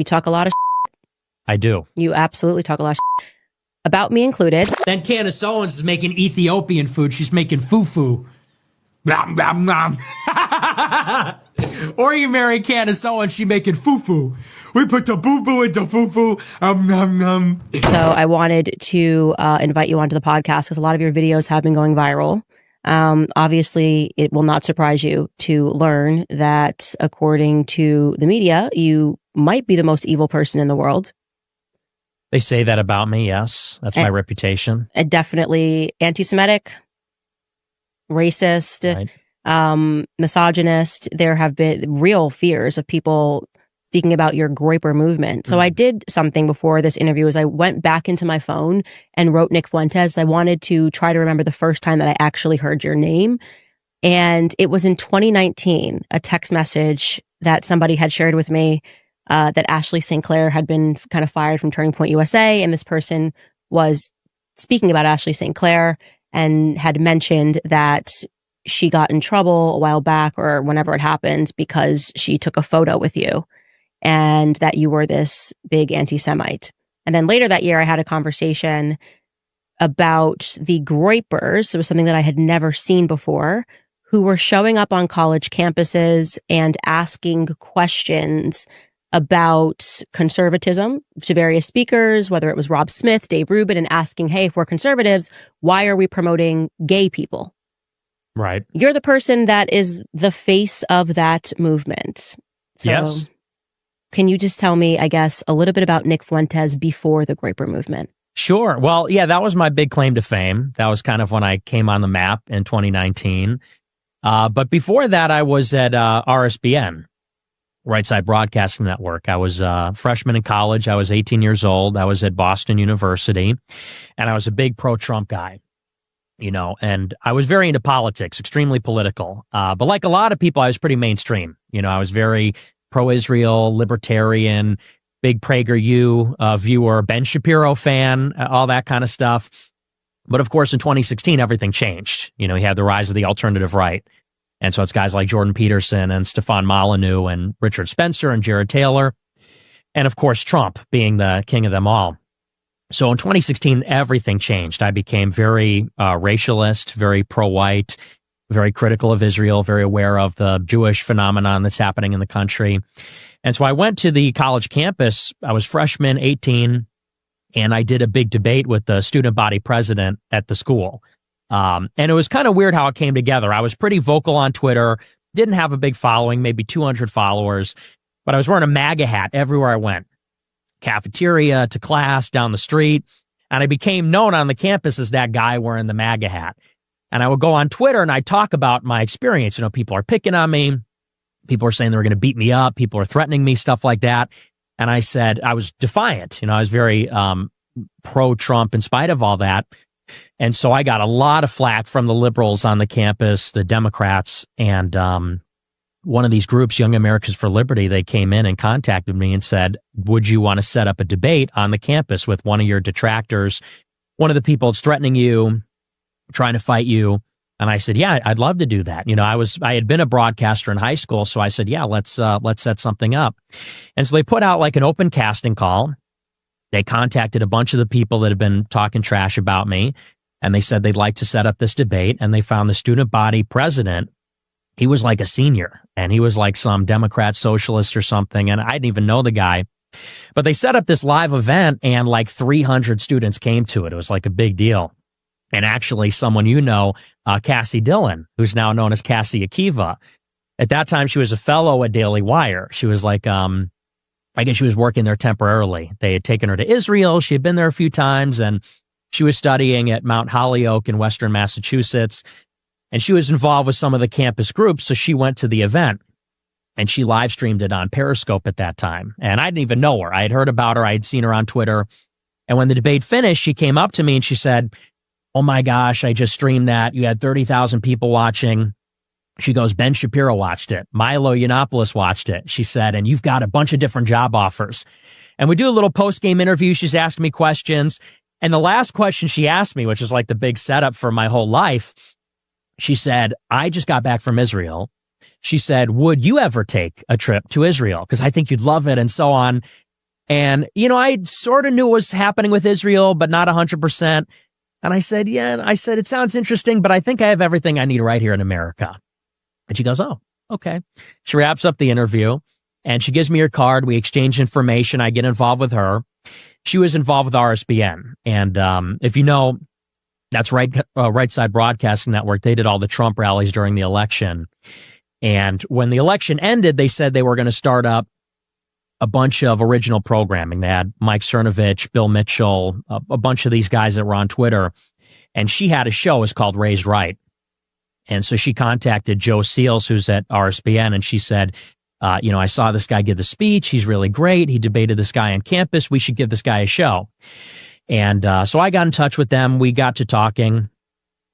You talk a lot of I do. You absolutely talk a lot of about me included. Then Candace Owens is making Ethiopian food. She's making fufu. Blam, blam, blam. Or you marry Candace Owens, she making fufu. We put the boo-boo into fufu. So I wanted to invite you onto the podcast because a lot of your videos have been going viral. Obviously, it will not surprise you to learn that according to the media, you might be the most evil person in the world. They say that about me, yes. That's my reputation. Definitely anti-Semitic, racist, right. Misogynist. There have been real fears of people speaking about your Groyper movement. So I did something before this interview is I went back into my phone and wrote Nick Fuentes. I wanted to try to remember the first time that I actually heard your name. And it was in 2019, a text message that somebody had shared with me that Ashley St. Clair had been kind of fired from Turning Point USA. And this person was speaking about Ashley St. Clair and had mentioned that she got in trouble a while back or whenever it happened because she took a photo with you and that you were this big anti-Semite. And then later that year, I had a conversation about the Groypers. It was something that I had never seen before, who were showing up on college campuses and asking questions about conservatism to various speakers, whether it was Rob Smith, Dave Rubin, and asking, hey, if we're conservatives, why are we promoting gay people? Right. You're the person that is the face of that movement. So yes. Can you just tell me, I guess, a little bit about Nick Fuentes before the Groyper movement? Sure. Well, yeah, that was my big claim to fame. That was kind of when I came on the map in 2019. But before that, I was at RSBN, Right Side Broadcasting Network. I was a freshman in college. I was 18 years old. I was at Boston University, and I was a big pro-Trump guy, you know, and I was very into politics, extremely political. But like a lot of people, I was pretty mainstream. You know, I was very pro-Israel, libertarian, big PragerU viewer, Ben Shapiro fan, all that kind of stuff. But of course, in 2016, everything changed. You know, he had the rise of the alternative right. And so it's guys like Jordan Peterson and Stefan Molyneux and Richard Spencer and Jared Taylor. And of course, Trump being the king of them all. So in 2016, everything changed. I became very racialist, very pro-white, very critical of Israel, very aware of the Jewish phenomenon that's happening in the country. And so I went to the college campus. I was freshman, 18, and I did a big debate with the student body president at the school. And it was kind of weird how it came together. I was pretty vocal on Twitter, didn't have a big following, maybe 200 followers, but I was wearing a MAGA hat everywhere I went, cafeteria to class, down the street. And I became known on the campus as that guy wearing the MAGA hat. And I would go on Twitter and I'd talk about my experience. You know, people are picking on me. People are saying they were going to beat me up. People are threatening me, stuff like that. And I said, I was defiant. You know, I was very pro-Trump in spite of all that. And so I got a lot of flack from the liberals on the campus, the Democrats, and one of these groups, Young Americans for Liberty, they came in and contacted me and said, would you want to set up a debate on the campus with one of your detractors, one of the people that's threatening you, trying to fight you? And I said, yeah, I'd love to do that. You know, I had been a broadcaster in high school, so I said, yeah, let's set something up. And so they put out like an open casting call. They contacted a bunch of the people that had been talking trash about me, and they said they'd like to set up this debate, and they found the student body president. He was like a senior, and he was like some Democrat socialist or something, and I didn't even know the guy. But they set up this live event, and like 300 students came to it. It was like a big deal. And actually, someone you know, Cassie Dillon, who's now known as Cassie Akiva. At that time, she was a fellow at Daily Wire. She was like, I guess she was working there temporarily. They had taken her to Israel. She had been there a few times, and she was studying at Mount Holyoke in Western Massachusetts. And she was involved with some of the campus groups, so she went to the event. And she live streamed it on Periscope at that time. And I didn't even know her. I had heard about her. I had seen her on Twitter. And when the debate finished, she came up to me and she said, oh my gosh, I just streamed that. You had 30,000 people watching. She goes, Ben Shapiro watched it. Milo Yiannopoulos watched it. She said, and you've got a bunch of different job offers. And we do a little post-game interview. She's asking me questions. And the last question she asked me, which is like the big setup for my whole life, she said, I just got back from Israel. She said, would you ever take a trip to Israel? Because I think you'd love it and so on. And, I sort of knew what was happening with Israel, but not 100%. And I said, it sounds interesting, but I think I have everything I need right here in America. And she goes, oh, okay. She wraps up the interview and she gives me her card. We exchange information. I get involved with her. She was involved with RSBN. And if you know, that's Right Side Broadcasting Network. They did all the Trump rallies during the election. And when the election ended, they said they were going to start up a bunch of original programming. They had Mike Cernovich, Bill Mitchell, a bunch of these guys that were on Twitter. And she had a show, it was called Raised Right. And so she contacted Joe Seals, who's at RSBN, and she said, I saw this guy give the speech. He's really great. He debated this guy on campus. We should give this guy a show. And so I got in touch with them. We got to talking.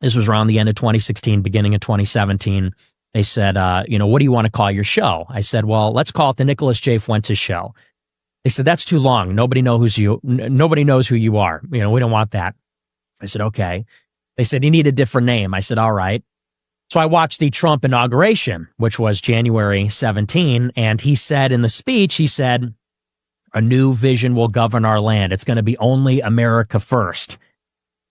This was around the end of 2016, beginning of 2017. They said, what do you want to call your show? I said, well, let's call it the Nicholas J. Fuentes Show. They said, that's too long. Nobody knows who you are. We don't want that. I said, okay. They said, you need a different name. I said, all right. So I watched the Trump inauguration, which was January 17. And he said in the speech, a new vision will govern our land. It's going to be only America first.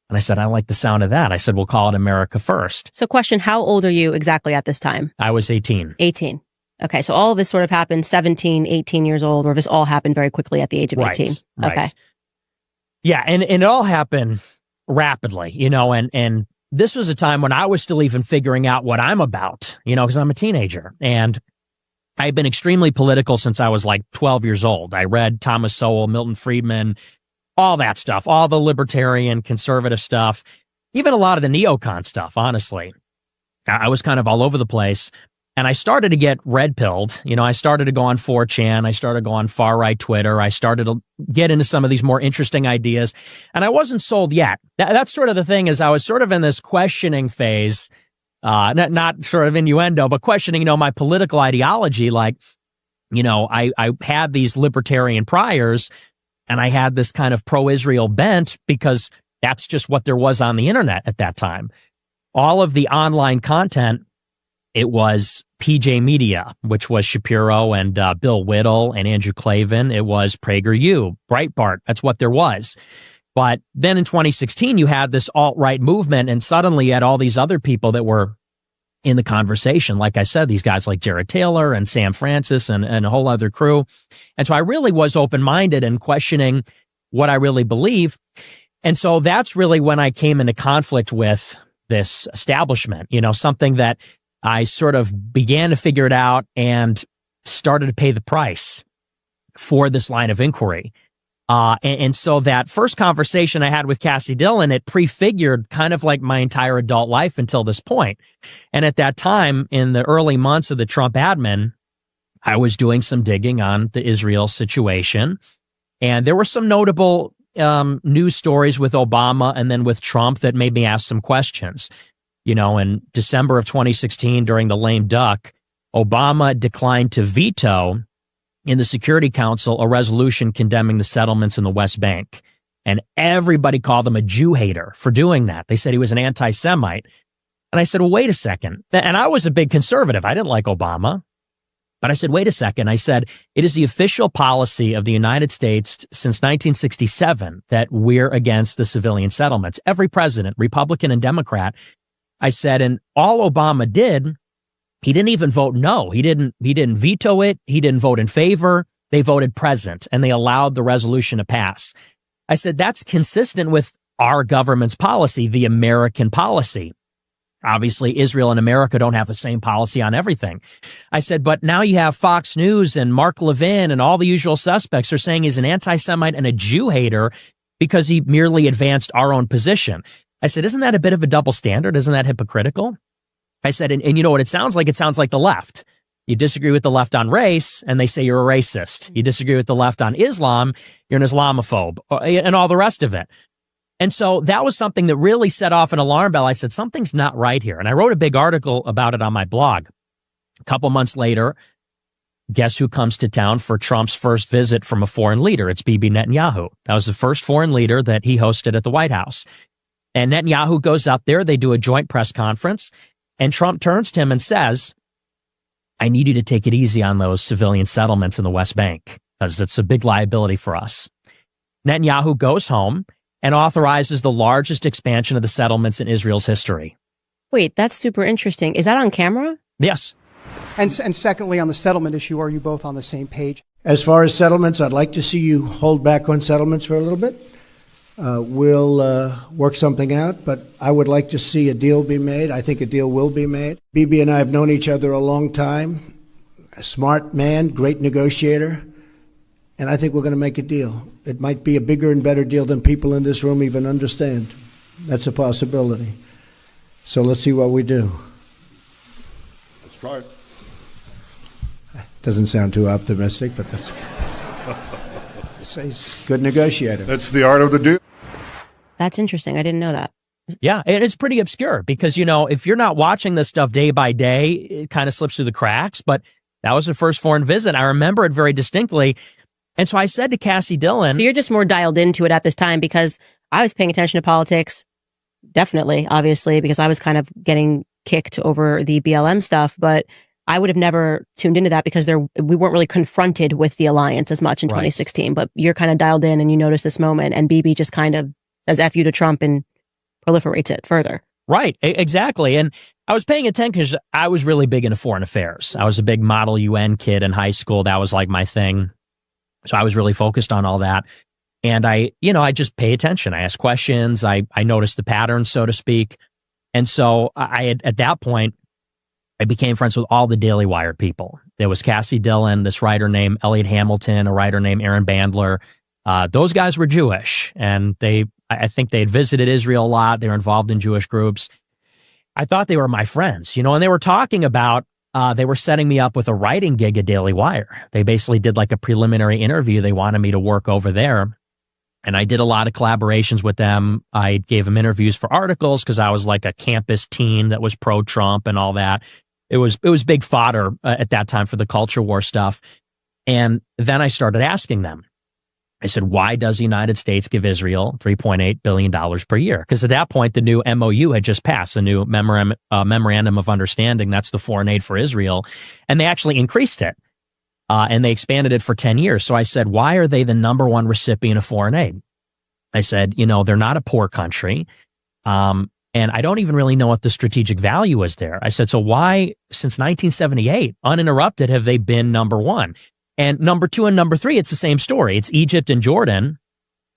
And I said, I like the sound of that. I said, we'll call it America First. So question, how old are you exactly at this time? I was 18. 18. Okay. So all of this sort of happened 17, 18 years old, or this all happened very quickly at the age of 18. Right. Okay. Yeah. And it all happened rapidly, and this was a time when I was still even figuring out what I'm about, because I'm a teenager. And I've been extremely political since I was like 12 years old. I read Thomas Sowell, Milton Friedman, all that stuff, all the libertarian, conservative stuff, even a lot of the neocon stuff, honestly. I was kind of all over the place. And I started to get red-pilled. I started to go on 4chan. I started to go on far-right Twitter. I started to get into some of these more interesting ideas. And I wasn't sold yet. That's sort of the thing, is I was sort of in this questioning phase, not sort of innuendo, but questioning, my political ideology. Like, I had these libertarian priors, and I had this kind of pro-Israel bent because that's just what there was on the internet at that time. All of the online content, it was PJ Media, which was Shapiro and Bill Whittle and Andrew Klavan. It was PragerU, Breitbart. That's what there was. But then in 2016, you had this alt-right movement, and suddenly you had all these other people that were in the conversation. Like I said, these guys like Jared Taylor and Sam Francis and a whole other crew. And so I really was open-minded and questioning what I really believe. And so that's really when I came into conflict with this establishment, something that I sort of began to figure it out and started to pay the price for this line of inquiry. And so that first conversation I had with Cassie Dillon, it prefigured kind of like my entire adult life until this point. And at that time, in the early months of the Trump admin, I was doing some digging on the Israel situation. And there were some notable news stories with Obama and then with Trump that made me ask some questions. In December of 2016, during the lame duck, Obama declined to veto in the Security Council a resolution condemning the settlements in the West Bank. And everybody called him a Jew hater for doing that. They said he was an anti-Semite. And I said, well, wait a second. And I was a big conservative. I didn't like Obama. But I said, wait a second. I said, it is the official policy of the United States since 1967 that we're against the civilian settlements. Every president, Republican and Democrat. I said, and all Obama did, he didn't even vote no. He didn't veto it. He didn't vote in favor. They voted present, and they allowed the resolution to pass. I said, that's consistent with our government's policy, the American policy. Obviously, Israel and America don't have the same policy on everything. I said, but now you have Fox News and Mark Levin and all the usual suspects are saying he's an anti-Semite and a Jew hater because he merely advanced our own position. I said, isn't that a bit of a double standard? Isn't that hypocritical? I said, and you know what it sounds like? It sounds like the left. You disagree with the left on race, and they say you're a racist. You disagree with the left on Islam, you're an Islamophobe, and all the rest of it. And so that was something that really set off an alarm bell. I said, something's not right here. And I wrote a big article about it on my blog. A couple months later, guess who comes to town for Trump's first visit from a foreign leader? It's Bibi Netanyahu. That was the first foreign leader that he hosted at the White House. And Netanyahu goes up there. They do a joint press conference. And Trump turns to him and says, I need you to take it easy on those civilian settlements in the West Bank. because it's a big liability for us. Netanyahu goes home and authorizes the largest expansion of the settlements in Israel's history. Wait, that's super interesting. Is that on camera? Yes. And secondly, on the settlement issue, are you both on the same page? As far as settlements, I'd like to see you hold back on settlements for a little bit. We'll work something out, but I would like to see a deal be made. I think a deal will be made. Bibi and I have known each other a long time. A smart man, great negotiator, and I think we're going to make a deal. It might be a bigger and better deal than people in this room even understand. That's a possibility. So let's see what we do. Let's try it. Doesn't sound too optimistic, but that's he's a good negotiator. That's the art of the deal. That's interesting. I didn't know that. Yeah, and it's pretty obscure because, if you're not watching this stuff day by day, it kind of slips through the cracks. But that was the first foreign visit. I remember it very distinctly. And so I said to Cassie Dillon. So you're just more dialed into it at this time, because I was paying attention to politics, definitely, obviously, because I was kind of getting kicked over the BLM stuff. But I would have never tuned into that because we weren't really confronted with the alliance as much in 2016. But you're kind of dialed in and you notice this moment, and Bibi just kind of says F you to Trump and proliferates it further. Right, exactly. And I was paying attention because I was really big into foreign affairs. I was a big Model UN kid in high school. That was like my thing. So I was really focused on all that. And I just pay attention. I ask questions. I noticed the patterns, so to speak. And so at that point, I became friends with all the Daily Wire people. There was Cassie Dillon, this writer named Elliot Hamilton, a writer named Aaron Bandler. Those guys were Jewish, and I think they had visited Israel a lot. They were involved in Jewish groups. I thought they were my friends, and they were talking about, they were setting me up with a writing gig at Daily Wire. They basically did like a preliminary interview. They wanted me to work over there. And I did a lot of collaborations with them. I gave them interviews for articles because I was like a campus teen that was pro-Trump and all that. It was big fodder at that time for the culture war stuff. And then I started asking them. I said, why does the United States give Israel $3.8 billion per year? Because at that point, the new MOU had just passed, the new Memorandum of Understanding. That's the foreign aid for Israel. And they actually increased it. And they expanded it for 10 years. So I said, why are they the number one recipient of foreign aid? I said, they're not a poor country. And I don't even really know what the strategic value is there. I said, so why, since 1978, uninterrupted, have they been number one? And number two and number three, it's the same story. It's Egypt and Jordan.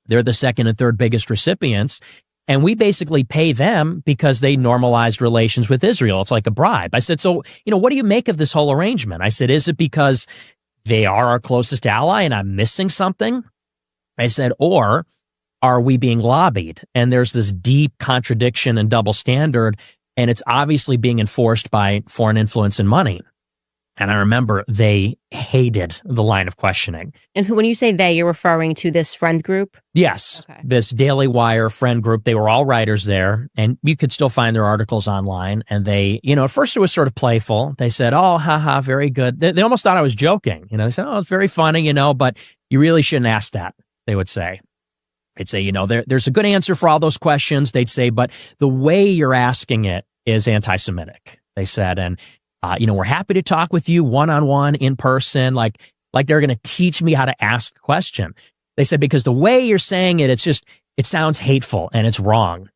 They're the second and third biggest recipients. And we basically pay them because they normalized relations with Israel. It's like a bribe. I said, so, what do you make of this whole arrangement? I said, is it because they are our closest ally and I'm missing something? I said, or are we being lobbied? And there's this deep contradiction and double standard, and it's obviously being enforced by foreign influence and money. And I remember they hated the line of questioning. And when you say they, you're referring to this friend group? Yes. Okay. This Daily Wire friend group. They were all writers there, and you could still find their articles online. And they, at first it was sort of playful. They said, oh, haha, very good. They almost thought I was joking. They said, oh, it's very funny, but you really shouldn't ask that, they would say. They'd say, there's a good answer for all those questions. They'd say, but the way you're asking it is anti-Semitic, they said. And we're happy to talk with you one-on-one in person, like they're going to teach me how to ask the question. They said, because the way you're saying it, it sounds hateful and it's wrong.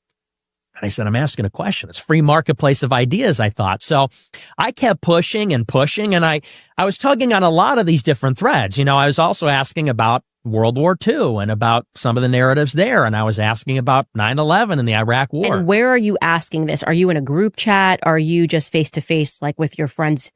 And I said, I'm asking a question. It's free marketplace of ideas, I thought. So I kept pushing and pushing, and I was tugging on a lot of these different threads. I was also asking about World War II and about some of the narratives there. And I was asking about 9/11 and the Iraq War. And where are you asking this? Are you in a group chat? Are you just face to face, like with your friends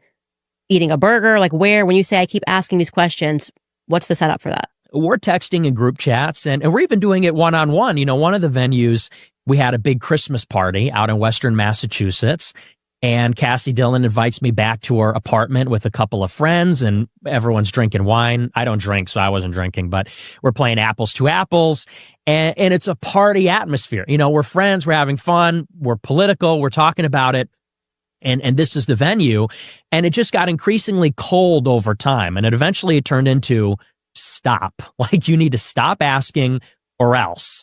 eating a burger? Like when you say I keep asking these questions, what's the setup for that? We're texting in group chats, and we're even doing it one-on-one. One of the venues, we had a big Christmas party out in Western Massachusetts. And Cassie Dillon invites me back to her apartment with a couple of friends, and everyone's drinking wine. I don't drink, so I wasn't drinking, but we're playing apples to apples, and it's a party atmosphere. We're friends, we're having fun, we're political, we're talking about it, and this is the venue. And it just got increasingly cold over time, and it turned into stop. Like, you need to stop asking or else.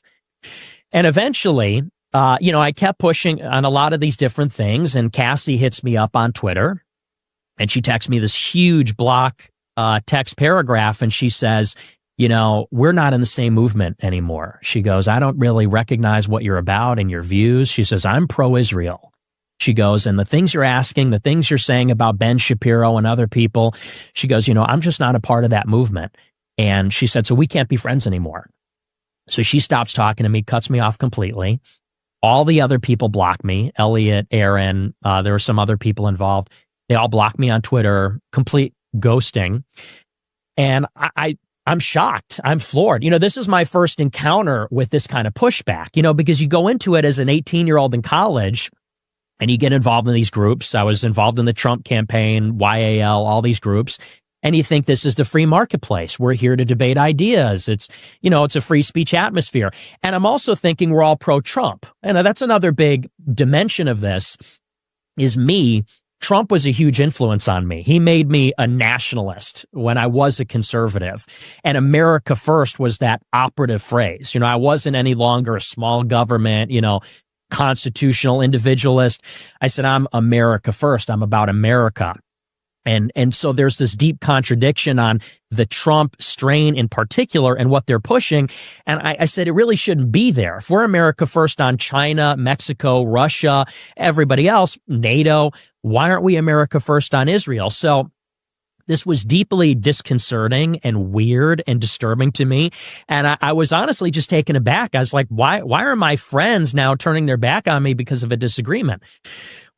And eventually, I kept pushing on a lot of these different things, and Cassie hits me up on Twitter, and she texts me this huge block text paragraph, and she says, you know, we're not in the same movement anymore. She goes, I don't really recognize what you're about and your views. She says, I'm pro-Israel. She goes, and the things you're asking, the things you're saying about Ben Shapiro and other people, she goes, you know, I'm just not a part of that movement. And she said, so we can't be friends anymore. So she stops talking to me, cuts me off completely. All the other people block me. Elliot, Aaron, there were some other people involved. They all block me on Twitter, complete ghosting. And I'm shocked. I'm floored. You know, this is my first encounter with this kind of pushback, you know, because you go into it as an 18-year-old in college and you get involved in these groups. I was involved in the Trump campaign, YAL, all these groups. And you think this is the free marketplace. We're here to debate ideas. It's, you know, it's a free speech atmosphere. And I'm also thinking we're all pro-Trump. And that's another big dimension of this is me. Trump was a huge influence on me. He made me a nationalist when I was a conservative. And America first was that operative phrase. You know, I wasn't any longer a small government, you know, constitutional individualist. I said, I'm America first. I'm about America. And so there's this deep contradiction on the Trump strain in particular and what they're pushing. And I said, it really shouldn't be there. If we're America first on China, Mexico, Russia, everybody else, NATO, why aren't we America first on Israel? So this was deeply disconcerting and weird and disturbing to me. And I was honestly just taken aback. I was like, why are my friends now turning their back on me because of a disagreement?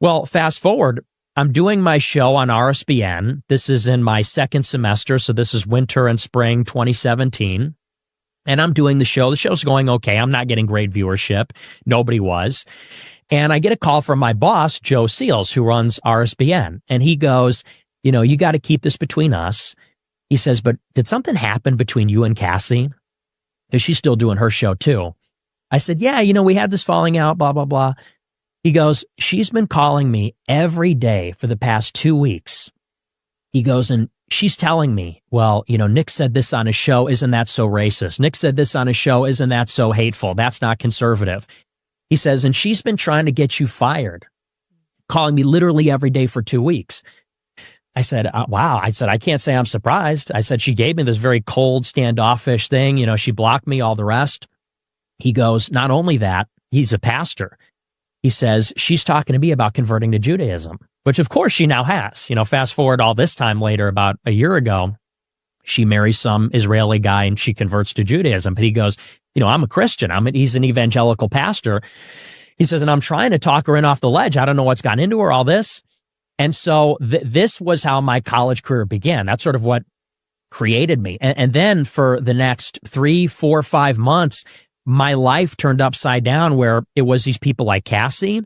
Well, fast forward. I'm doing my show on RSBN. This is in my second semester, so this is winter and spring 2017. And I'm doing the show. The show's going okay. I'm not getting great viewership. Nobody was. And I get a call from my boss, Joe Seals, who runs RSBN. And he goes, you know, you got to keep this between us. He says, but did something happen between you and Cassie? Because she's still doing her show too. I said, yeah, you know, we had this falling out, blah, blah, blah. He goes, she's been calling me every day for the past 2 weeks. He goes, and she's telling me, well, you know, Nick said this on his show. Isn't that so racist? Nick said this on his show. Isn't that so hateful? That's not conservative. He says, and she's been trying to get you fired, calling me literally every day for 2 weeks. I said, wow. I said, I can't say I'm surprised. I said, she gave me this very cold, standoffish thing. You know, she blocked me, all the rest. He goes, not only that, he's a pastor. He says, she's talking to me about converting to Judaism, which of course she now has. You know, fast forward all this time later, about a year ago, she marries some Israeli guy and she converts to Judaism. But he goes, you know, I'm a Christian. He's an evangelical pastor. He says, and I'm trying to talk her in off the ledge. I don't know what's gotten into her, all this. And so this was how my college career began. That's sort of what created me. And then for the next 3, 4, 5 months, my life turned upside down where it was these people like Cassie,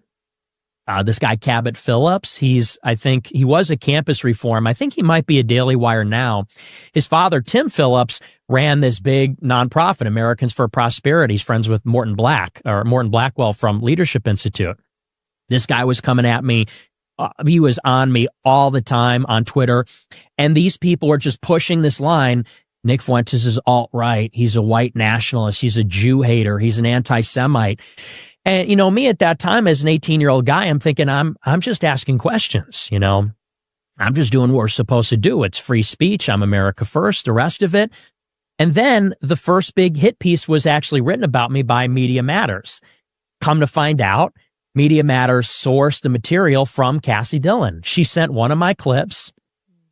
this guy Cabot Phillips. I think he was a campus reform. I think he might be a Daily Wire now. His father, Tim Phillips, ran this big nonprofit, Americans for Prosperity. He's friends with Morton Blackwell from Leadership Institute. This guy was coming at me. He was on me all the time on Twitter. And these people were just pushing this line. Nick Fuentes is alt-right. He's a white nationalist. He's a Jew hater. He's an anti-Semite. And, you know, me at that time as an 18-year-old guy, I'm thinking I'm just asking questions, you know. I'm just doing what we're supposed to do. It's free speech. I'm America first, the rest of it. And then the first big hit piece was actually written about me by Media Matters. Come to find out, Media Matters sourced the material from Cassie Dillon. She sent one of my clips.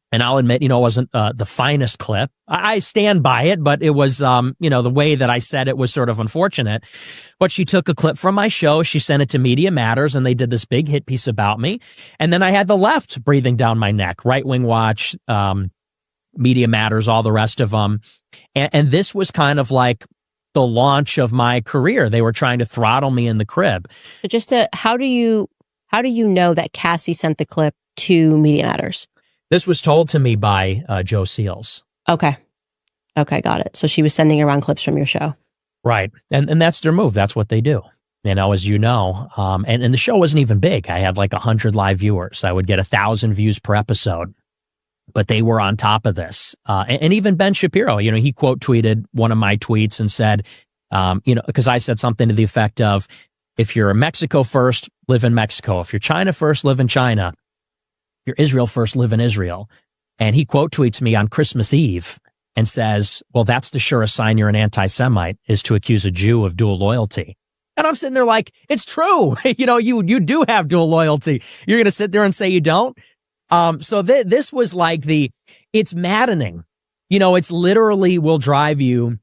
And I'll admit, you know, it wasn't the finest clip. I stand by it, but it was, you know, the way that I said it was sort of unfortunate. But she took a clip from my show. She sent it to Media Matters, and they did this big hit piece about me. And then I had the left breathing down my neck, Right Wing Watch, Media Matters, all the rest of them. And this was kind of like the launch of my career. They were trying to throttle me in the crib. So how do you know that Cassie sent the clip to Media Matters? This was told to me by Joe Seals. Okay, got it. So she was sending around clips from your show. Right. And that's their move. That's what they do. You know, as you know, and the show wasn't even big. I had like 100 live viewers. I would get 1,000 views per episode. But they were on top of this. And even Ben Shapiro, you know, he quote tweeted one of my tweets and said, you know, because I said something to the effect of, if you're Mexico first, live in Mexico. If you're China first, live in China. If you're Israel first, live in Israel. And he quote tweets me on Christmas Eve and says, well, that's the surest sign you're an anti-Semite, is to accuse a Jew of dual loyalty. And I'm sitting there like, it's true. You do have dual loyalty. You're going to sit there and say you don't? So this was like it's maddening. It's literally will drive you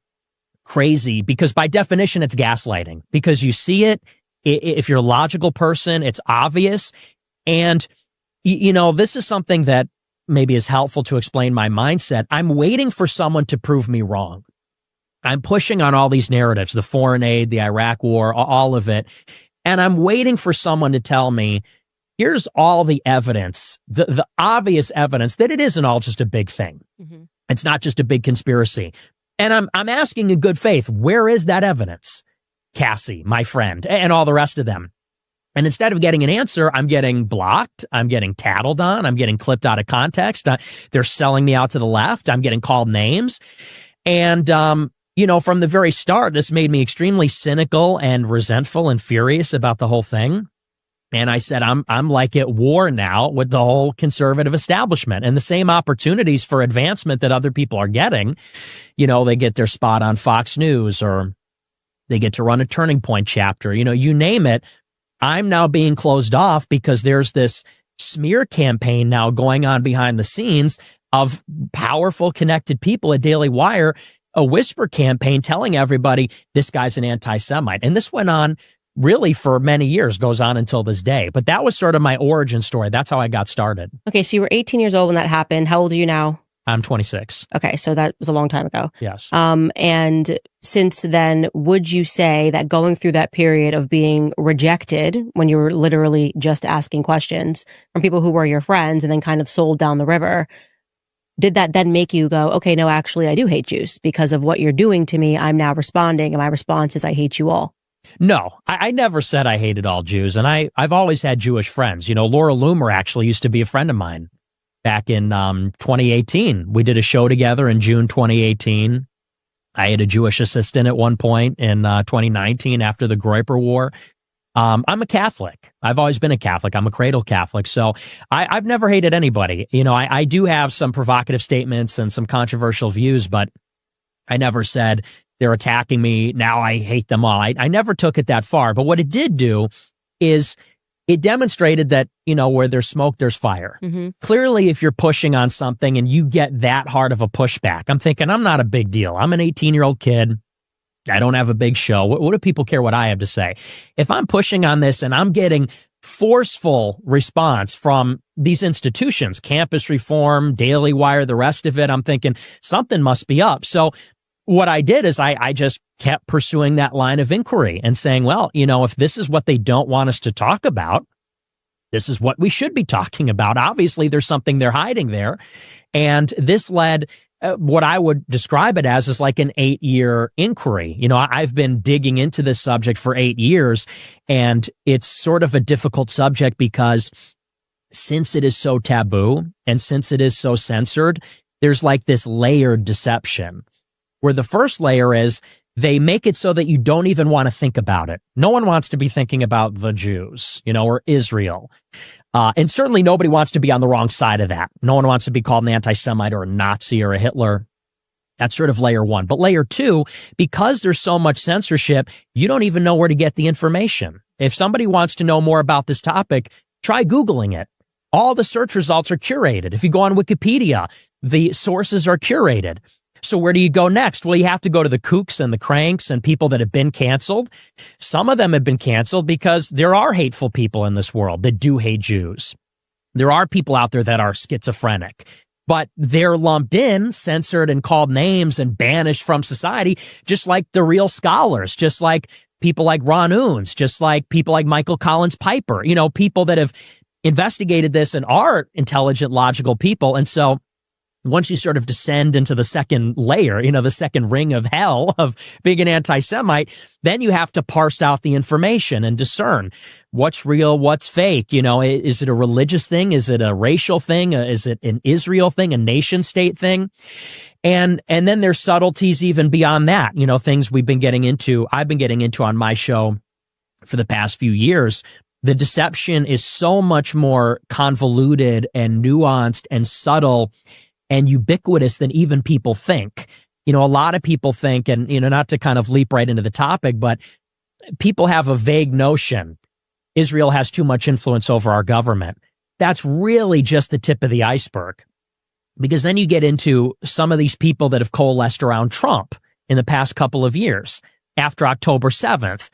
crazy because by definition, it's gaslighting because you see it. If you're a logical person, it's obvious. And, this is something that maybe is helpful to explain my mindset. I'm waiting for someone to prove me wrong. I'm pushing on all these narratives, the foreign aid, the Iraq war, all of it. And I'm waiting for someone to tell me, here's all the evidence, the obvious evidence that it isn't all just a big thing. Mm-hmm. It's not just a big conspiracy. And I'm asking in good faith, where is that evidence? Cassie, my friend, and all the rest of them. And instead of getting an answer, I'm getting blocked. I'm getting tattled on. I'm getting clipped out of context. They're selling me out to the left. I'm getting called names. And, from the very start, this made me extremely cynical and resentful and furious about the whole thing. And I said, I'm like at war now with the whole conservative establishment and the same opportunities for advancement that other people are getting. They get their spot on Fox News or they get to run a Turning Point chapter, you name it. I'm now being closed off because there's this smear campaign now going on behind the scenes of powerful, connected people at Daily Wire, a whisper campaign telling everybody this guy's an anti-Semite. And this went on really for many years, goes on until this day. But that was sort of my origin story. That's how I got started. Okay, so you were 18 years old when that happened. How old are you now? I'm 26. Okay, so that was a long time ago. Yes. And since then, would you say that going through that period of being rejected when you were literally just asking questions from people who were your friends and then kind of sold down the river, did that then make you go, okay, no, actually, I do hate Jews because of what you're doing to me. I'm now responding, and my response is I hate you all. No, I never said I hated all Jews, and I've always had Jewish friends. Laura Loomer actually used to be a friend of mine. Back in 2018, we did a show together in June 2018. I had a Jewish assistant at one point in 2019 after the Groyper War. I'm a Catholic. I've always been a Catholic. I'm a cradle Catholic. So I've never hated anybody. I do have some provocative statements and some controversial views, but I never said they're attacking me. Now I hate them all. I never took it that far. But what it did do is it demonstrated that, where there's smoke, there's fire. Mm-hmm. Clearly, if you're pushing on something and you get that hard of a pushback, I'm thinking, I'm not a big deal. I'm an 18-year-old kid. I don't have a big show. What do people care what I have to say? If I'm pushing on this and I'm getting forceful response from these institutions, Campus Reform, Daily Wire, the rest of it, I'm thinking something must be up. So what I did is I just kept pursuing that line of inquiry and saying, well, if this is what they don't want us to talk about, this is what we should be talking about. Obviously, there's something they're hiding there. And this led what I would describe it as is like an 8-year inquiry. I've been digging into this subject for 8 years, and it's sort of a difficult subject because since it is so taboo and since it is so censored, there's like this layered deception where the first layer is they make it so that you don't even want to think about it. No one wants to be thinking about the Jews, or Israel. And certainly nobody wants to be on the wrong side of that. No one wants to be called an anti-Semite or a Nazi or a Hitler. That's sort of layer one. But layer two, because there's so much censorship, you don't even know where to get the information. If somebody wants to know more about this topic, try Googling it. All the search results are curated. If you go on Wikipedia, the sources are curated. So where do you go next? Well, you have to go to the kooks and the cranks and people that have been canceled. Some of them have been canceled because there are hateful people in this world that do hate Jews. There are people out there that are schizophrenic, but they're lumped in, censored, and called names and banished from society, just like the real scholars, just like people like Ron Unz, just like people like Michael Collins Piper, people that have investigated this and are intelligent, logical people. And so once you sort of descend into the second layer, the second ring of hell of being an anti-Semite, then you have to parse out the information and discern what's real, what's fake. Is it a religious thing? Is it a racial thing? Is it an Israel thing, a nation state thing? And then there's subtleties even beyond that, things I've been getting into on my show for the past few years. The deception is so much more convoluted and nuanced and subtle and ubiquitous than even people think. A lot of people think, and, not to kind of leap right into the topic, but people have a vague notion Israel has too much influence over our government. That's really just the tip of the iceberg, because then you get into some of these people that have coalesced around Trump in the past couple of years after October 7th.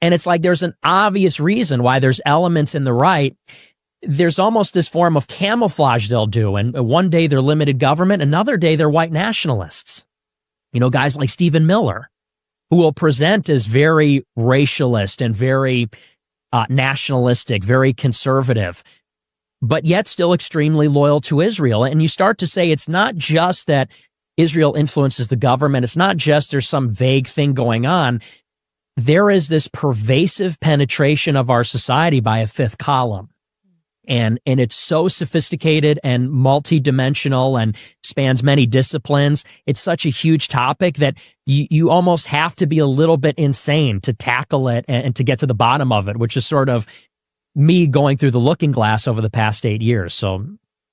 And it's like there's an obvious reason why there's elements in the right. There's almost this form of camouflage they'll do. And one day they're limited government, another day they're white nationalists. Guys like Stephen Miller, who will present as very racialist and very nationalistic, very conservative, but yet still extremely loyal to Israel. And you start to say it's not just that Israel influences the government. It's not just there's some vague thing going on. There is this pervasive penetration of our society by a fifth column. And it's so sophisticated and multidimensional and spans many disciplines. It's such a huge topic that you almost have to be a little bit insane to tackle it and to get to the bottom of it, which is sort of me going through the looking glass over the past 8 years. So,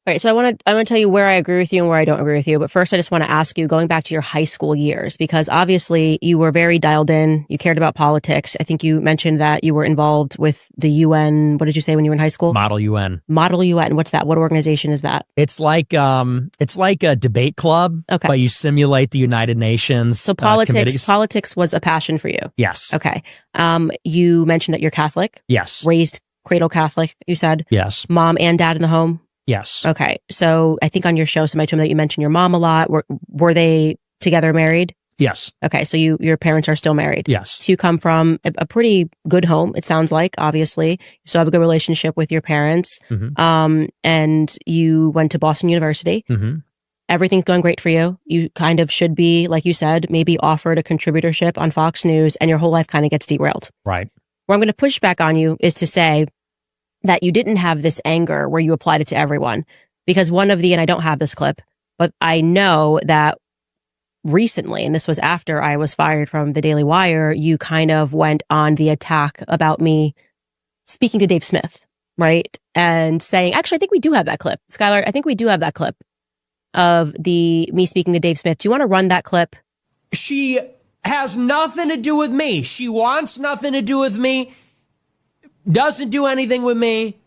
all right, so I want to tell you where I agree with you and where I don't agree with you. But first, I just want to ask you, going back to your high school years, because obviously you were very dialed in. You cared about politics. I think you mentioned that you were involved with the UN. What did you say when you were in high school? Model UN. Model UN. What's that? What organization is that? It's like a debate club, okay, but you simulate the United Nations. So politics was a passion for you. Yes. Okay. You mentioned that you're Catholic. Yes. Raised cradle Catholic, you said. Yes. Mom and dad in the home. Yes. Okay. So I think on your show, somebody told me that you mentioned your mom a lot. Were they together married? Yes. Okay. So your parents are still married. Yes. So you come from a pretty good home, it sounds like, obviously. You still have a good relationship with your parents. Mm-hmm. And you went to Boston University. Mm-hmm. Everything's going great for you. You kind of should be, like you said, maybe offered a contributorship on Fox News, and your whole life kind of gets derailed. Right. Where I'm going to push back on you is to say that you didn't have this anger where you applied it to everyone. Because and I don't have this clip, but I know that recently, and this was after I was fired from the Daily Wire, you kind of went on the attack about me speaking to Dave Smith, right? And saying, actually, I think we do have that clip. Skylar, I think we do have that clip of me speaking to Dave Smith. Do you want to run that clip? She has nothing to do with me. She wants nothing to do with me. Doesn't do anything with me.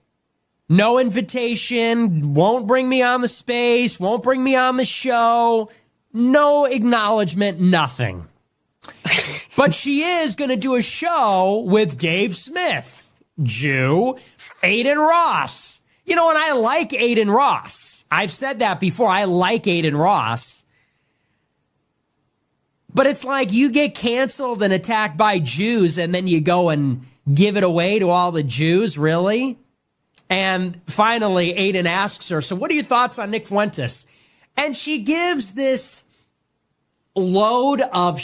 No invitation. Won't bring me on the space. Won't bring me on the show. No acknowledgement. Nothing. But she is going to do a show with Dave Smith, Jew, Aiden Ross. And I like Aiden Ross. I've said that before. I like Aiden Ross. But it's like you get canceled and attacked by Jews, and then you go and give it away to all the Jews, really? And finally, Aiden asks her, so what are your thoughts on Nick Fuentes? And she gives this load of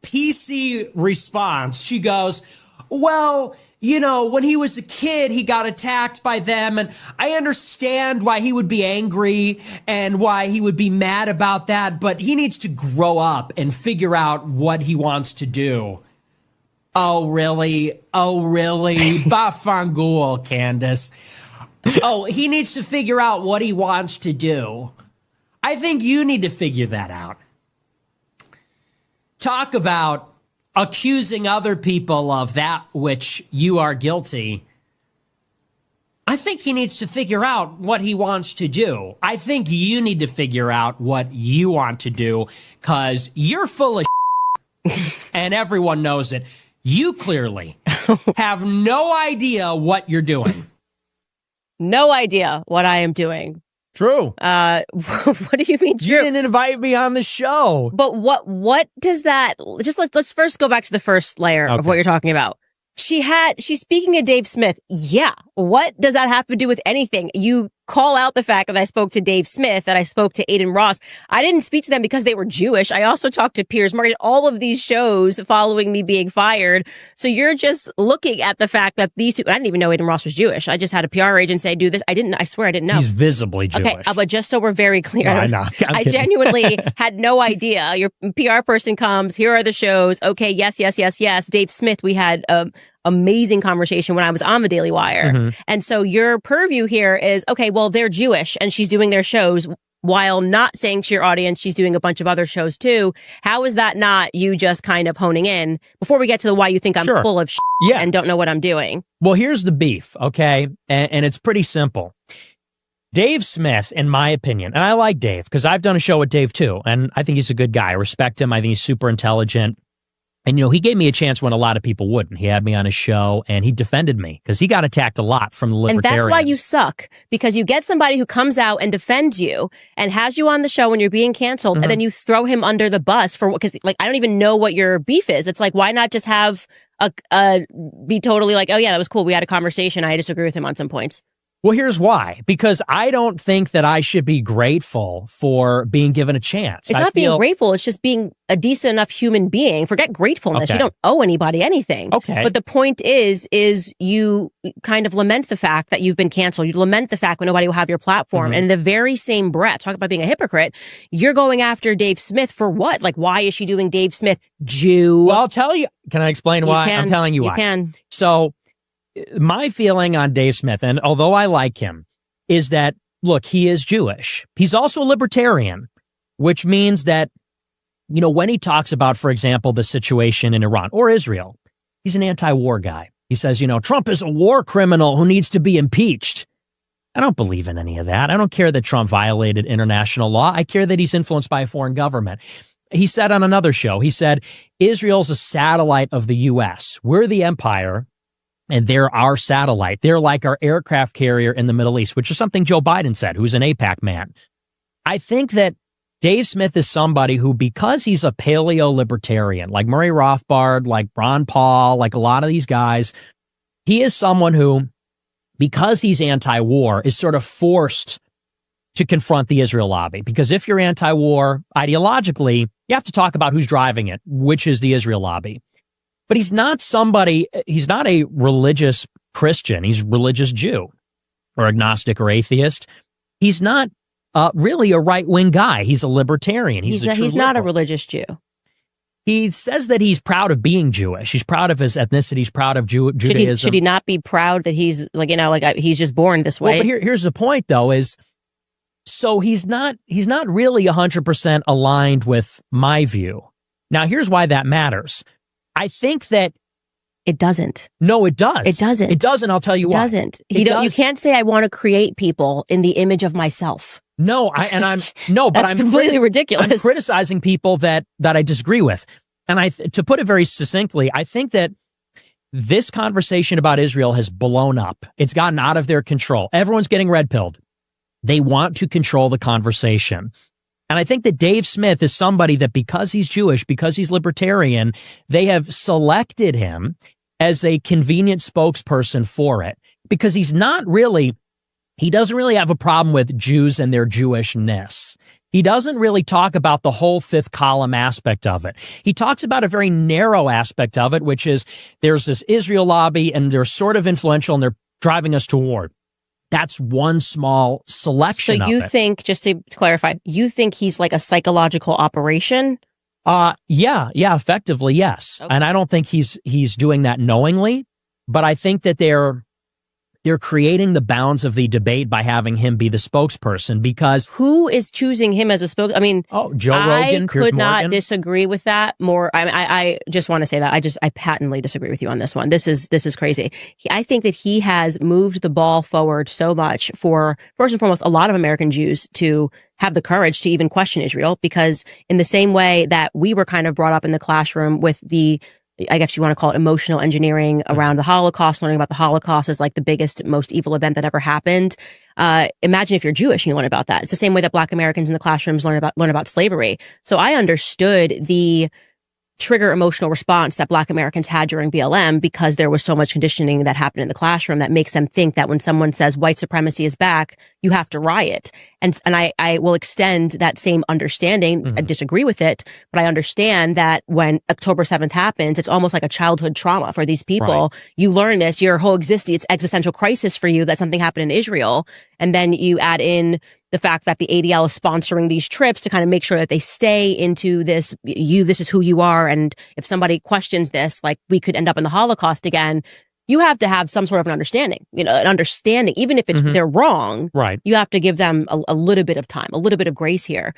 PC response. She goes, well, when he was a kid, he got attacked by them, and I understand why he would be angry and why he would be mad about that, but he needs to grow up and figure out what he wants to do. Oh, really? Bafangul, Candace. Oh, he needs to figure out what he wants to do. I think you need to figure that out. Talk about accusing other people of that which you are guilty. I think he needs to figure out what he wants to do. I think you need to figure out what you want to do, because you're full of and everyone knows it. You clearly have no idea what you're doing. No idea what I am doing. True. What do you mean true? You didn't invite me on the show. But what does that, just let's first go back to the first layer of what you're talking about. She's speaking to Dave Smith. Yeah. What does that have to do with anything? You call out the fact that I spoke to Dave Smith, that I spoke to Aiden Ross. I didn't speak to them because they were Jewish. I also talked to Piers Morgan, all of these shows following me being fired. So you're just looking at the fact that these two, I didn't even know Aiden Ross was Jewish. I just had a PR agent say, do this. I swear I didn't know. He's visibly Jewish. Okay, but just so we're very clear, No, I know. I genuinely had no idea. Your PR person comes, here are the shows. Okay, yes. Dave Smith, we had a amazing conversation when I was on the Daily Wire. And so your purview here is, okay, well, they're Jewish and she's doing their shows while not saying to your audience she's doing a bunch of other shows too. How is that not you just kind of honing in before we get to the why you think I'm full of shit and don't know what I'm doing? Well, here's the beef, okay? And it's pretty simple. Dave Smith, in my opinion, and I like Dave because I've done a show with Dave too, and I think he's a good guy. I respect him. I think he's super intelligent. And, he gave me a chance when a lot of people wouldn't. He had me on his show, and he defended me because he got attacked a lot from the libertarians. And that's why you suck, because you get somebody who comes out and defends you and has you on the show when you're being canceled, and then you throw him under the bus for because, like, I don't even know what your beef is. It's like, why not just have be totally like, oh yeah, that was cool. We had a conversation. I disagree with him on some points. Well, here's why. Because I don't think that I should be grateful for being given a chance. It's not being grateful. It's just being a decent enough human being. Forget gratefulness. Okay. You don't owe anybody anything. Okay. But the point is you kind of lament the fact that you've been canceled. You lament the fact when nobody will have your platform. And in the very same breath, talk about being a hypocrite, you're going after Dave Smith for what? Like, why is she doing Dave Smith? Jew. Well, I'll tell you. Can I explain why? I'm telling you why. You can. So, my feeling on Dave Smith, and although I like him, is that, look, he is Jewish. He's also a libertarian, which means that, when he talks about, for example, the situation in Iran or Israel, he's an anti-war guy. He says, Trump is a war criminal who needs to be impeached. I don't believe in any of that. I don't care that Trump violated international law. I care that he's influenced by a foreign government. He said on another show, he said, Israel's a satellite of the U.S. We're the empire. And they're our satellite. They're like our aircraft carrier in the Middle East, which is something Joe Biden said, who's an AIPAC man. I think that Dave Smith is somebody who, because he's a paleo-libertarian, like Murray Rothbard, like Ron Paul, like a lot of these guys, he is someone who, because he's anti-war, is sort of forced to confront the Israel lobby. Because if you're anti-war ideologically, you have to talk about who's driving it, which is the Israel lobby. But he's not a religious Christian. He's a religious Jew or agnostic or atheist. He's not really a right-wing guy. He's a libertarian. He's not a religious Jew. He says that he's proud of being Jewish. He's proud of his ethnicity. He's proud of Judaism. Should he not be proud that he's he's just born this way? Well, but here's the point, though, is so he's not really 100% aligned with my view. Now, here's why that matters. I think that it doesn't. No, it does. It doesn't. It doesn't. I'll tell you why. It doesn't. You can't say I want to create people in the image of myself. No, but That's I'm completely ridiculous. I'm criticizing people that I disagree with. And to put it very succinctly, I think that this conversation about Israel has blown up. It's gotten out of their control. Everyone's getting red-pilled. They want to control the conversation. And I think that Dave Smith is somebody that, because he's Jewish, because he's libertarian, they have selected him as a convenient spokesperson for it, because he doesn't really have a problem with Jews and their Jewishness. He doesn't really talk about the whole fifth column aspect of it. He talks about a very narrow aspect of it, which is there's this Israel lobby and they're sort of influential and they're driving us to war. That's one small selection of it. So you think, just to clarify, you think he's like a psychological operation? Yeah, effectively, yes. Okay. And I don't think he's doing that knowingly, but I think that they're creating the bounds of the debate by having him be the spokesperson, because who is choosing him as a spokesperson? I mean, Joe Rogan, I could not disagree with that more. I just want to say that I patently disagree with you on this one. This is crazy. I think that he has moved the ball forward so much for, first and foremost, a lot of American Jews to have the courage to even question Israel, because in the same way that we were kind of brought up in the classroom with the, I guess you want to call it, emotional engineering around the Holocaust, learning about the Holocaust as like the biggest, most evil event that ever happened. Imagine if you're Jewish and you learn about that. It's the same way that Black Americans in the classrooms learn about slavery. So I understood the trigger emotional response that Black Americans had during BLM, because there was so much conditioning that happened in the classroom that makes them think that when someone says white supremacy is back, you have to riot. And I will extend that same understanding. Mm-hmm. I disagree with it, but I understand that when October 7th happens, it's almost like a childhood trauma for these people. Right. You learn this, your whole existence, it's existential crisis for you that something happened in Israel. And then you add in the fact that the ADL is sponsoring these trips to kind of make sure that they stay into this, this is who you are. And if somebody questions this, like we could end up in the Holocaust again. You have to have some sort of an understanding, even if they're wrong, right? You have to give them a little bit of time, a little bit of grace here.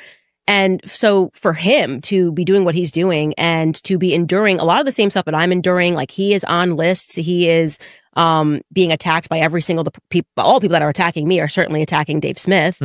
And so for him to be doing what he's doing and to be enduring a lot of the same stuff that I'm enduring, like he is on lists, he is being attacked by every single all people that are attacking me are certainly attacking Dave Smith.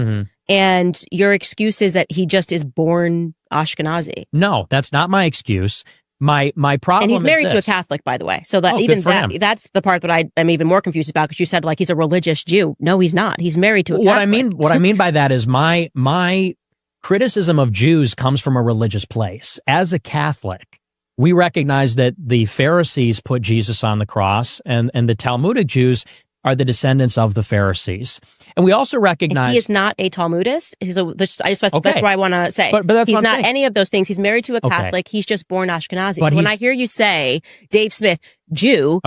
And your excuse is that he just is born Ashkenazi. No, that's not my excuse. My problem, and he's married is to a Catholic, by the way. So that that's the part that I am even more confused about, because you said like he's a religious Jew. No, he's not. He's married to a Catholic. What I mean by that is my criticism of Jews comes from a religious place. As a Catholic, we recognize that the Pharisees put Jesus on the cross, and the Talmudic Jews are the descendants of the Pharisees. And we also recognize... And he is not a Talmudist. That's what I want to say. But that's he's what I'm not saying. Any of those things. He's married to a Catholic. He's just born Ashkenazi. But so when I hear you say, Dave Smith, Jew,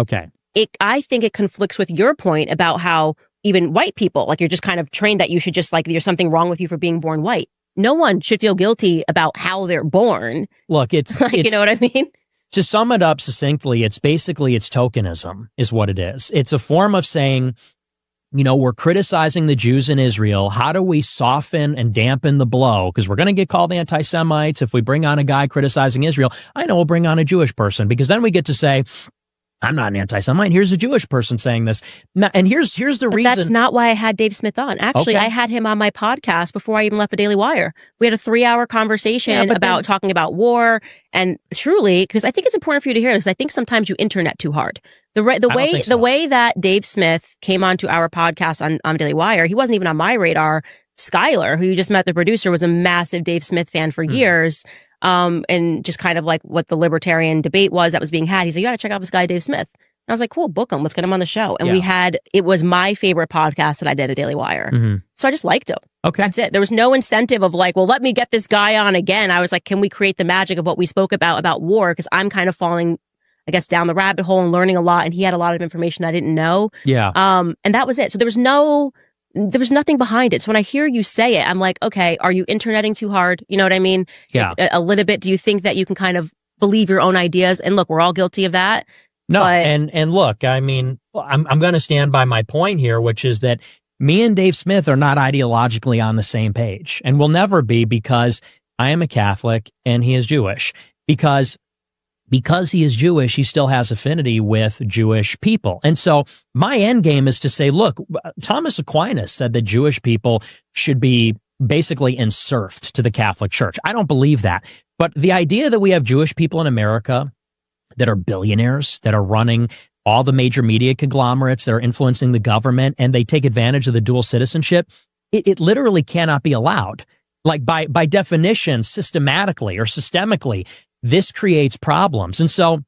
I think it conflicts with your point about how even white people, like you're just kind of trained that you should just like, there's something wrong with you for being born white. No one should feel guilty about how they're born. Look, it's you know what I mean? To sum it up succinctly, it's tokenism is what it is. It's a form of saying, we're criticizing the Jews in Israel. How do we soften and dampen the blow? Because we're going to get called anti-Semites if we bring on a guy criticizing Israel. I know we'll bring on a Jewish person, because then we get to say, I'm not an anti-Semite. Here's a Jewish person saying this. Now, and here's the reason. That's not why I had Dave Smith on. Actually, I had him on my podcast before I even left the Daily Wire. We had a 3-hour conversation talking about war, and truly, because I think it's important for you to hear this. I think sometimes you internet too hard. The way that Dave Smith came onto our podcast on Daily Wire, he wasn't even on my radar. Skylar, who you just met, the producer, was a massive Dave Smith fan for years. And just kind of like what the libertarian debate was that was being had. He's like, you gotta check out this guy, Dave Smith. And I was like, cool, book him. Let's get him on the show. And it was my favorite podcast that I did at Daily Wire. So I just liked him. Okay. That's it. There was no incentive of like, well, let me get this guy on again. I was like, can we create the magic of what we spoke about war? Because I'm kind of falling, I guess, down the rabbit hole and learning a lot. And he had a lot of information I didn't know. Yeah. And that was it. So there was nothing behind it. So when I hear you say it, I'm like, okay, are you interneting too hard? You know what I mean? Yeah. A little bit. Do you think that you can kind of believe your own ideas? And look, we're all guilty of that. No. And look, I mean, I'm going to stand by my point here, which is that me and Dave Smith are not ideologically on the same page, and will never be, because I am a Catholic and he is Jewish. Because he is Jewish, he still has affinity with Jewish people. And so my end game is to say, look, Thomas Aquinas said that Jewish people should be basically enserfed to the Catholic Church. I don't believe that. But the idea that we have Jewish people in America that are billionaires, that are running all the major media conglomerates, that are influencing the government, and they take advantage of the dual citizenship, it literally cannot be allowed. Like by definition, systematically or systemically, this creates problems. And so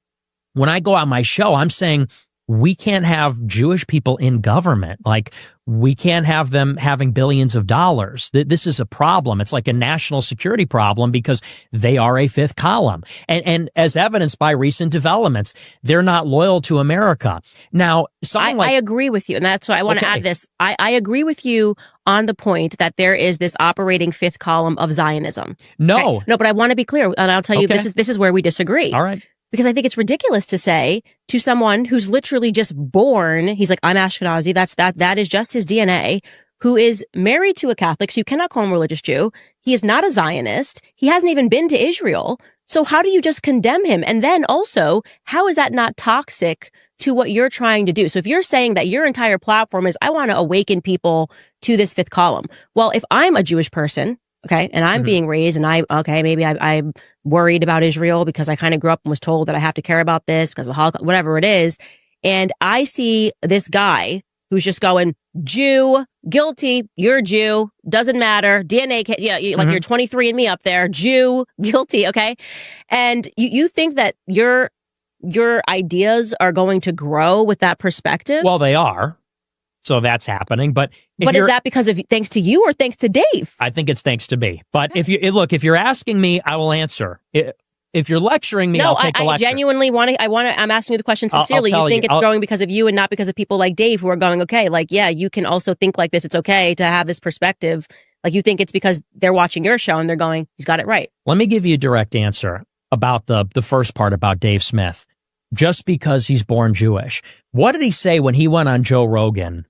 when I go on my show, I'm saying we can't have Jewish people in government. Like, we can't have them having billions of dollars. This is a problem. It's like a national security problem, because they are a fifth column. And as evidenced by recent developments, they're not loyal to America. Now, I agree with you. And that's why I want to add this. I agree with you on the point that there is this operating fifth column of Zionism. No. Okay? No, but I want to be clear. And I'll tell you, this is where we disagree. All right. Because I think it's ridiculous to say to someone who's literally just born, he's like, I'm Ashkenazi, that is just his DNA, who is married to a Catholic, so you cannot call him a religious Jew. He is not a Zionist. He hasn't even been to Israel. So how do you just condemn him? And then also, how is that not toxic to what you're trying to do? So if you're saying that your entire platform is, I want to awaken people to this fifth column. Well, if I'm a Jewish person, okay, and I'm being raised, and maybe I'm worried about Israel because I kind of grew up and was told that I have to care about this because of the Holocaust, whatever it is. And I see this guy who's just going, Jew, guilty, you're Jew, doesn't matter, DNA, like you're 23andMe up there, Jew, guilty, okay? And you think that your ideas are going to grow with that perspective? Well, they are. So that's happening. But is that because of thanks to you or thanks to Dave? I think it's thanks to me. But if you're asking me, I will answer. If you're lecturing me, I'll take a lecture. I genuinely I'm asking you the question sincerely. You think it's growing because of you and not because of people like Dave who are going, okay, like, yeah, you can also think like this. It's okay to have this perspective. Like, you think it's because they're watching your show and they're going, he's got it right. Let me give you a direct answer about the first part about Dave Smith. Just because he's born Jewish. What did he say when he went on Joe Rogan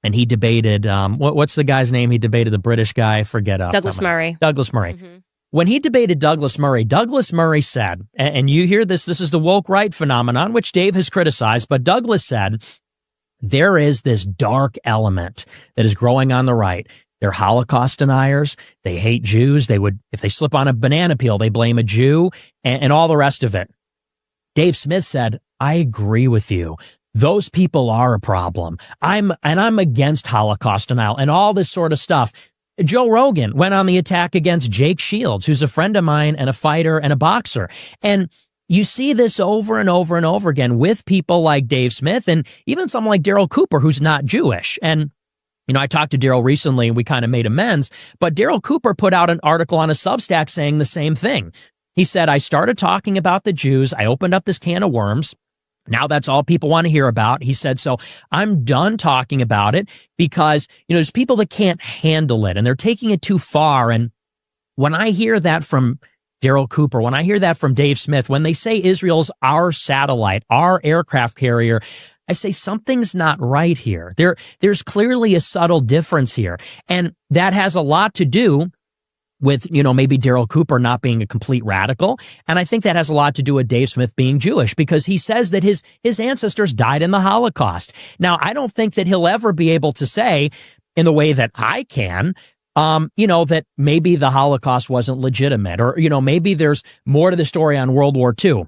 and he debated, what's the guy's name? He debated the British guy, Douglas Murray. Douglas Murray. Mm-hmm. When he debated Douglas Murray said, and you hear this is the woke right phenomenon, which Dave has criticized, but Douglas said, there is this dark element that is growing on the right. They're Holocaust deniers. They hate Jews. If they slip on a banana peel, they blame a Jew and all the rest of it. Dave Smith said, I agree with you. Those people are a problem. I'm against Holocaust denial and all this sort of stuff. Joe Rogan went on the attack against Jake Shields, who's a friend of mine and a fighter and a boxer. And you see this over and over and over again with people like Dave Smith and even someone like Daryl Cooper, who's not Jewish. And I talked to Daryl recently and we kind of made amends, but Daryl Cooper put out an article on a Substack saying the same thing. He said, I started talking about the Jews. I opened up this can of worms. Now that's all people want to hear about. He said, so I'm done talking about it because, there's people that can't handle it and they're taking it too far. And when I hear that from Daryl Cooper, when I hear that from Dave Smith, when they say Israel's our satellite, our aircraft carrier, I say something's not right here. There's clearly a subtle difference here. And that has a lot to do with, maybe Daryl Cooper not being a complete radical. And I think that has a lot to do with Dave Smith being Jewish because he says that his ancestors died in the Holocaust. Now, I don't think that he'll ever be able to say in the way that I can, that maybe the Holocaust wasn't legitimate or, maybe there's more to the story on World War II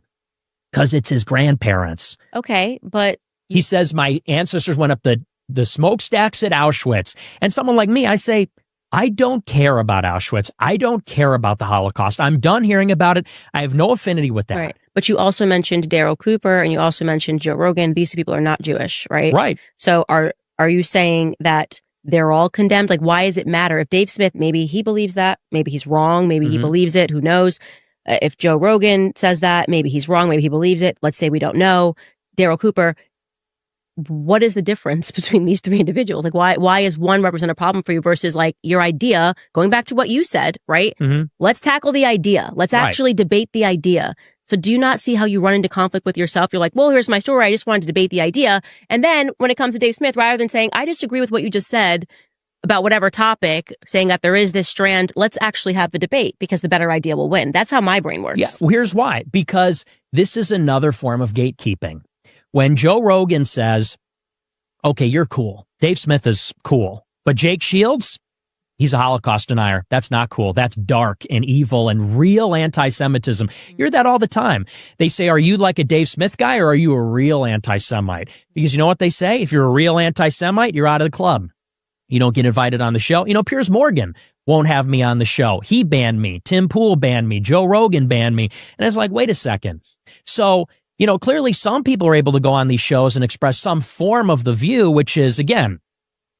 because it's his grandparents. Okay, but he says my ancestors went up the smokestacks at Auschwitz. And someone like me, I say, I don't care about Auschwitz. I don't care about the Holocaust. I'm done hearing about it. I have no affinity with that. Right. But you also mentioned Daryl Cooper and you also mentioned Joe Rogan. These two people are not Jewish, right? Right. So are you saying that they're all condemned? Like, why does it matter? If Dave Smith, maybe he believes that, maybe he's wrong, maybe he believes it, who knows? If Joe Rogan says that, maybe he's wrong, maybe he believes it. Let's say we don't know. Daryl Cooper, what is the difference between these three individuals? Like, why is one represent a problem for you versus like your idea, going back to what you said, right? Mm-hmm. Let's tackle the idea. Let's actually debate the idea. So do you not see how you run into conflict with yourself? You're like, well, here's my story. I just wanted to debate the idea. And then when it comes to Dave Smith, rather than saying, I disagree with what you just said about whatever topic, saying that there is this strand, let's actually have the debate because the better idea will win. That's how my brain works. Yeah, well, here's why. Because this is another form of gatekeeping. When Joe Rogan says, okay, you're cool. Dave Smith is cool. But Jake Shields, he's a Holocaust denier. That's not cool. That's dark and evil and real anti-Semitism. You hear that all the time. They say, are you like a Dave Smith guy or are you a real anti-Semite? Because you know what they say? If you're a real anti-Semite, you're out of the club. You don't get invited on the show. Piers Morgan won't have me on the show. He banned me. Tim Pool banned me. Joe Rogan banned me. And it's like, wait a second. So, clearly some people are able to go on these shows and express some form of the view, which is, again,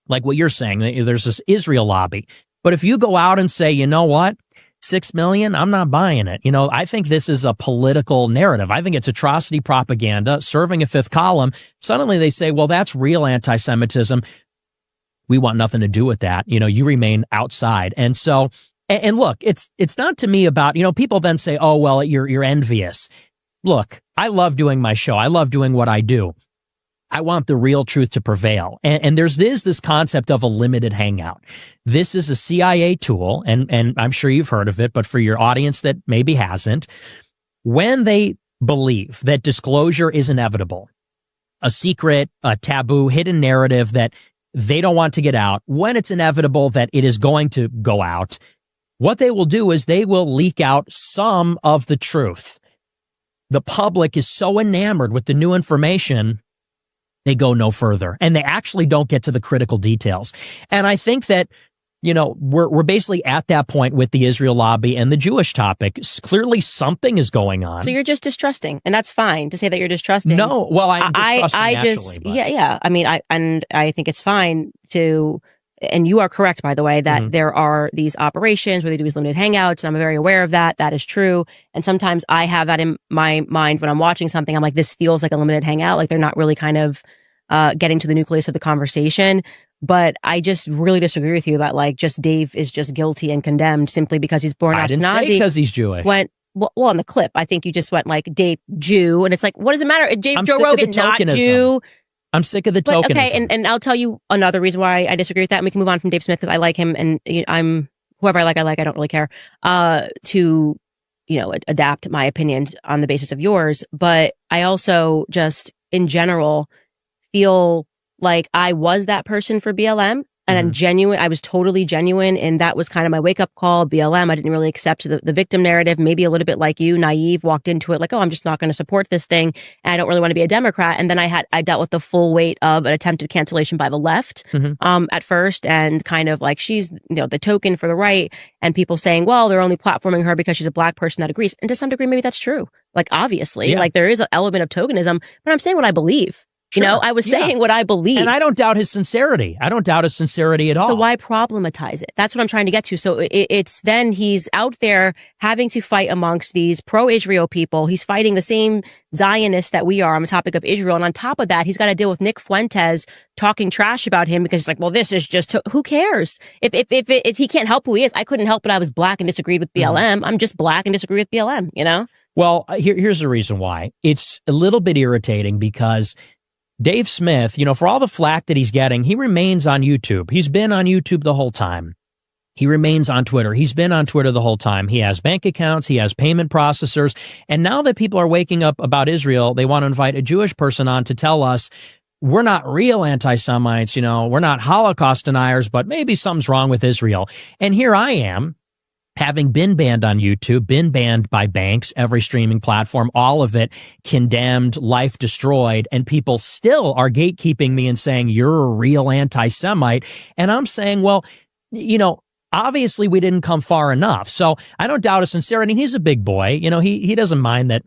like what you're saying, there's this Israel lobby. But if you go out and say, you know what, 6 million, I'm not buying it. I think this is a political narrative. I think it's atrocity propaganda serving a fifth column. Suddenly they say, well, that's real anti-Semitism. We want nothing to do with that. You remain outside. And so, and look, it's not to me about, people then say, oh, well, you're envious. Look, I love doing my show. I love doing what I do. I want the real truth to prevail. And there's this concept of a limited hangout. This is a CIA tool, and I'm sure you've heard of it, but for your audience that maybe hasn't, when they believe that disclosure is inevitable, a secret, a taboo, hidden narrative that they don't want to get out, when it's inevitable that it is going to go out, what they will do is they will leak out some of the truth. The public is so enamored with the new information, they go no further, and they actually don't get to the critical details. And I think that, we're basically at that point with the Israel lobby and the Jewish topic. Clearly something is going on. So you're just distrusting, and that's fine to say that you're distrusting. No, well, I'm distrusting naturally. Yeah. I mean, I think it's fine to, and you are correct, by the way, that there are these operations where they do these limited hangouts, and I'm very aware of that. That is true. And sometimes I have that in my mind when I'm watching something. I'm like, this feels like a limited hangout. Like they're not really kind of getting to the nucleus of the conversation. But I just really disagree with you that like just Dave is just guilty and condemned simply because he's born I Ashkenazi. didn't say because he's Jewish. Well, on the clip, I think you just went like Dave Jew, and it's like, what does it matter? Dave I'm Joe sick of Rogan the not tokenism. Jew. I'm sick of the But, tokenism. okay, and I'll tell you another reason why I disagree with that, and we can move on from Dave Smith because I like him, and I'm whoever I like. I don't really care. To adapt my opinions on the basis of yours, but I also just in general feel like I was that person for BLM. And I'm genuine. I was totally genuine. And that was kind of my wake up call. BLM. I didn't really accept the victim narrative. Maybe a little bit like you, naive, walked into it like, oh, I'm just not going to support this thing. And I don't really want to be a Democrat. And then I dealt with the full weight of an attempted cancellation by the left, at first. And kind of like she's, the token for the right, and people saying, well, they're only platforming her because she's a black person that agrees. And to some degree, maybe that's true. Like, obviously, like there is an element of tokenism, but I'm saying what I believe. Sure. I was saying what I believe. And I don't doubt his sincerity. I don't doubt his sincerity at all. So why problematize it? That's what I'm trying to get to. So it's then he's out there having to fight amongst these pro-Israel people. He's fighting the same Zionists that we are on the topic of Israel. And on top of that, he's got to deal with Nick Fuentes talking trash about him because he's like, well, this is just, who cares? If he can't help who he is. I couldn't help it. I was black and disagreed with BLM. I'm just black and disagree with BLM, Well, here's the reason why. It's a little bit irritating because Dave Smith, for all the flack that he's getting, he remains on YouTube. He's been on YouTube the whole time. He remains on Twitter. He's been on Twitter the whole time. He has bank accounts. He has payment processors. And now that people are waking up about Israel, they want to invite a Jewish person on to tell us we're not real anti-Semites, we're not Holocaust deniers, but maybe something's wrong with Israel. And here I am, having been banned on YouTube, been banned by banks, every streaming platform, all of it condemned, life destroyed, and people still are gatekeeping me and saying, you're a real anti-Semite. And I'm saying, well, obviously we didn't come far enough. So I don't doubt his sincerity. He's a big boy. He doesn't mind that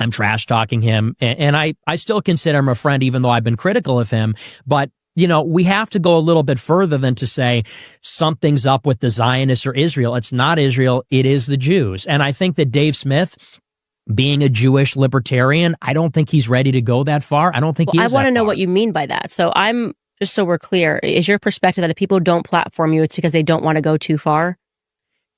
I'm trash talking him. And I still consider him a friend, even though I've been critical of him. But we have to go a little bit further than to say something's up with the Zionists or Israel. It's not Israel. It is the Jews. And I think that Dave Smith, being a Jewish libertarian, I don't think he's ready to go that far. I don't think he is. I want to know what you mean by that. So just so we're clear, is your perspective that if people don't platform you, it's because they don't want to go too far?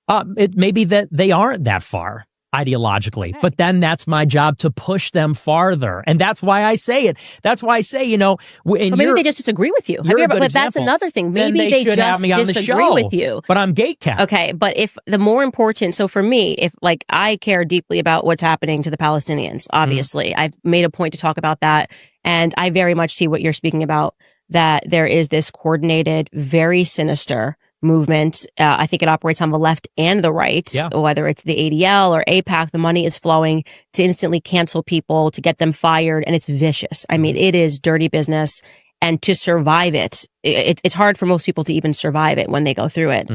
It may be that they aren't that far ideologically, okay. But then that's my job to push them farther. And that's why I say it. That's why I say, maybe they just disagree with you. But that's another thing. Maybe they just have me on the disagree show, with you. But I'm gatekept. Okay. But if the more important, so for me, if like I care deeply about what's happening to the Palestinians, obviously, I've made a point to talk about that. And I very much see what you're speaking about, that there is this coordinated, very sinister movement. I think it operates on the left and the right, whether it's the ADL or AIPAC. The money is flowing to instantly cancel people, to get them fired. And it's vicious. I mean, it is dirty business. And to survive it's hard for most people to even survive it when they go through it,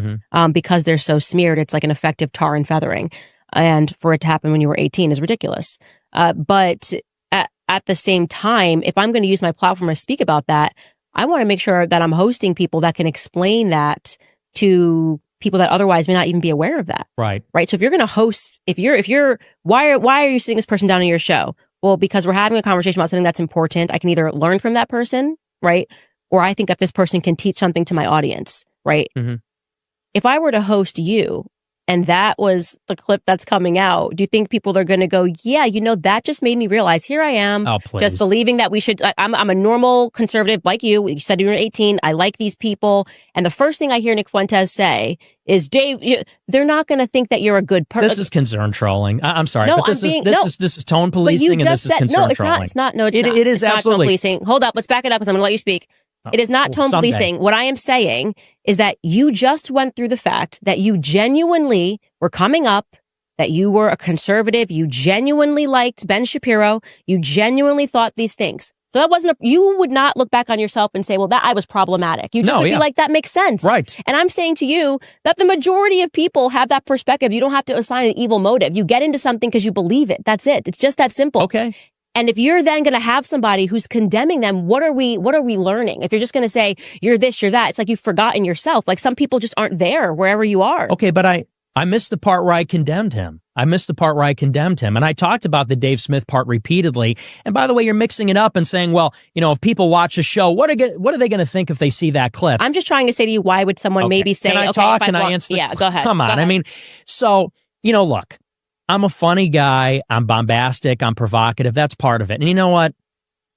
because they're so smeared. It's like an effective tar and feathering. And for it to happen when you were 18 is ridiculous. But at the same time, if I'm going to use my platform to speak about that, I want to make sure that I'm hosting people that can explain that to people that otherwise may not even be aware of that. Right. So if you're going to host, why are you sitting this person down on your show? Well, because we're having a conversation about something that's important. I can either learn from that person, right? Or I think that this person can teach something to my audience, right? Mm-hmm. If I were to host you and that was the clip that's coming out, do you think people are going to go, yeah, that just made me realize here I am, just believing that we should, I'm a normal conservative like you. You said you were 18. I like these people. And the first thing I hear Nick Fuentes say is, Dave, they're not going to think that you're a good person. This is concern trolling. I'm sorry. No, but this is tone policing and this is concern trolling. It's not. It is absolutely not tone policing. Hold up. Let's back it up because I'm going to let you speak. It is not tone policing. What I am saying is that you just went through the fact that you genuinely were coming up, that you were a conservative, you genuinely liked Ben Shapiro, you genuinely thought these things. So that wasn't you would not look back on yourself and say, well, that I was problematic. You just would be like, that makes sense. Right. And I'm saying to you that the majority of people have that perspective. You don't have to assign an evil motive. You get into something because you believe it. That's it. It's just that simple. Okay. And if you're then going to have somebody who's condemning them, what are we learning? If you're just going to say, you're this, you're that, it's like you've forgotten yourself. Like some people just aren't there wherever you are. Okay, but I missed the part where I condemned him. And I talked about the Dave Smith part repeatedly. And by the way, you're mixing it up and saying, well, if people watch the show, what are they going to think if they see that clip? I'm just trying to say to you, why would someone maybe say, can I talk? Can I answer? Yeah, go ahead. Come on. I mean, so, look, I'm a funny guy. I'm bombastic. I'm provocative. That's part of it. And you know what?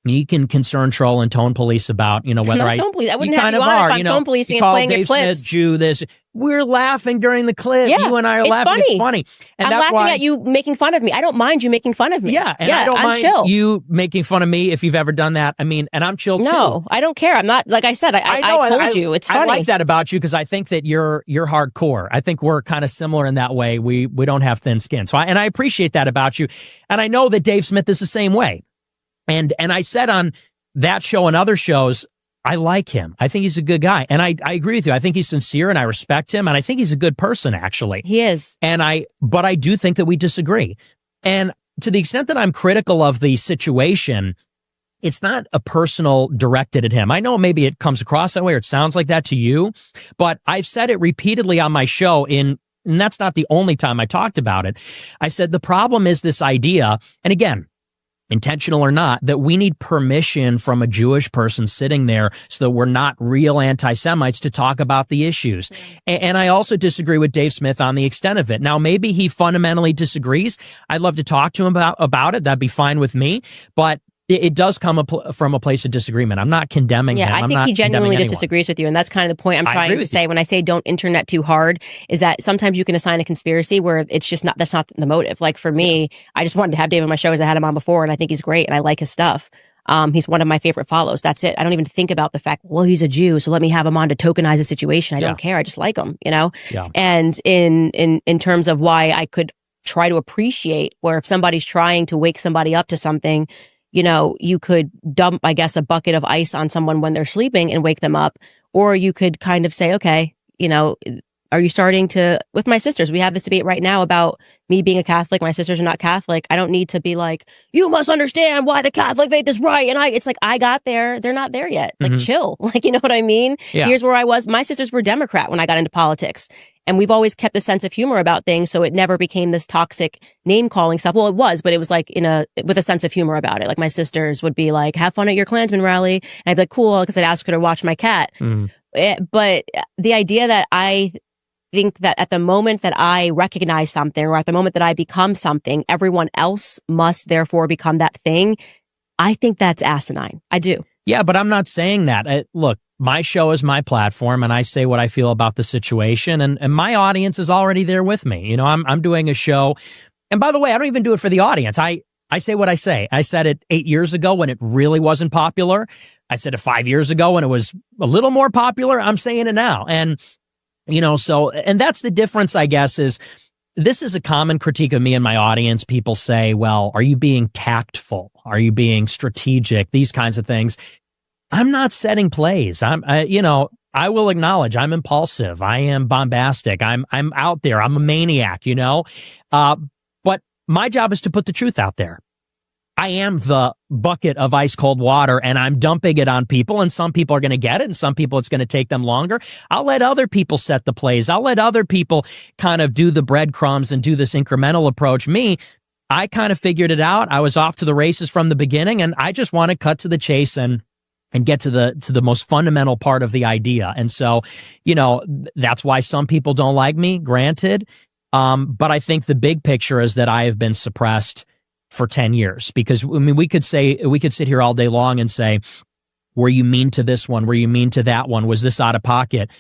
You can concern, troll, and tone police about, whether I wouldn't have kind you of on are. if I'm tone policing and playing Dave your clips. Smith, Jew, this. We're laughing during the clip. Yeah, you and I are laughing. Funny. It's funny. And I'm that's laughing at you making fun of me. I don't mind you making fun of me. Yeah, and I don't mind chill. you making fun of me if you've ever done that. I mean, and I'm chill too. No, I don't care. I'm not, like I said, I told you. It's funny. I like that about you because I think that you're hardcore. I think we're kind of similar in that way. We don't have thin skin. So I appreciate that about you. And I know that Dave Smith is the same way. And I said on that show and other shows, I like him. I think he's a good guy. And I agree with you. I think he's sincere and I respect him. And I think he's a good person, actually. He is. But I do think that we disagree. And to the extent that I'm critical of the situation, it's not a personal directed at him. I know maybe it comes across that way or it sounds like that to you, but I've said it repeatedly on my show and that's not the only time I talked about it. I said the problem is this idea, and again, intentional or not, that we need permission from a Jewish person sitting there so that we're not real anti-Semites to talk about the issues. And I also disagree with Dave Smith on the extent of it. Now, maybe he fundamentally disagrees. I'd love to talk to him about it. That'd be fine with me. But it does come from a place of disagreement. I'm not condemning him. Yeah, I think he genuinely just disagrees with you. And that's kind of the point I'm trying to say when I say don't internet too hard, is that sometimes you can assign a conspiracy where it's just not, that's not the motive. Like for me, I just wanted to have Dave on my show because I had him on before and I think he's great and I like his stuff. He's one of my favorite follows. That's it. I don't even think about the fact, well, he's a Jew, so let me have him on to tokenize the situation. I don't care. I just like him, Yeah. And in terms of why I could try to appreciate where if somebody's trying to wake somebody up to something, you could dump, I guess, a bucket of ice on someone when they're sleeping and wake them up. Or you could kind of say, okay, are you starting to, with my sisters, we have this debate right now about me being a Catholic. My sisters are not Catholic. I don't need to be like, you must understand why the Catholic faith is right. And it's like, I got there. They're not there yet. Like, chill. Like, you know what I mean? Yeah. Here's where I was. My sisters were Democrat when I got into politics. And we've always kept a sense of humor about things. So it never became this toxic name calling stuff. Well, it was, but it was like with a sense of humor about it. Like my sisters would be like, have fun at your Klansman rally. And I'd be like, cool. Cause I'd ask her to watch my cat. But the idea that I think that at the moment that I recognize something or at the moment that I become something, everyone else must therefore become that thing. I think that's asinine. I do. Yeah, but I'm not saying that. Look, my show is my platform and I say what I feel about the situation and my audience is already there with me. I'm doing a show. And by the way, I don't even do it for the audience. I say what I say. I said it 8 years ago when it really wasn't popular. I said it 5 years ago when it was a little more popular. I'm saying it now. And and that's the difference, I guess, is this is a common critique of me and my audience. People say, well, are you being tactful? Are you being strategic? These kinds of things. I'm not setting plays. I will acknowledge I'm impulsive. I am bombastic. I'm out there. I'm a maniac, but my job is to put the truth out there. I am the bucket of ice cold water and I'm dumping it on people and some people are going to get it and some people it's going to take them longer. I'll let other people set the plays. I'll let other people kind of do the breadcrumbs and do this incremental approach. Me, I kind of figured it out. I was off to the races from the beginning and I just want to cut to the chase and get to the most fundamental part of the idea. And so, that's why some people don't like me, granted. But I think the big picture is that I have been suppressed for 10 years because we could sit here all day long and say, were you mean to this one? Were you mean to that one? Was this out of pocket?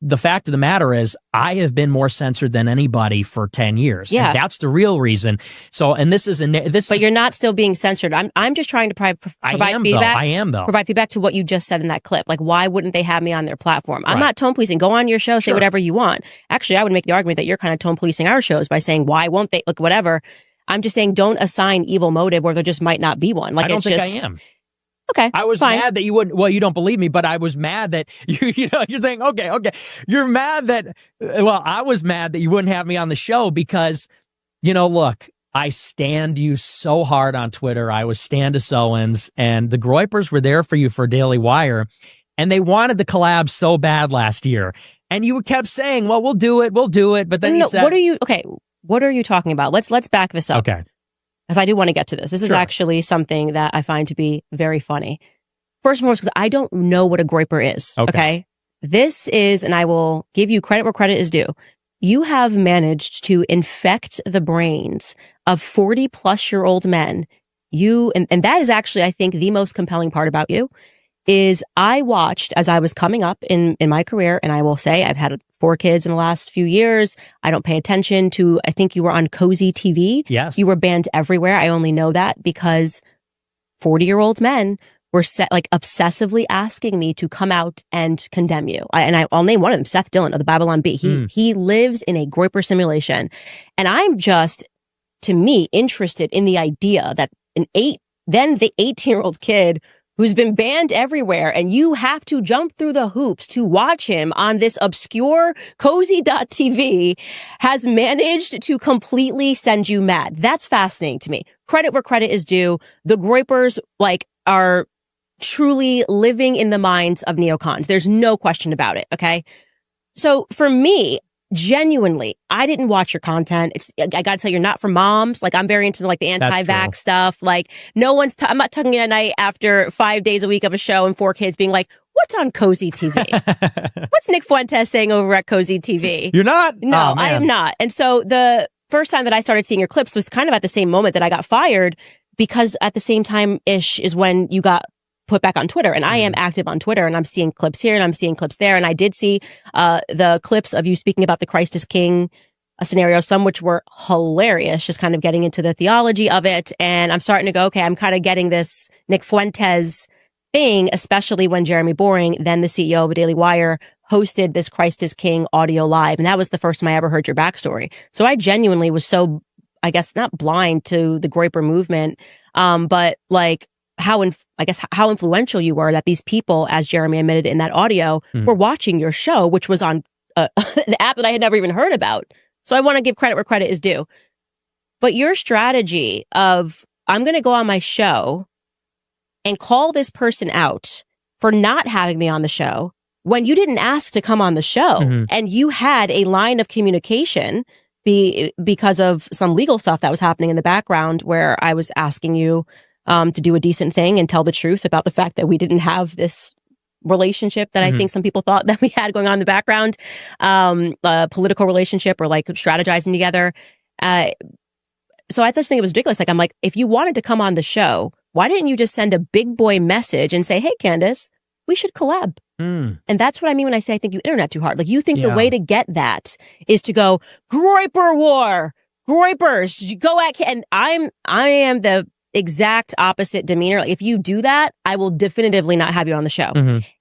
The fact of the matter is I have been more censored than anybody for 10 years. Yeah. And that's the real reason. So, and but you're not still being censored. I'm just trying to provide feedback. I am though. Provide feedback to what you just said in that clip. Like, why wouldn't they have me on their platform? I'm not tone policing. Go on your show, say whatever you want. Actually, I would make the argument that you're kind of tone policing our shows by saying, why won't they? Look, whatever. I'm just saying don't assign evil motive where there just might not be one. Like, I don't think I am. Okay. I was mad that you wouldn't, well, you don't believe me, but I was mad that you're saying, okay. You're mad that, I was mad that you wouldn't have me on the show because, look, I stand you so hard on Twitter. I was Candace Owens and the Groypers were there for you for Daily Wire. and they wanted the collab so bad last year. And you kept saying, well, we'll do it. But then you said, what are you talking about? Let's back this up. Okay. Because I do want to get to this. This is actually something that I find to be very funny. First and foremost, because I don't know what a groiper is. Okay. This is, and I will give you credit where credit is due. You have managed to infect the brains of 40-plus-year-old men. And that is actually, I think, the most compelling part about you, is I watched as I was coming up in my career, and I will say I've had 4 kids in the last few years. I don't pay attention to, I think you were on Cozy TV. Yes. You were banned everywhere. I only know that because 40-year-old men were obsessively asking me to come out and condemn you. I'll name one of them, Seth Dillon of the Babylon Bee. He lives in a groiper simulation. And I'm just, to me, interested in the idea that the 18-year-old kid who's been banned everywhere, and you have to jump through the hoops to watch him on this obscure cozy.tv, has managed to completely send you mad. That's fascinating to me. Credit where credit is due. The groipers, are truly living in the minds of neocons. There's no question about it, okay? So for me, genuinely, I didn't watch your content. I gotta tell you, you're not for moms. I'm very into the anti-vax stuff. I'm not tucking in at night after 5 days a week of a show and 4 kids being like, what's on Cozy TV? What's Nick Fuentes saying over at Cozy TV? You're not? No, Oh, I am not. And so the first time that I started seeing your clips was kind of at the same moment that I got fired, because at the same time-ish is when you got put back on Twitter. And I am active on Twitter, and I'm seeing clips here and I'm seeing clips there. And I did see the clips of you speaking about the Christ is King scenario, some which were hilarious, just kind of getting into the theology of it. And I'm starting to go, okay, I'm kind of getting this Nick Fuentes thing, especially when Jeremy Boring, then the CEO of Daily Wire, hosted this Christ is King audio live. And that was the first time I ever heard your backstory. So I genuinely was so, I guess, not blind to the groiper movement, but how influential you were, that these people, as Jeremy admitted in that audio, were watching your show, which was on an app that I had never even heard about. So I want to give credit where credit is due. But your strategy of, I'm going to go on my show and call this person out for not having me on the show when you didn't ask to come on the show, and you had a line of communication because of some legal stuff that was happening in the background, where I was asking you to do a decent thing and tell the truth about the fact that we didn't have this relationship that I think some people thought that we had going on in the background, a political relationship, or strategizing together. So I just think it was ridiculous. I'm like, if you wanted to come on the show, why didn't you just send a big boy message and say, hey, Candace, we should collab? And that's what I mean when I say I think you internet too hard. You think the way to get that is to go, groiper war, groipers, go at, and I am the exact opposite demeanor. If you do that, I will definitively not have you on the show.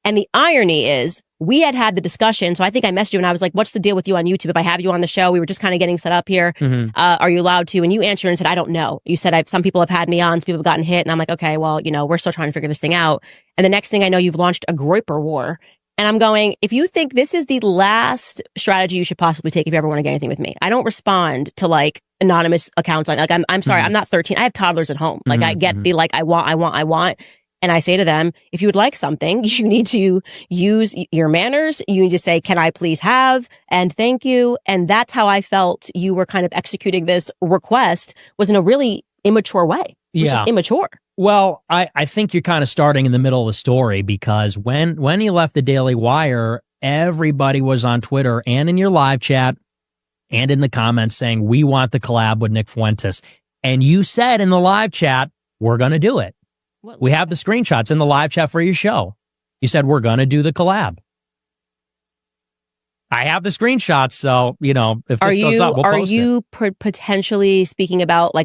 And the irony is, we had the discussion. So I think I messaged you and I was like, what's the deal with you on YouTube? If I have you on the show, we were just kind of getting set up here. Are you allowed to? And you answered and said, I don't know. You said, some people have had me on, some people have gotten hit. And I'm like, okay, well, we're still trying to figure this thing out. And the next thing I know, you've launched a groiper war. And I'm going, if you think this is the last strategy you should possibly take if you ever want to get anything with me, I don't respond to anonymous accounts. I'm sorry, I'm not 13. I have toddlers at home. I get the I want. And I say to them, if you would like something, you need to use your manners. You need to say, can I please have? And thank you. And that's how I felt you were kind of executing this request, was in a really immature way. Which is immature. Well, I think you're kind of starting in the middle of the story, because when he left the Daily Wire, everybody was on Twitter and in your live chat and in the comments saying, we want the collab with Nick Fuentes. And you said in the live chat, we're going to do it. We have the screenshots in the live chat for your show. You said, we're going to do the collab. I have the screenshots. So, if this goes up, we'll post it. Are you potentially speaking about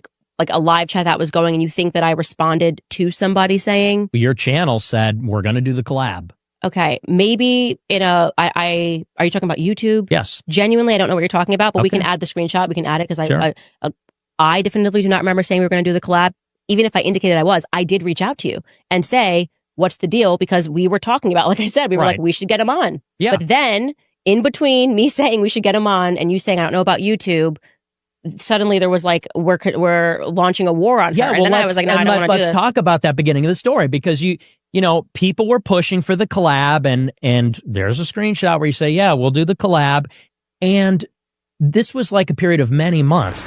a live chat that was going, and you think that I responded to somebody saying, your channel said, we're going to do the collab? Okay, maybe are you talking about YouTube? Yes. Genuinely, I don't know what you're talking about, but we can add the screenshot. We can add it, because I definitively do not remember saying we were going to do the collab. Even if I indicated I did reach out to you and say, what's the deal? Because we were talking about, like I said, we were we should get him on. Yeah. But then in between me saying we should get him on and you saying, I don't know about YouTube, suddenly there was we're launching a war on her. Yeah, well, and then I was like, no, I don't want to do this. Let's talk about that beginning of the story, because people were pushing for the collab, and there's a screenshot where you say, yeah, we'll do the collab. And this was like a period of many months.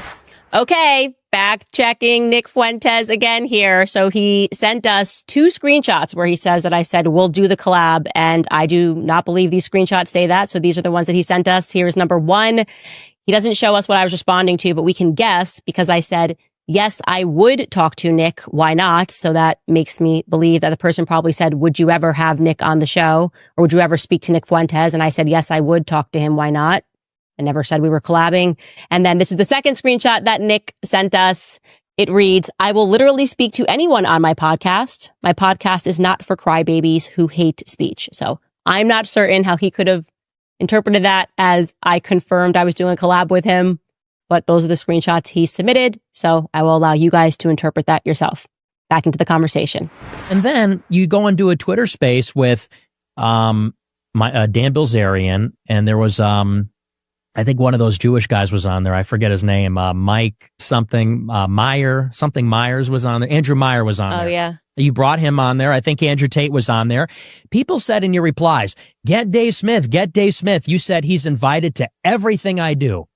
Okay, fact checking Nick Fuentes again here. So he sent us 2 screenshots where he says that I said, we'll do the collab. And I do not believe these screenshots say that. So these are the ones that he sent us. Here's number 1. He doesn't show us what I was responding to, but we can guess because I said, yes, I would talk to Nick. Why not? So that makes me believe that the person probably said, would you ever have Nick on the show? Or would you ever speak to Nick Fuentes? And I said, yes, I would talk to him. Why not? I never said we were collabing. And then this is the second screenshot that Nick sent us. It reads, I will literally speak to anyone on my podcast. My podcast is not for crybabies who hate speech. So I'm not certain how he could have interpreted that as I confirmed I was doing a collab with him. But those are the screenshots he submitted. So I will allow you guys to interpret that yourself. Back into the conversation. And then you go and do a Twitter space with Dan Bilzerian, and there was I think one of those Jewish guys was on there. I forget his name. Mike something Myers was on there. Andrew Meyer was on there. Oh, yeah. You brought him on there. I think Andrew Tate was on there. People said in your replies, get Dave Smith, get Dave Smith. You said he's invited to everything I do.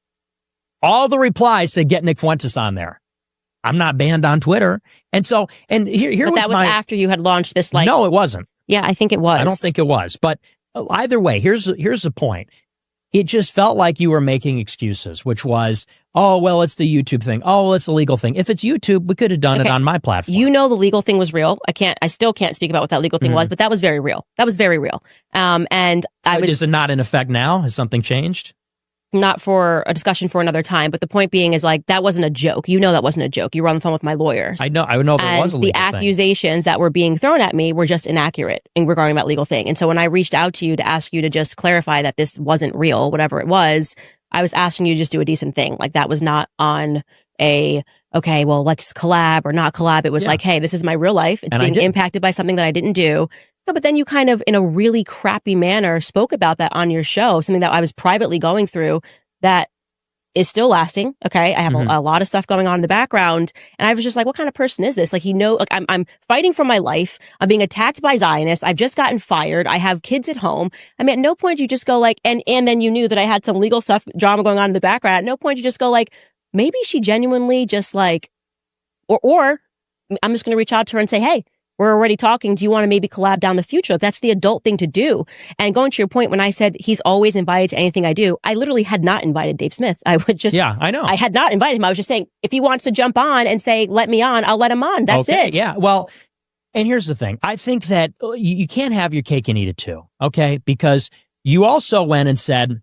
All the replies said get Nick Fuentes on there. I'm not banned on Twitter. And so, and here but was that was after you had launched this, like. No, it wasn't. Yeah, I think it was. I don't think it was. But either way, here's the point. It just felt like you were making excuses, which was, oh, well, it's the YouTube thing. Oh, well, it's the legal thing. If it's YouTube, we could have done it on my platform. The legal thing was real. I still can't speak about what that legal thing was, but that was very real. That was very real. And Is it not in effect now? Has something changed? Not for a discussion for another time, but the point being is like, that wasn't a joke. That wasn't a joke. You were on the phone with my lawyers. I know there was a legal thing. The accusations that were being thrown at me were just inaccurate in regarding that legal thing. And so when I reached out to you to ask you to just clarify that this wasn't real, whatever it was, I was asking you to just do a decent thing. Like that was not on okay, well, let's collab or not collab. It was like, hey, this is my real life. It's being impacted by something that I didn't do. No, but then you kind of, in a really crappy manner, spoke about that on your show, something that I was privately going through that is still lasting. Okay. I have a lot of stuff going on in the background. And I was just like, what kind of person is this? Like, like I'm fighting for my life. I'm being attacked by Zionists. I've just gotten fired. I have kids at home. I mean, at no point you just go like, and then you knew that I had some legal stuff, drama going on in the background. At no point you just go like, maybe she genuinely just like, or I'm just going to reach out to her and say, hey, we're already talking. Do you want to maybe collab down the future? That's the adult thing to do. And going to your point, when I said he's always invited to anything I do, I literally had not invited Dave Smith. I would just, yeah, I know. I had not invited him. I was just saying, if he wants to jump on and say, let me on, I'll let him on. That's it. Yeah. Well, and here's the thing. I think that you can't have your cake and eat it too. Okay. Because you also went and said,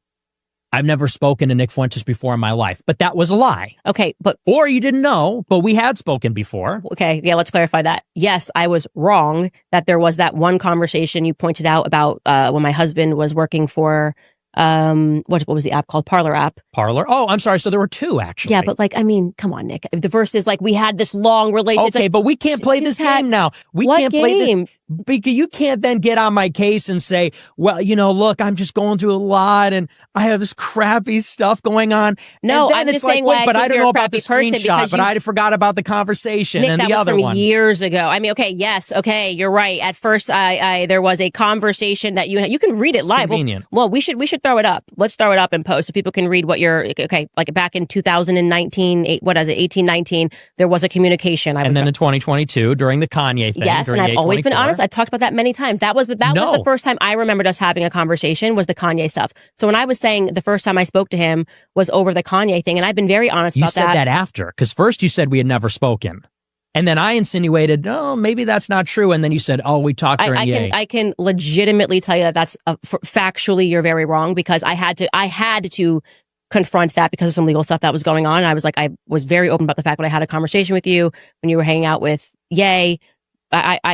I've never spoken to Nick Fuentes before in my life, but that was a lie. Okay, or you didn't know, but we had spoken before. Okay, yeah, let's clarify that. Yes, I was wrong that there was that one conversation you pointed out about when my husband was working for what was the app called? Parler app. Parler. Oh, I'm sorry. So there were 2 actually. Yeah, but like, I mean, come on, Nick. The verse is like, we had this long relationship. Okay, but we can't play this game now. We can't play this because you can't then get on my case and say, well, look, I'm just going through a lot and I have this crappy stuff going on. No, and then I'm just saying, wait, but I don't know about the screenshot, but I forgot about the conversation Nick, and the other one. one. Years ago. I mean, okay, yes, okay, you're right. At first, there was a conversation that you can read it it's live. Convenient. Well, we should throw it up. Let's throw it up and post so people can read what like back in 2019, 1819, there was a communication. And then in 2022, during the Kanye thing. Yes, and I've always been honest. I've talked about that many times. That was the first time I remembered us having a conversation was the Kanye stuff. So when I was saying the first time I spoke to him was over the Kanye thing, and I've been very honest about that. You said that after, because first you said we had never spoken. And then I insinuated, oh, maybe that's not true. And then you said, oh, we talked during Ye. I can legitimately tell you that that's factually you're very wrong, because I had to confront that because of some legal stuff that was going on. And I was very open about the fact that I had a conversation with you when you were hanging out with Ye.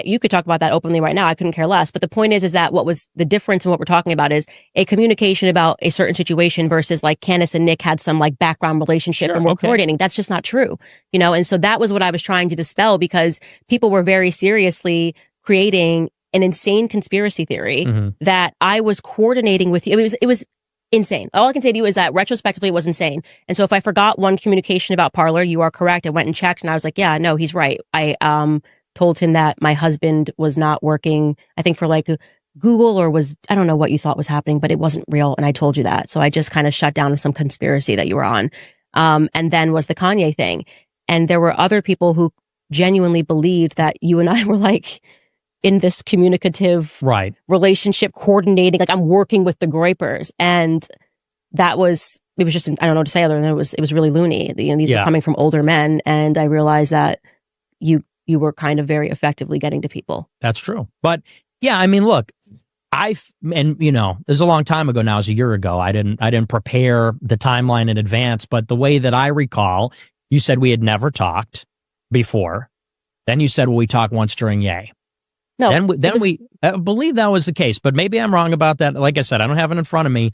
You could talk about that openly right now. I couldn't care less. But the point is that what was the difference in what we're talking about is a communication about a certain situation versus like Candace and Nick had some like background relationship and we're coordinating. That's just not true, And so that was what I was trying to dispel, because people were very seriously creating an insane conspiracy theory that I was coordinating with you. It was insane. All I can say to you is that retrospectively it was insane. And so if I forgot one communication about Parler, you are correct. I went and checked and I was like, yeah, no, he's right. told him that my husband was not working, I think for like Google I don't know what you thought was happening, but it wasn't real. And I told you that. So I just kind of shut down some conspiracy that you were on. And then was the Kanye thing. And there were other people who genuinely believed that you and I were like in this communicative relationship coordinating, like I'm working with the Groypers. And it was just, I don't know what to say other than it was really loony. These were coming from older men. And I realized that you were kind of very effectively getting to people. That's true. But yeah, I mean, look, and you know, it was a long time ago now, it was a year ago. I didn't prepare the timeline in advance, but the way that I recall, you said we had never talked before. Then you said, well, we talked once during Yay. No, I believe that was the case, but maybe I'm wrong about that. Like I said, I don't have it in front of me,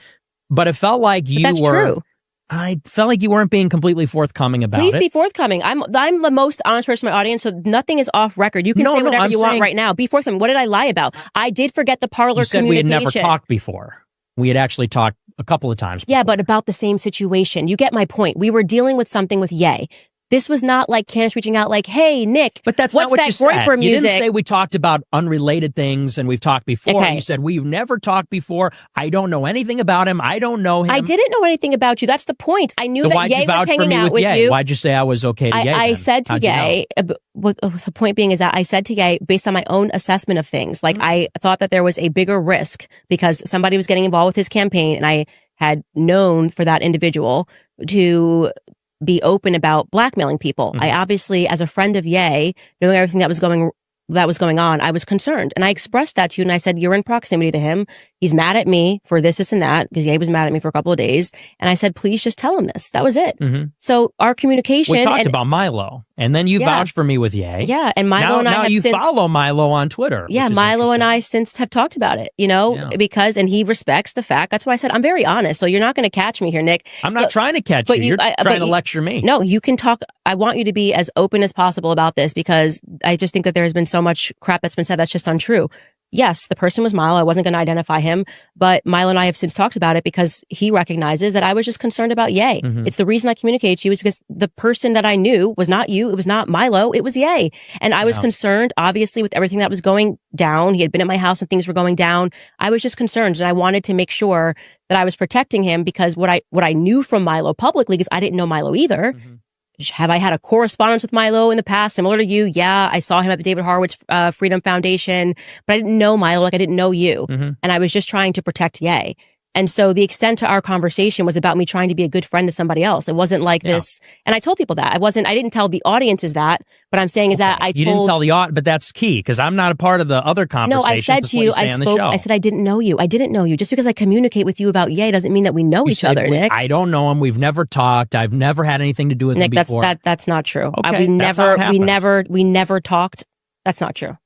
but it felt like you were. True. I felt like you weren't being completely forthcoming about it. Please be forthcoming. I'm the most honest person in my audience, so nothing is off record. You can say whatever you want right now. Be forthcoming. What did I lie about? I did forget the parlor communication. You said we had never talked before. We had actually talked a couple of times before. Yeah, but about the same situation. You get my point. We were dealing with something with Ye. This was not like Candace reaching out like, hey, Nick, but that's what's not what that you said. Groyper music? You didn't say we talked about unrelated things and we've talked before. Okay. You said we've never talked before. I don't know anything about him. I don't know him. I didn't know anything about you. That's the point. I knew that Ye was hanging out with Ye? you. Why'd you say I was okay to Ye? I said to Ye, the point being is that I said to Ye, based on my own assessment of things, like I thought that there was a bigger risk because somebody was getting involved with his campaign and I had known for that individual to be open about blackmailing people. I obviously, as a friend of Ye, knowing everything that was going on, I was concerned. And I expressed that to you and I said, you're in proximity to him. He's mad at me for this and that, because Ye was mad at me for a couple of days. And I said, please just tell him this. That was it. So our communication. We talked about Milo. And then you vouched for me with Ye. Yeah. And Milo and I have since... Now you follow Milo on Twitter. Yeah. Milo and I since have talked about it, and he respects the fact. That's why I said, I'm very honest. So you're not going to catch me here, Nick. I'm not trying to catch you. You're trying to lecture me. No, you can talk. I want you to be as open as possible about this because I just think that there has been so much crap that's been said that's just untrue. Yes, the person was Milo. I wasn't going to identify him, but Milo and I have since talked about it because he recognizes that I was just concerned about Ye. It's the reason I communicated to you is because the person that I knew was not you. It was not Milo. It was Ye. And I was concerned, obviously, with everything that was going down. He had been at my house and things were going down. I was just concerned and I wanted to make sure that I was protecting him because what I knew from Milo publicly, because I didn't know Milo either. Have I had a correspondence with Milo in the past, similar to you? Yeah, I saw him at the David Horowitz Freedom Foundation, but I didn't know Milo like I didn't know you. And I was just trying to protect Ye. And so the extent to our conversation was about me trying to be a good friend to somebody else. It wasn't like this. And I told people that. I didn't tell the audiences that, but I'm saying is that You didn't tell the audience, but that's key because I'm not a part of the other conversation. No, I said to you, I said I didn't know you. I didn't know you. Just because I communicate with you about Ye doesn't mean that we know each other, Nick. I don't know him. We've never talked. I've never had anything to do with him before. That's not true. Okay, we never talked. That's not true.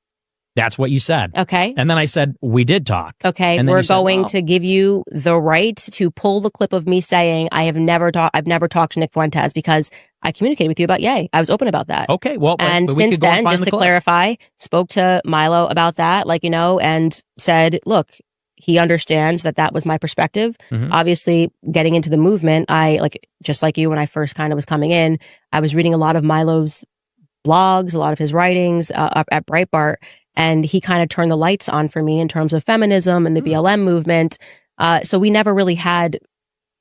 That's what you said. Okay. And then I said, we did talk. Okay. And we're going to give you the right to pull the clip of me saying I've never talked to Nick Fuentes because I communicated with you about Ye. I was open about that. Okay. Well, and but since then, just to clarify, spoke to Milo about that, and said, look, he understands that was my perspective. Obviously, getting into the movement, just like you, when I first kind of was coming in, I was reading a lot of Milo's blogs, a lot of his writings up at Breitbart. And he kind of turned the lights on for me in terms of feminism and the BLM movement. So we never really had,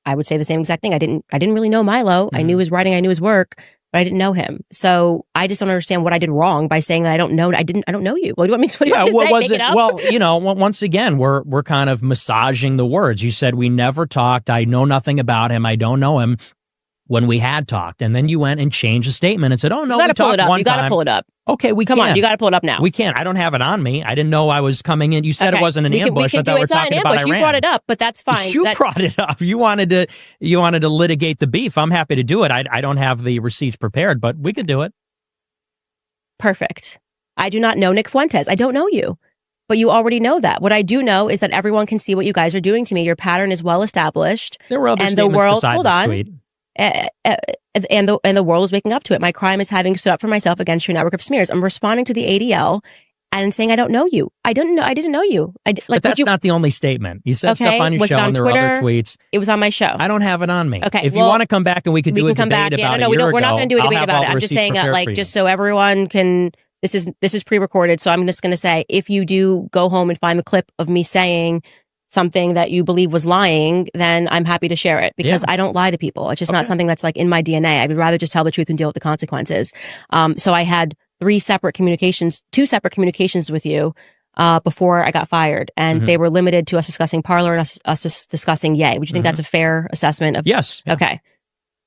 I would say, the same exact thing. I didn't really know Milo. I knew his writing, I knew his work, but I didn't know him. So I just don't understand what I did wrong by saying that I don't know you. What do you want me to say? Make it up? Well, once again, we're kind of massaging the words. You said we never talked. I know nothing about him. I don't know him. When we had talked, and then you went and changed the statement and said, "Oh no, you got to pull it up. You got to pull it up. Okay, come on. You got to pull it up now. We can't. I don't have it on me. I didn't know I was coming in. You said it wasn't an ambush. I thought we were talking about Iran. You brought it up, but that's fine. You brought it up. You wanted to litigate the beef. I'm happy to do it. I don't have the receipts prepared, but we could do it. Perfect. I do not know Nick Fuentes. I don't know you. But you already know that. What I do know is that everyone can see what you guys are doing to me. Your pattern is well established. There were other and statements the world. besides Hold this on. tweet. And the world is waking up to it. My crime is having stood up for myself against your network of smears. I'm responding to the ADL and saying I don't know you. I didn't know you. But that's not the only statement. You said stuff on your show and there were other tweets. It was on my show. I don't have it on me. Okay. If you want to come back and we could do a debate about it. We're not going to do a debate about it. I'm just saying just so everyone can this is pre-recorded. So I'm just going to say, if you do go home and find the clip of me saying something that you believe was lying, then I'm happy to share it, because I don't lie to people. It's just not something that's like in my DNA. I would rather just tell the truth and deal with the consequences. So I had two separate communications with you before I got fired, and they were limited to us discussing Parler and us discussing Yay. Would you think that's a fair assessment of? Yes. Yeah. Okay.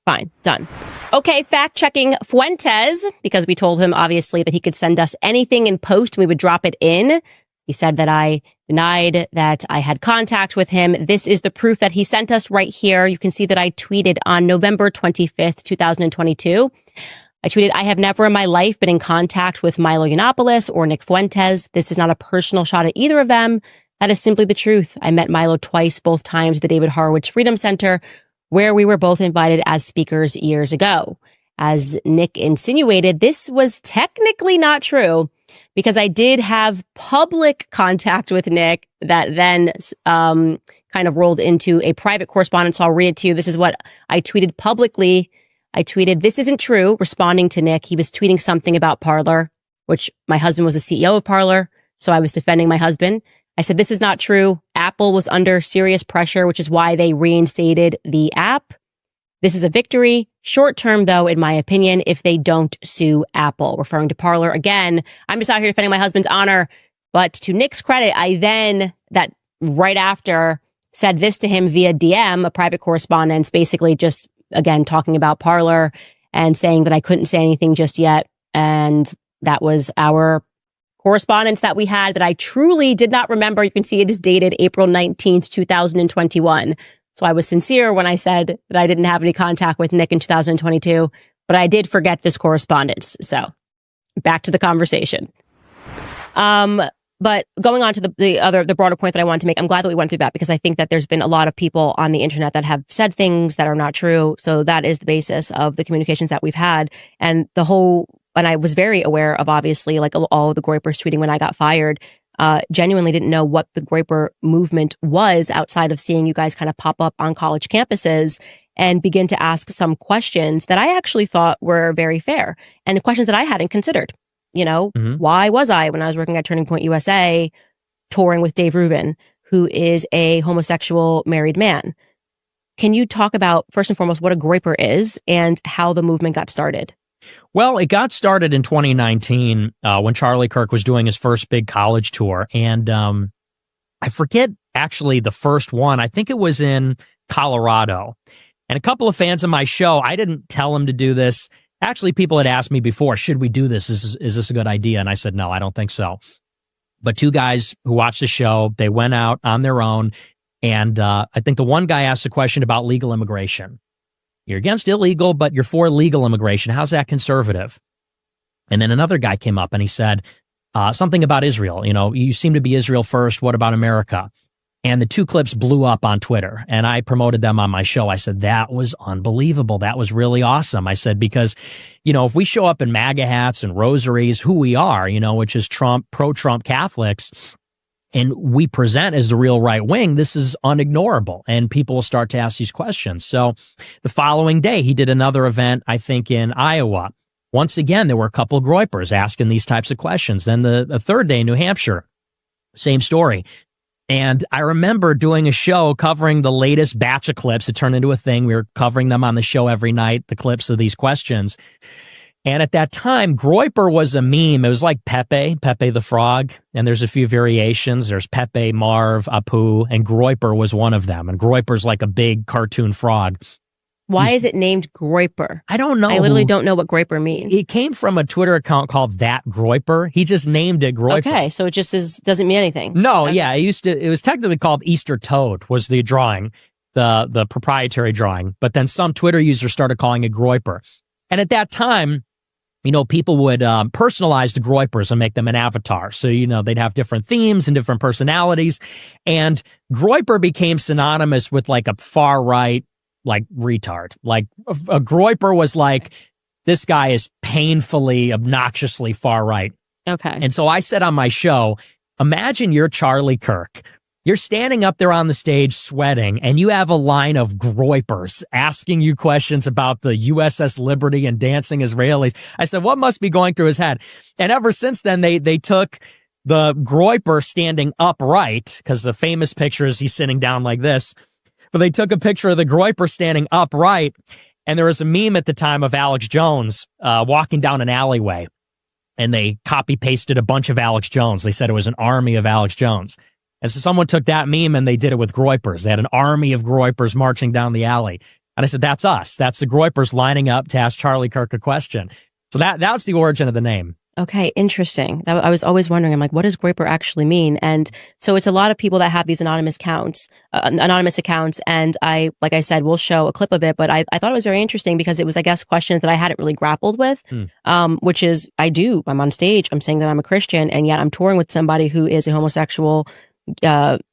Fine. Done. Okay. Fact checking Fuentes, because we told him obviously that he could send us anything in post and we would drop it in. He said that I denied that I had contact with him. This is the proof that he sent us right here. You can see that I tweeted on November 25th, 2022. I tweeted, I have never in my life been in contact with Milo Yiannopoulos or Nick Fuentes. This is not a personal shot at either of them. That is simply the truth. I met Milo twice, both times at the David Horowitz Freedom Center, where we were both invited as speakers years ago. As Nick insinuated, this was technically not true, because I did have public contact with Nick that then kind of rolled into a private correspondence. So I'll read it to you. This is what I tweeted publicly. I tweeted, "This isn't true," responding to Nick. He was tweeting something about Parler, which my husband was the CEO of Parler, so I was defending my husband. I said, "This is not true. Apple was under serious pressure, which is why they reinstated the app. This is a victory. Short term, though, in my opinion, if they don't sue Apple," referring to Parler. Again, I'm just out here defending my husband's honor. But to Nick's credit, I then, that right after, said this to him via DM, a private correspondence, basically just, again, talking about Parler and saying that I couldn't say anything just yet. And that was our correspondence that we had that I truly did not remember. You can see it is dated April 19th, 2021. So I was sincere when I said that I didn't have any contact with Nick in 2022, but I did forget this correspondence. So back to the conversation. But going on to the broader point that I wanted to make, I'm glad that we went through that, because I think that there's been a lot of people on the internet that have said things that are not true. So that is the basis of the communications that we've had. And I was very aware of, obviously, like all of the Groypers tweeting when I got fired. Genuinely didn't know what the Groyper movement was outside of seeing you guys kind of pop up on college campuses and begin to ask some questions that I actually thought were very fair, and questions that I hadn't considered. You know, why was I, when I was working at Turning Point USA, touring with Dave Rubin, who is a homosexual married man? Can you talk about, first and foremost, what a Groyper is and how the movement got started? Well, it got started in 2019 when Charlie Kirk was doing his first big college tour. And I forget actually the first one. I think it was in Colorado. And a couple of fans of my show, I didn't tell them to do this. Actually, people had asked me before, should we do this? Is this a good idea? And I said, no, I don't think so. But two guys who watched the show, they went out on their own. And I think the one guy asked a question about legal immigration. You're against illegal, but you're for legal immigration. How's that conservative? And then another guy came up and he said something about Israel. You know, you seem to be Israel first. What about America? And the two clips blew up on Twitter, and I promoted them on my show. I said, that was unbelievable. That was really awesome. I said, because, you know, if we show up in MAGA hats and rosaries, who we are, you know, which is pro-Trump Catholics, and we present as the real right wing, this is unignorable. And people will start to ask these questions. So the following day, he did another event, I think, in Iowa. Once again, there were a couple of Groypers asking these types of questions. Then the third day in New Hampshire, same story. And I remember doing a show covering the latest batch of clips. It turned into a thing. We were covering them on the show every night, the clips of these questions. And at that time, Groyper was a meme. It was like Pepe the Frog. And there's a few variations. There's Pepe, Marv, Apu, and Groyper was one of them. And Groyper's like a big cartoon frog. Why is it named Groyper? I don't know. I literally don't know what Groyper means. It came from a Twitter account called That Groyper. He just named it Groyper. Okay, so it just doesn't mean anything. No, okay. Yeah, it was technically called Easter Toad was the drawing, the proprietary drawing. But then some Twitter users started calling it Groyper. And at that time, you know, people would personalize the Groypers and make them an avatar. So, you know, they'd have different themes and different personalities. And Groyper became synonymous with like a far right, like retard. Like a Groyper was like, this guy is painfully, obnoxiously far right. Okay. And so I said on my show, imagine you're Charlie Kirk You're standing up there on the stage sweating, and you have a line of groypers asking you questions about the USS Liberty and dancing Israelis. I said, what must be going through his head? And ever since then, they took the groyper standing upright, because the famous picture is he's sitting down like this, but they took a picture of the groyper standing upright, and there was a meme at the time of Alex Jones walking down an alleyway, and they copy-pasted a bunch of Alex Jones. They said it was an army of Alex Jones. And so someone took that meme and they did it with groypers. They had an army of groypers marching down the alley. And I said, that's us. That's the groypers lining up to ask Charlie Kirk a question. So that's the origin of the name. Okay, interesting. I was always wondering, I'm like, what does groyper actually mean? And so it's a lot of people that have these anonymous accounts. And like I said, we'll show a clip of it, but I thought it was very interesting because it was, I guess, questions that I hadn't really grappled with, which is, I'm on stage, I'm saying that I'm a Christian, and yet I'm touring with somebody who is a homosexual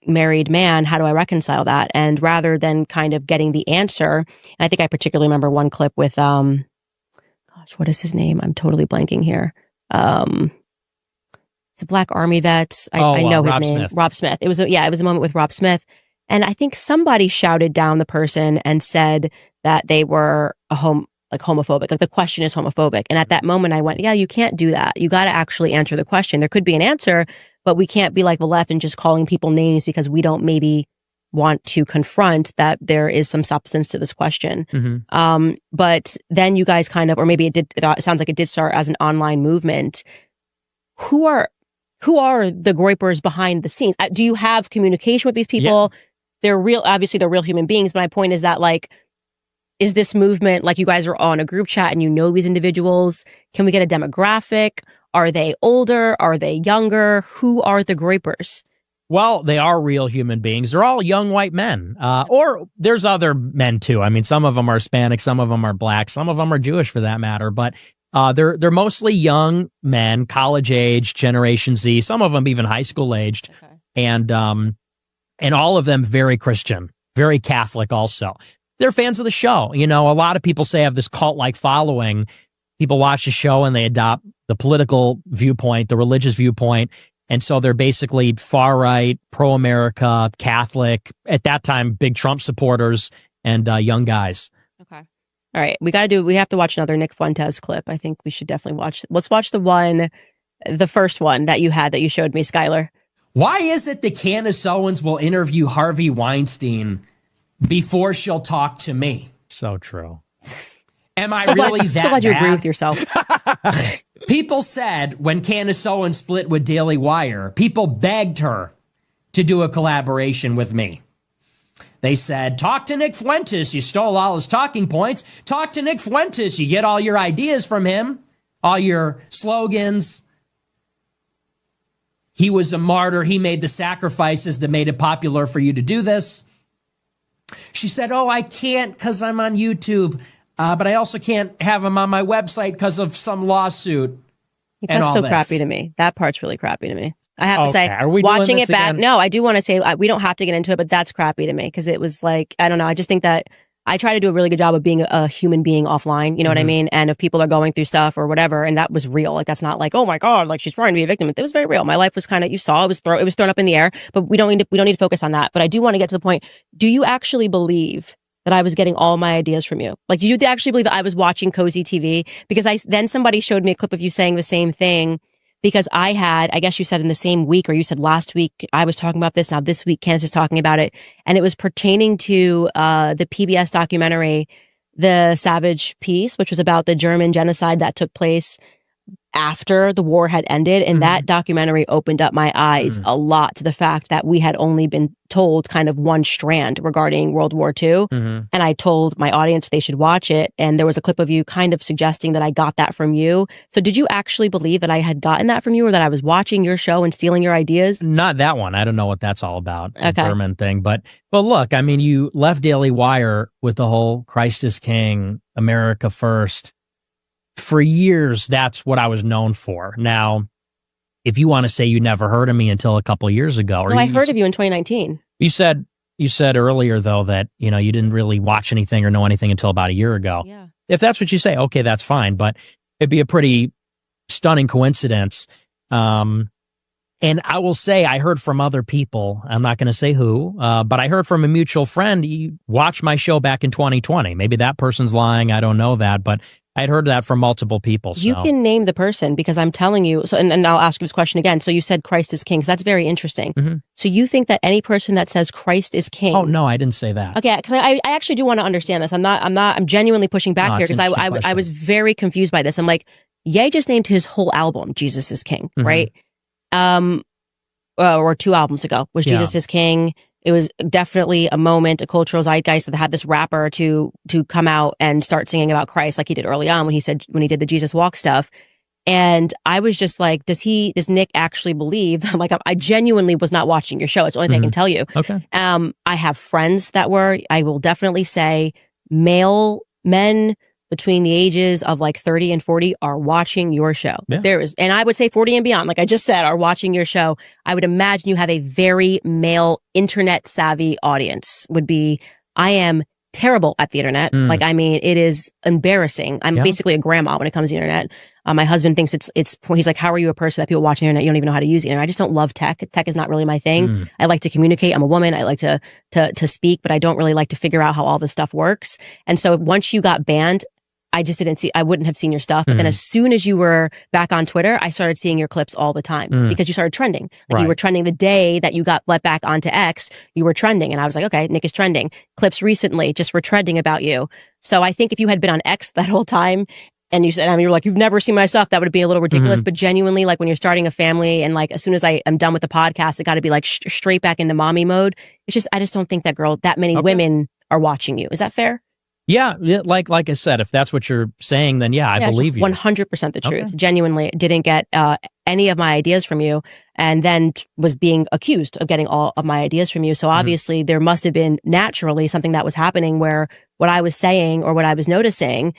married man. How do I reconcile that? And rather than kind of getting the answer, and I think I particularly remember one clip with, what is his name? I'm totally blanking here. It's a Black Army vet. I know his name. Smith. Rob Smith. It was a moment with Rob Smith. And I think somebody shouted down the person and said that they were homophobic. Like the question is homophobic. And at that moment I went, yeah, you can't do that. You got to actually answer the question. There could be an answer, but we can't be like the left and just calling people names because we don't maybe want to confront that there is some substance to this question. Mm-hmm. But then you guys kind of, or maybe it sounds like it did start as an online movement. Who are the groypers behind the scenes? Do you have communication with these people? Yeah. Obviously they're real human beings. But my point is that, like, is this movement, like, you guys are on a group chat and you know these individuals? Can we get a demographic? Are they older? Are they younger? Who are the groypers? Well, they are real human beings. They're all young white men. Or there's other men too. I mean, some of them are Hispanic, some of them are Black, some of them are Jewish for that matter. But they're mostly young men, college age, Generation Z, some of them even high school aged. Okay. And all of them very Christian, very Catholic also. They're fans of the show. You know, a lot of people say have this cult-like following. People watch the show and they adopt the political viewpoint, the religious viewpoint. And so they're basically far-right, pro-America, Catholic, at that time, big Trump supporters and young guys. Okay. All right. We have to watch another Nick Fuentes clip. I think we should definitely watch. Let's watch the first one that you showed me, Skylar. Why is it that Candace Owens will interview Harvey Weinstein before she'll talk to me? So true. Am I really that so glad you bad? agree with yourself. People said when Candace Owens split with Daily Wire, people begged her to do a collaboration with me. They said, talk to Nick Fuentes. You stole all his talking points. Talk to Nick Fuentes. You get all your ideas from him, all your slogans. He was a martyr. He made the sacrifices that made it popular for you to do this. She said, oh, I can't because I'm on YouTube. But I also can't have him on my website because of some lawsuit. That's so crappy to me. That part's really crappy to me. I have to say, watching it back, no, I do want to say, we don't have to get into it, but that's crappy to me because it was like, I don't know. I just think that I try to do a really good job of being a human being offline. You know what I mean? And if people are going through stuff or whatever, and that was real, like that's not like, oh my God, like she's trying to be a victim. It was very real. My life was kind of, you saw, it was thrown up in the air, but we don't need to focus on that. But I do want to get to the point. Do you actually believe that I was getting all my ideas from you? Like, do you actually believe that I was watching Cozy TV? Because then somebody showed me a clip of you saying the same thing, because I guess you said in the same week, or you said last week, I was talking about this. Now this week, Candace is talking about it. And it was pertaining to the PBS documentary, The Savage Peace, which was about the German genocide that took place after the war had ended. And that documentary opened up my eyes a lot to the fact that we had only been told kind of one strand regarding World War II. And I told my audience they should watch it. And there was a clip of you kind of suggesting that I got that from you. So did you actually believe that I had gotten that from you, or that I was watching your show and stealing your ideas? Not that one. I don't know what that's all about. The German thing. But look, I mean, you left Daily Wire with the whole Christ is King, America First. For years, that's what I was known for. Now, if you want to say you never heard of me until a couple of years ago. No, I heard of you in 2019. You said earlier, though, that, you know, you didn't really watch anything or know anything until about a year ago. Yeah. If that's what you say, okay, that's fine. But it'd be a pretty stunning coincidence. And And I will say, I heard from other people, I'm not going to say who, but I heard from a mutual friend, he watched my show back in 2020. Maybe that person's lying, I don't know that, but I'd heard that from multiple people. So. You can name the person, because I'm telling you, so, and I'll ask you this question again. So you said Christ is king, so that's very interesting. Mm-hmm. So you think that any person that says Christ is king. Oh, no, I didn't say that. Okay, because I actually do want to understand this. I'm genuinely pushing back here, because I was very confused by this. I'm like, Ye just named his whole album Jesus is King, right? Or 2 albums ago was Jesus is King. It was definitely a moment, a cultural zeitgeist that had this rapper to come out and start singing about Christ like he did early on when he did the Jesus Walk stuff. And I was just like, does Nick actually believe? I'm like, I genuinely was not watching your show. It's the only thing I can tell you. Okay. I have friends that were, I will definitely say, male men between the ages of like 30 and 40 are watching your show. Yeah. And I would say 40 and beyond, like I just said, are watching your show. I would imagine you have a very male, internet savvy audience. I am terrible at the internet. Like, I mean, it is embarrassing. I'm basically a grandma when it comes to the internet. My husband thinks he's like, how are you a person that people watching the internet? You don't even know how to use the internet. I just don't love tech. Tech is not really my thing. I like to communicate. I'm a woman. I like to speak, but I don't really like to figure out how all this stuff works. And so once you got banned, I wouldn't have seen your stuff. But then as soon as you were back on Twitter, I started seeing your clips all the time because you started trending. Like you were trending the day that you got let back onto X, you were trending. And I was like, okay, Nick is trending. Clips recently just were trending about you. So I think if you had been on X that whole time and you said, you were like, you've never seen my stuff, that would be a little ridiculous. But genuinely, like when you're starting a family and like as soon as I am done with the podcast, it got to be like straight back into mommy mode. I just don't think that many women are watching you. Is that fair? Yeah, like I said, if that's what you're saying, then I believe you. 100% the truth. Genuinely didn't get any of my ideas from you, and then was being accused of getting all of my ideas from you. So obviously there must have been naturally something that was happening where what I was saying or what I was noticing,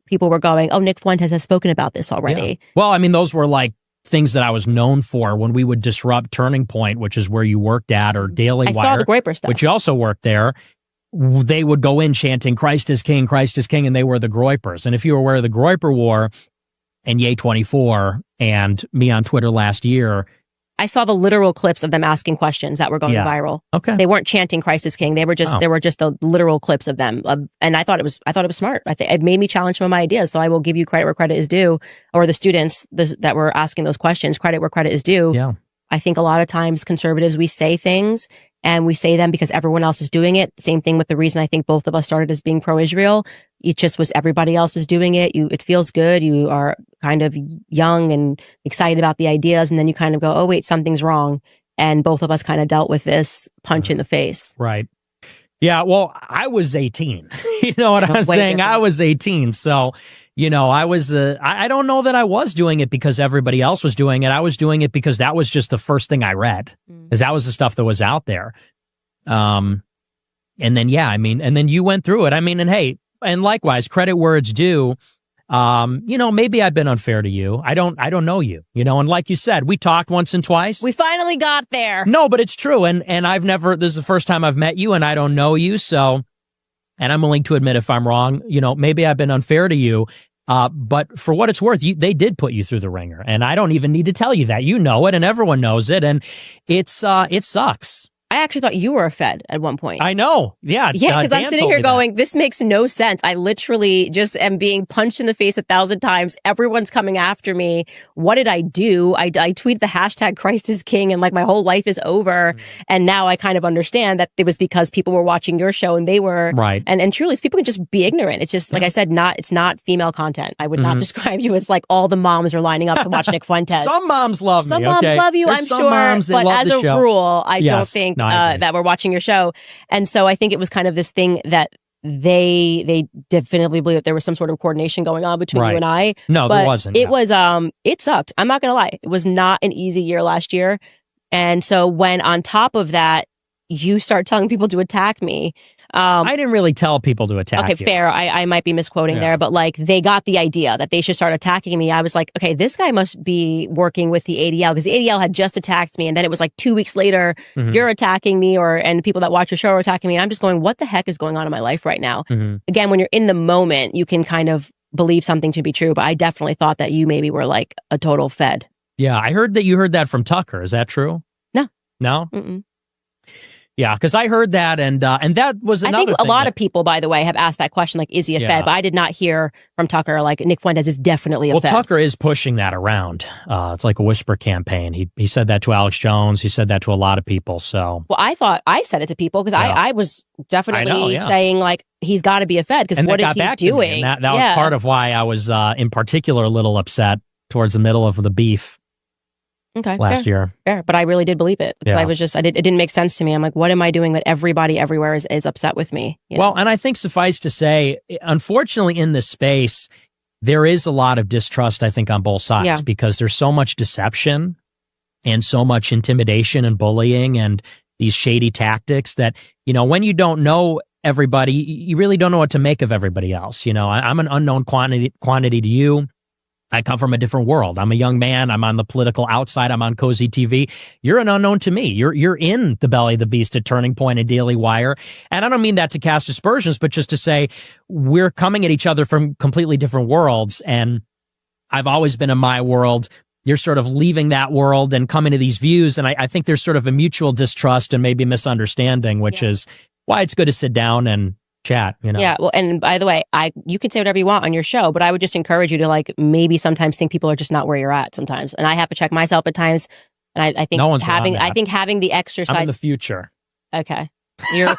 people were going, oh, Nick Fuentes has spoken about this already. Yeah. Well, I mean, those were like things that I was known for when we would disrupt Turning Point, which is where you worked at, or Daily Wire. I saw the Groyper stuff. Which you also worked there. They would go in chanting, Christ is King, and they were the Groypers. And if you were aware of the Groyper War and Ye24 and me on Twitter last year, I saw the literal clips of them asking questions that were going viral. Okay. They weren't chanting Christ is King. They were just, there were just the literal clips of them. And I thought it was smart. I think it made me challenge some of my ideas. So I will give you credit where credit is due, or the students that were asking those questions, credit where credit is due. Yeah. I think a lot of times conservatives, we say things and we say them because everyone else is doing it. Same thing with the reason I think both of us started as being pro-Israel. It just was everybody else is doing it. It feels good. You are kind of young and excited about the ideas. And then you kind of go, oh, wait, something's wrong. And both of us kind of dealt with this punch in the face. Right. Yeah. Well, I was 18. You know what I'm saying? Different. I was 18. So, I was, I don't know that I was doing it because everybody else was doing it. I was doing it because that was just the first thing I read, because that was the stuff that was out there. And then, and then you went through it. I mean, and hey, and likewise, credit where it's due. Maybe I've been unfair to you. I don't know you, and like you said, we talked once and twice. We finally got there. No, but it's true. And this is the first time I've met you and I don't know you. So, and I'm willing to admit if I'm wrong, maybe I've been unfair to you. But for what it's worth, they did put you through the ringer, and I don't even need to tell you that. You know it and everyone knows it. And it sucks. I actually thought you were a Fed at one point. I know. Yeah. Yeah, because I'm sitting here going, this makes no sense. I literally just am being punched in the face 1,000 times. Everyone's coming after me. What did I do? I tweet the hashtag Christ is King and like my whole life is over. And now I kind of understand that it was because people were watching your show and they were. Right. And truly, people can just be ignorant. It's just, like I said, it's not female content. I would not describe you as like all the moms are lining up to watch Nick Fuentes. Some moms love me. Some moms love you, I'm sure. Moms, but as a show. rule, I don't think that we're watching your show. And so I think it was kind of this thing that they definitely believe that there was some sort of coordination going on between you and I. No, there wasn't. It was, it sucked. I'm not going to lie. It was not an easy year last year. And so when on top of that, you start telling people to attack me. I didn't really tell people to attack you. Okay, fair. I might be misquoting there, but like they got the idea that they should start attacking me. I was like, okay, this guy must be working with the ADL, because the ADL had just attacked me. And then it was like 2 weeks later, you're attacking me, and people that watch your show are attacking me. And I'm just going, what the heck is going on in my life right now? Again, when you're in the moment, you can kind of believe something to be true. But I definitely thought that you maybe were like a total Fed. Yeah, I heard that you heard that from Tucker. Is that true? No. No? Mm-mm. Yeah, because I heard that, and that was another I think thing a lot of people, by the way, have asked that question, like, is he a Fed? But I did not hear from Tucker, like, Nick Fuentes is definitely a Fed. Well, Tucker is pushing that around. It's like a whisper campaign. He said that to Alex Jones. He said that to a lot of people, so. Well, I thought I said it to people because I was definitely saying, like, he's got to be a Fed because what is he doing? That was part of why I was, in particular, a little upset towards the middle of the beef. Okay. Last year. Fair. But I really did believe it. Because I was just, it didn't make sense to me. I'm like, what am I doing that everybody everywhere is upset with me? Well, and I think suffice to say, unfortunately in this space, there is a lot of distrust, I think, on both sides because there's so much deception and so much intimidation and bullying and these shady tactics that, when you don't know everybody, you really don't know what to make of everybody else. I'm an unknown quantity to you. I come from a different world. I'm a young man. I'm on the political outside. I'm on Cozy TV. You're an unknown to me. You're in the belly of the beast at Turning Point and Daily Wire. And I don't mean that to cast aspersions, but just to say we're coming at each other from completely different worlds. And I've always been in my world. You're sort of leaving that world and coming to these views. And I think there's sort of a mutual distrust and maybe misunderstanding, which is why it's good to sit down and chat, Yeah, well, and by the way, you can say whatever you want on your show, but I would just encourage you to, like, maybe sometimes think people are just not where you're at sometimes. And I have to check myself at times. And I think having the exercise. I'm in the future. Okay. You're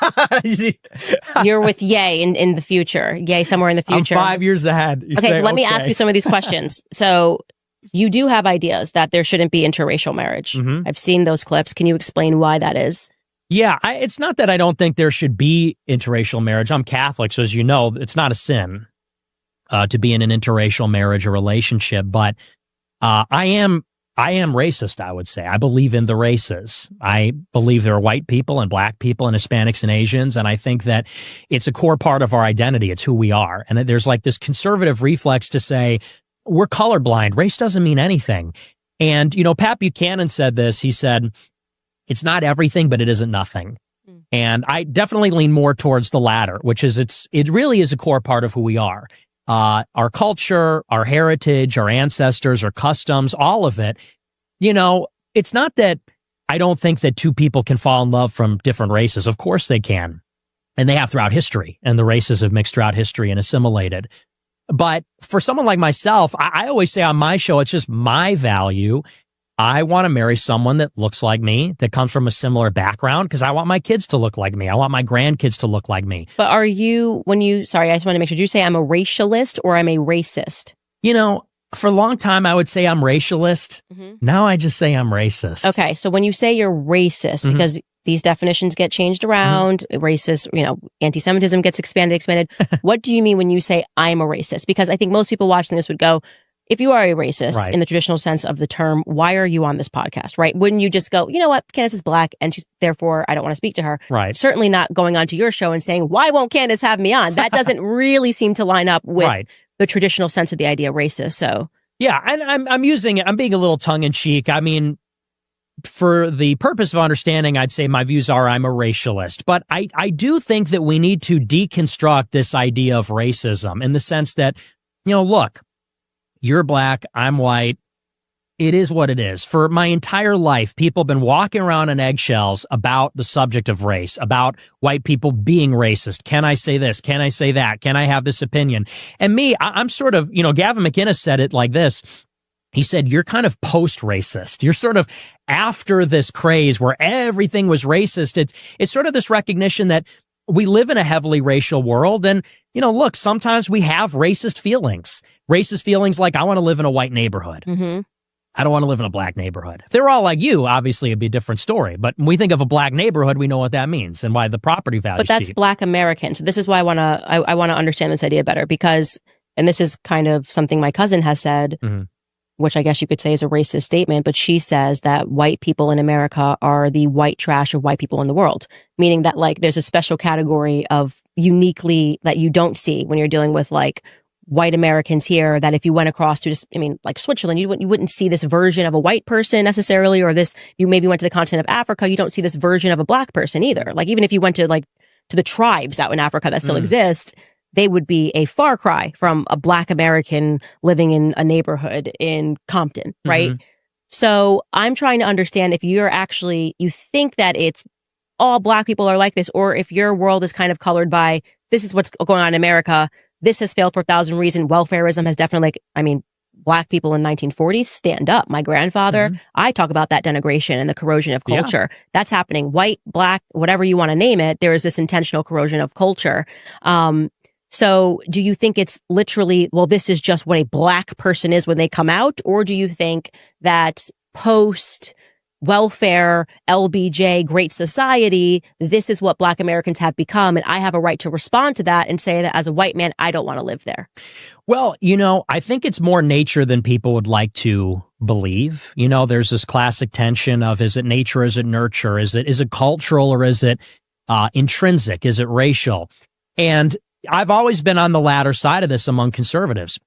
with Ye in the future. Ye somewhere in the future. I'm 5 years ahead. So let me ask you some of these questions. So you do have ideas that there shouldn't be interracial marriage. Mm-hmm. I've seen those clips. Can you explain why that is? Yeah, it's not that I don't think there should be interracial marriage. I'm Catholic, so as you know, it's not a sin to be in an interracial marriage or relationship. But I am racist, I would say. I believe in the races. I believe there are white people and black people and Hispanics and Asians, and I think that it's a core part of our identity. It's who we are. And there's like this conservative reflex to say, we're colorblind. Race doesn't mean anything. And, Pat Buchanan said this. He said, it's not everything, but it isn't nothing. And I definitely lean more towards the latter, which is it really is a core part of who we are. Our culture, our heritage, our ancestors, our customs, all of it. It's not that I don't think that two people can fall in love from different races. Of course they can. And they have throughout history. And the races have mixed throughout history and assimilated. But for someone like myself, I always say on my show, it's just my value. I want to marry someone that looks like me, that comes from a similar background, because I want my kids to look like me. I want my grandkids to look like me. But sorry, I just want to make sure, did you say I'm a racialist or I'm a racist? For a long time, I would say I'm racialist. Mm-hmm. Now I just say I'm racist. Okay, so when you say you're racist, because these definitions get changed around, racist, anti-Semitism gets expanded. What do you mean when you say I'm a racist? Because I think most people watching this would go, if you are a racist in the traditional sense of the term, why are you on this podcast, right? Wouldn't you just go, you know what, Candace is black and therefore I don't want to speak to her. Right. Certainly not going onto your show and saying, why won't Candace have me on? That doesn't really seem to line up with the traditional sense of the idea of racist. So yeah, and I'm using it. I'm being a little tongue in cheek. I mean, for the purpose of understanding, I'd say my views are I'm a racialist. But I do think that we need to deconstruct this idea of racism in the sense that, look, you're black, I'm white. It is what it is. For my entire life, people have been walking around on eggshells about the subject of race, about white people being racist. Can I say this? Can I say that? Can I have this opinion? And me, I'm sort of, Gavin McInnes said it like this. He said, you're kind of post-racist. You're sort of after this craze where everything was racist. It's sort of this recognition that we live in a heavily racial world. And, look, sometimes we have racist feelings. Racist feelings like, I want to live in a white neighborhood. Mm-hmm. I don't want to live in a black neighborhood. If they were all like you, obviously it'd be a different story. But when we think of a black neighborhood, we know what that means and why the property value is cheap. But that's black American. So this is why I want to understand this idea better because, and this is kind of something my cousin has said, which I guess you could say is a racist statement, but she says that white people in America are the white trash of white people in the world, meaning that like there's a special category of uniquely that you don't see when you're dealing with like white Americans here, that if you went across to like Switzerland, you wouldn't see this version of a white person necessarily, or you maybe went to the continent of Africa, you don't see this version of a black person either. Like even if you went to the tribes out in Africa that still exist, they would be a far cry from a black American living in a neighborhood in Compton, right? So I'm trying to understand if you think that it's all black people are like this, or if your world is kind of colored by this is what's going on in America. This has failed for 1,000 reasons. Welfarism has definitely, black people in 1940s stand up. My grandfather, I talk about that denigration and the corrosion of culture. Yeah. That's happening. White, black, whatever you want to name it. There is this intentional corrosion of culture. So do you think it's literally, well, this is just what a black person is when they come out? Or do you think that post welfare, LBJ, Great Society, this is what black Americans have become, and I have a right to respond to that and say that as a white man, I don't want to live there? Well, I think it's more nature than people would like to believe. There's this classic tension of, is it nature, is it nurture, is it cultural, or is it intrinsic, is it racial? And I've always been on the latter side of this among conservatives.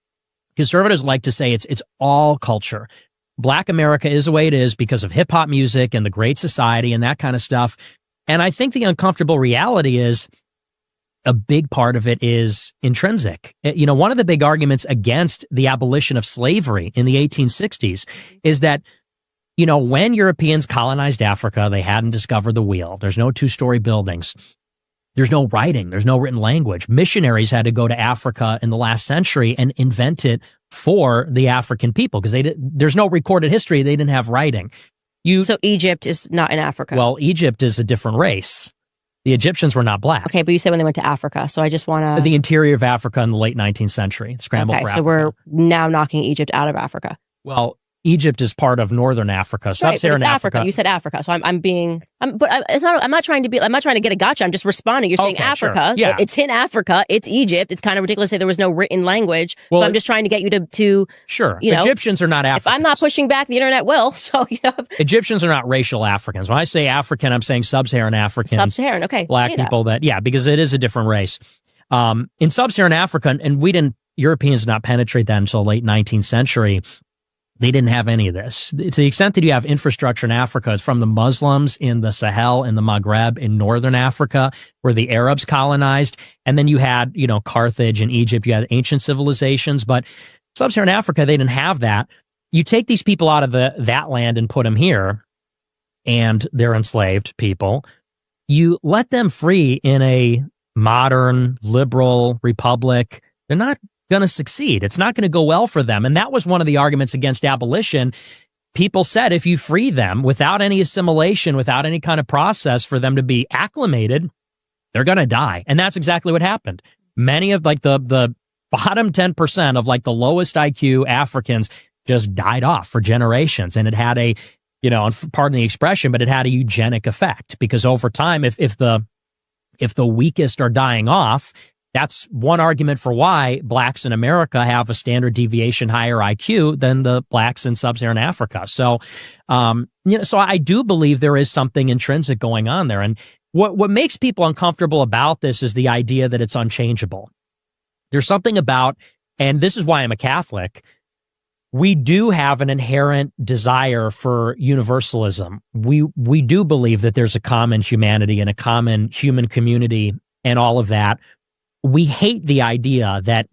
Conservatives like to say it's all culture. Black America is the way it is because of hip hop music and the Great Society and that kind of stuff. And I think the uncomfortable reality is a big part of it is intrinsic. One of the big arguments against the abolition of slavery in the 1860s is that, when Europeans colonized Africa, they hadn't discovered the wheel. There's no two-story buildings. There's no writing. There's no written language. Missionaries had to go to Africa in the last century and invent it for the African people because there's no recorded history. They didn't have writing. So Egypt is not in Africa. Well, Egypt is a different race. The Egyptians were not black. Okay, but you said when they went to Africa, so I just want to... The interior of Africa in the late 19th century. Scramble for Africa. So we're now knocking Egypt out of Africa. Well, Egypt is part of northern Africa, sub-Saharan Africa. You said Africa, so I'm not trying to get a gotcha. I'm just responding. You're saying Africa. Sure. Yeah. It's in Africa. It's Egypt. It's kind of ridiculous to say there was no written language. Well, so I'm just trying to get you to sure. Egyptians are not Africans. If I'm not pushing back, the internet will. So Egyptians are not racial Africans. When I say African, I'm saying sub-Saharan Africans. Sub-Saharan, okay. Black people because it is a different race. In sub-Saharan Africa, and Europeans did not penetrate that until the late 19th century. They didn't have any of this. To the extent that you have infrastructure in Africa, it's from the Muslims in the Sahel and the Maghreb in northern Africa, where the Arabs colonized. And then you had, Carthage and Egypt. You had ancient civilizations. But sub-Saharan Africa, they didn't have that. You take these people out of that land and put them here, and they're enslaved people. You let them free in a modern, liberal republic. They're not going to succeed. It's not going to go well for them. And that was one of the arguments against abolition. People said if you free them without any assimilation, without any kind of process for them to be acclimated, they're going to die. And that's exactly what happened. Many of the bottom 10% of the lowest IQ Africans just died off for generations. And it had pardon the expression, but it had a eugenic effect because over time, if the weakest are dying off, that's one argument for why blacks in America have a standard deviation higher IQ than the blacks in sub-Saharan Africa. So, so I do believe there is something intrinsic going on there. And what makes people uncomfortable about this is the idea that it's unchangeable. There's something about, and this is why I'm a Catholic, we do have an inherent desire for universalism. We do believe that there's a common humanity and a common human community and all of that. We hate the idea that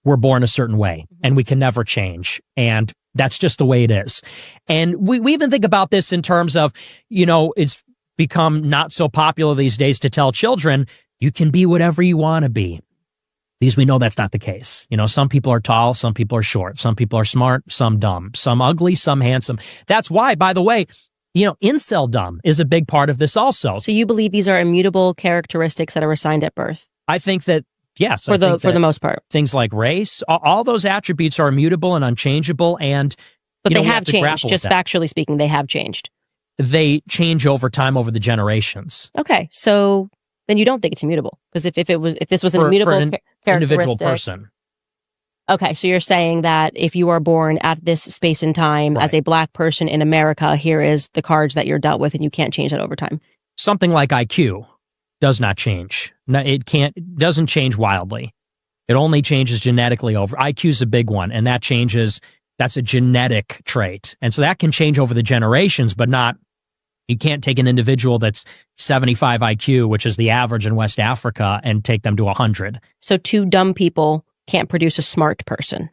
we're born a certain way and we can never change. And that's just the way it is. And we even think about this in terms of, it's become not so popular these days to tell children, you can be whatever you want to be. Because we know that's not the case. Some people are tall, some people are short, some people are smart, some dumb, some ugly, some handsome. That's why, by the way, incel-dumb is a big part of this also. So you believe these are immutable characteristics that are assigned at birth? I think that, yes. For the most part. Things like race, all those attributes are immutable and unchangeable. But they have changed. Just factually speaking, they have changed. They change over time, over the generations. Okay. So then you don't think it's immutable. Because if this was an immutable individual person. Okay. So you're saying that if you are born at this space and time as a black person in America, here is the cards that you're dealt with and you can't change that over time. Something like IQ does not change. No, it doesn't change wildly. It only changes genetically over. IQ is a big one, and that changes. That's a genetic trait. And so that can change over the generations, but you can't take an individual that's 75 IQ, which is the average in West Africa, and take them to 100. So two dumb people can't produce a smart person.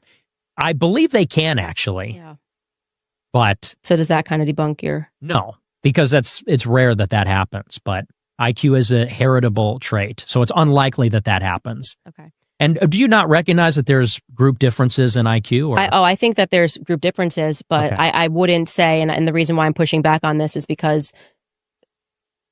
I believe they can, actually. Yeah. But So does that kind of debunk your... no, because it's rare that happens. But IQ is a heritable trait, so it's unlikely that happens. Okay. And do you not recognize that there's group differences in IQ? Or? I think that there's group differences, but Okay. I wouldn't say, and the reason why I'm pushing back on this is because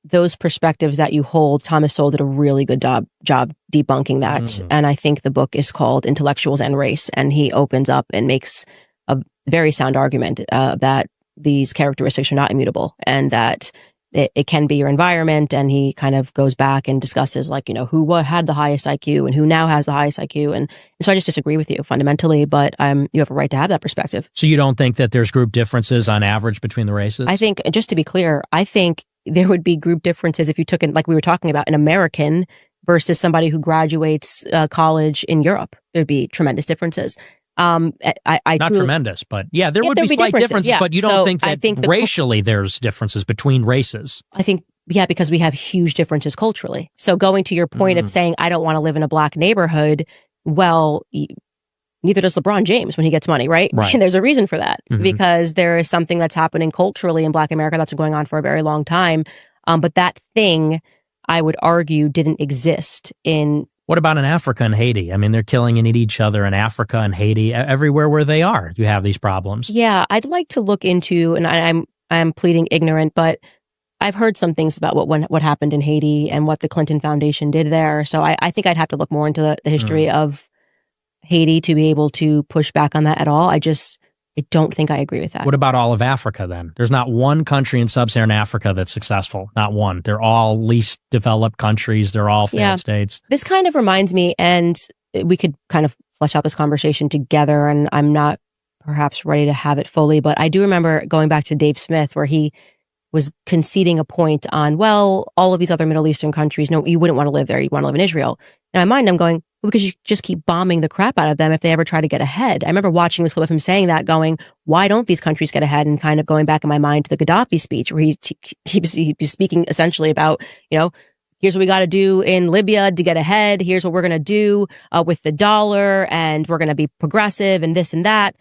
those perspectives that you hold, Thomas Sowell did a really good job debunking that. And I think the book is called Intellectuals and Race, and he opens up and makes a very sound argument that these characteristics are not immutable and that it can be your environment. And he kind of goes back and discusses, like, you know, who had the highest IQ and who now has the highest IQ. And so I just disagree with you fundamentally, but you have a right to have that perspective. So you don't think that there's group differences on average between the races? I think, just to be clear, I think there would be group differences if you took in, like we were talking about, an American versus somebody who graduates college in Europe. There'd be tremendous differences. Not tremendous, but yeah, there would be slight differences. Yeah. But you don't think that racially there's differences between races? I think, yeah, because we have huge differences culturally. So going to your point of saying, I don't want to live in a black neighborhood, well, neither does LeBron James when he gets money, right? Right. And there's a reason for that, because there is something that's happening culturally in Black America that's been going on for a very long time. But that thing, I would argue, didn't exist in... What about in Africa and Haiti? I mean, they're killing and eating each other in Africa and Haiti. Everywhere where they are, you have these problems. Yeah, I'd like to look into, and I'm pleading ignorant, but I've heard some things about what happened in Haiti and what the Clinton Foundation did there. So I think I'd have to look more into the history of Haiti to be able to push back on that at all. I don't think I agree with that. What about all of Africa then? There's not one country in sub-Saharan Africa that's successful. Not one. They're all least developed countries. They're all failed states. This kind of reminds me, and we could kind of flesh out this conversation together, and I'm not perhaps ready to have it fully, but I do remember going back to Dave Smith where he was conceding a point on, well, all of these other Middle Eastern countries, no, you wouldn't want to live there. You'd want to live in Israel. In my mind, I'm going, well, because you just keep bombing the crap out of them if they ever try to get ahead. I remember watching this clip of him saying that, going, why don't these countries get ahead? And kind of going back in my mind to the Gaddafi speech where he was speaking essentially about, you know, here's what we got to do in Libya to get ahead. Here's what we're going to do with the dollar, and we're going to be progressive and this and that.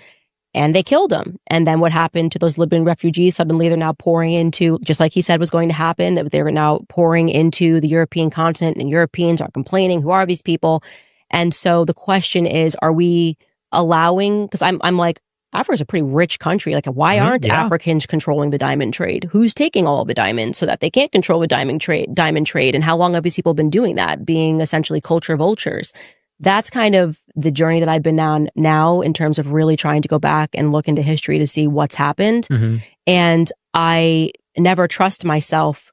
And they killed him. And then what happened to those Libyan refugees? Suddenly they're now pouring into, just like he said was going to happen, that they were now pouring into the European continent, and Europeans are complaining, who are these people? And so the question is, are we allowing, because I'm like, Africa's a pretty rich country. Like, why aren't Africans controlling the diamond trade? Who's taking all of the diamonds so that they can't control the diamond trade? And how long have these people been doing that, being essentially culture vultures? That's kind of the journey that I've been on now in terms of really trying to go back and look into history to see what's happened. And I never trust myself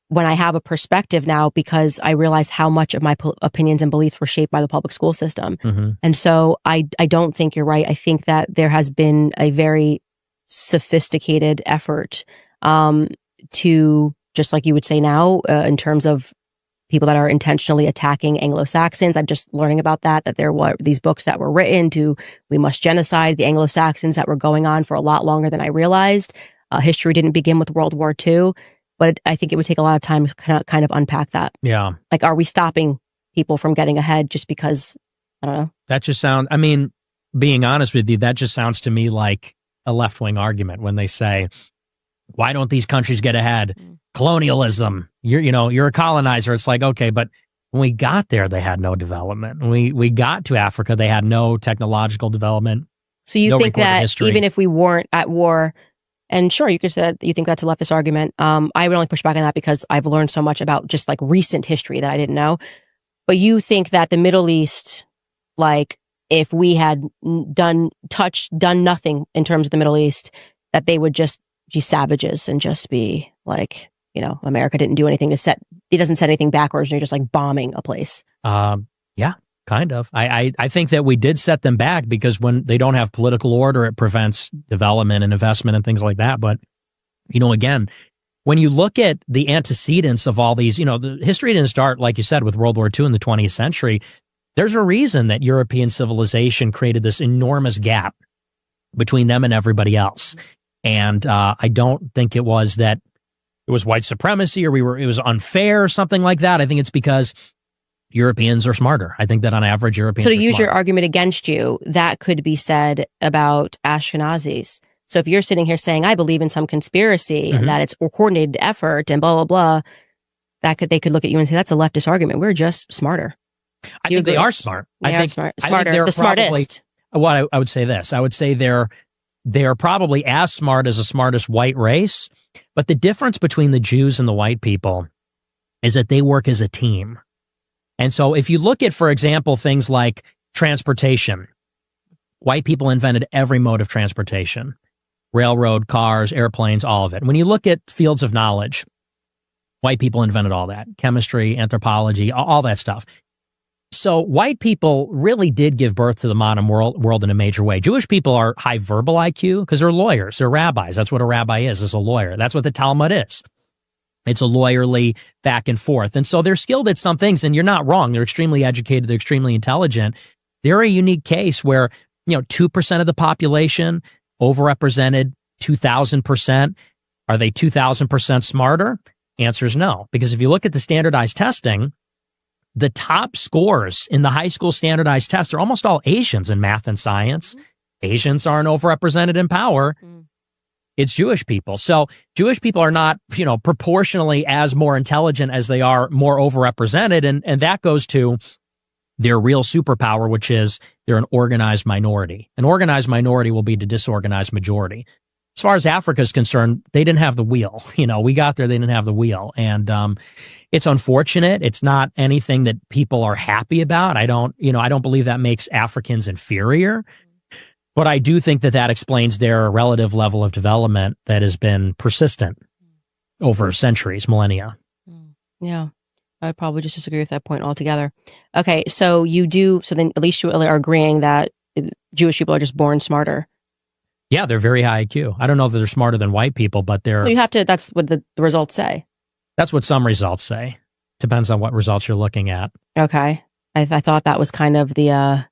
when I have a perspective now, because I realize how much of my opinions and beliefs were shaped by the public school system. And so I don't think you're right. I think that there has been a very sophisticated effort to, just like you would say now, in terms of people that are intentionally attacking Anglo-Saxons. I'm just learning about that there were these books that were written to, we must genocide the Anglo-Saxons, that were going on for a lot longer than I realized. History didn't begin with World War II, but I think it would take a lot of time to kind of unpack that. Yeah. Like, are we stopping people from getting ahead just because, I don't know. That just sounds, I mean, being honest with you, that just sounds to me like a left-wing argument when they say, why don't these countries get ahead? Colonialism, you're a colonizer. It's like, okay, but when we got there, they had no development. When we got to Africa, they had no technological development. So you think that even if we weren't at war, and sure, you could say that you think that's a leftist argument. I would only push back on that because I've learned so much about just like recent history that I didn't know. But you think that the Middle East, like, if we had done nothing in terms of the Middle East, that they would just be savages and just be like, America didn't do anything it doesn't set anything backwards, and you're just like bombing a place. Yeah, kind of. I think that we did set them back because when they don't have political order, it prevents development and investment and things like that. But, again, when you look at the antecedents of all these, the history didn't start, like you said, with World War II in the 20th century. There's a reason that European civilization created this enormous gap between them and everybody else. And I don't think it was that it was white supremacy or it was unfair or something like that. I think it's because Europeans are smarter. I think that on average, Europeans are smarter. So to use smarter. your argument against you, that could be said about Ashkenazis. So if you're sitting here saying, I believe in some conspiracy and that it's a coordinated effort and blah, blah, blah, they could look at you and say, that's a leftist argument. We're just smarter. I think they are smart. They I are think smarter. I think they're the probably, smartest. Well, I would say this. I would say they're probably as smart as the smartest white race. But the difference between the Jews and the white people is that they work as a team. And so if you look at, for example, things like transportation, white people invented every mode of transportation, railroad, cars, airplanes, all of it. When you look at fields of knowledge, white people invented all that, chemistry, anthropology, all that stuff. So white people really did give birth to the modern world in a major way. Jewish people are high verbal IQ because they're lawyers, they're rabbis. That's what a rabbi is a lawyer. That's what the Talmud is. It's a lawyerly back and forth. And so they're skilled at some things, and you're not wrong. They're extremely educated. They're extremely intelligent. They're a unique case where, 2% of the population overrepresented 2,000%. Are they 2,000% smarter? Answer is no. Because if you look at the standardized testing, the top scores in the high school standardized tests are almost all Asians in math and science. Asians aren't overrepresented in power. It's Jewish people. So Jewish people are not, proportionally as more intelligent as they are more overrepresented. And that goes to their real superpower, which is they're an organized minority. An organized minority will be the disorganized majority. As far as Africa is concerned, they didn't have the wheel. We got there, they didn't have the wheel. And it's unfortunate. It's not anything that people are happy about. I don't believe that makes Africans inferior. But I do think that explains their relative level of development that has been persistent over centuries, millennia. Yeah. I'd probably just disagree with that point altogether. Okay, so then at least you are agreeing that Jewish people are just born smarter. Yeah, they're very high IQ. I don't know that they're smarter than white people, but they're... You have to, that's what the results say. That's what some results say. Depends on what results you're looking at. Okay. I thought that was kind of the...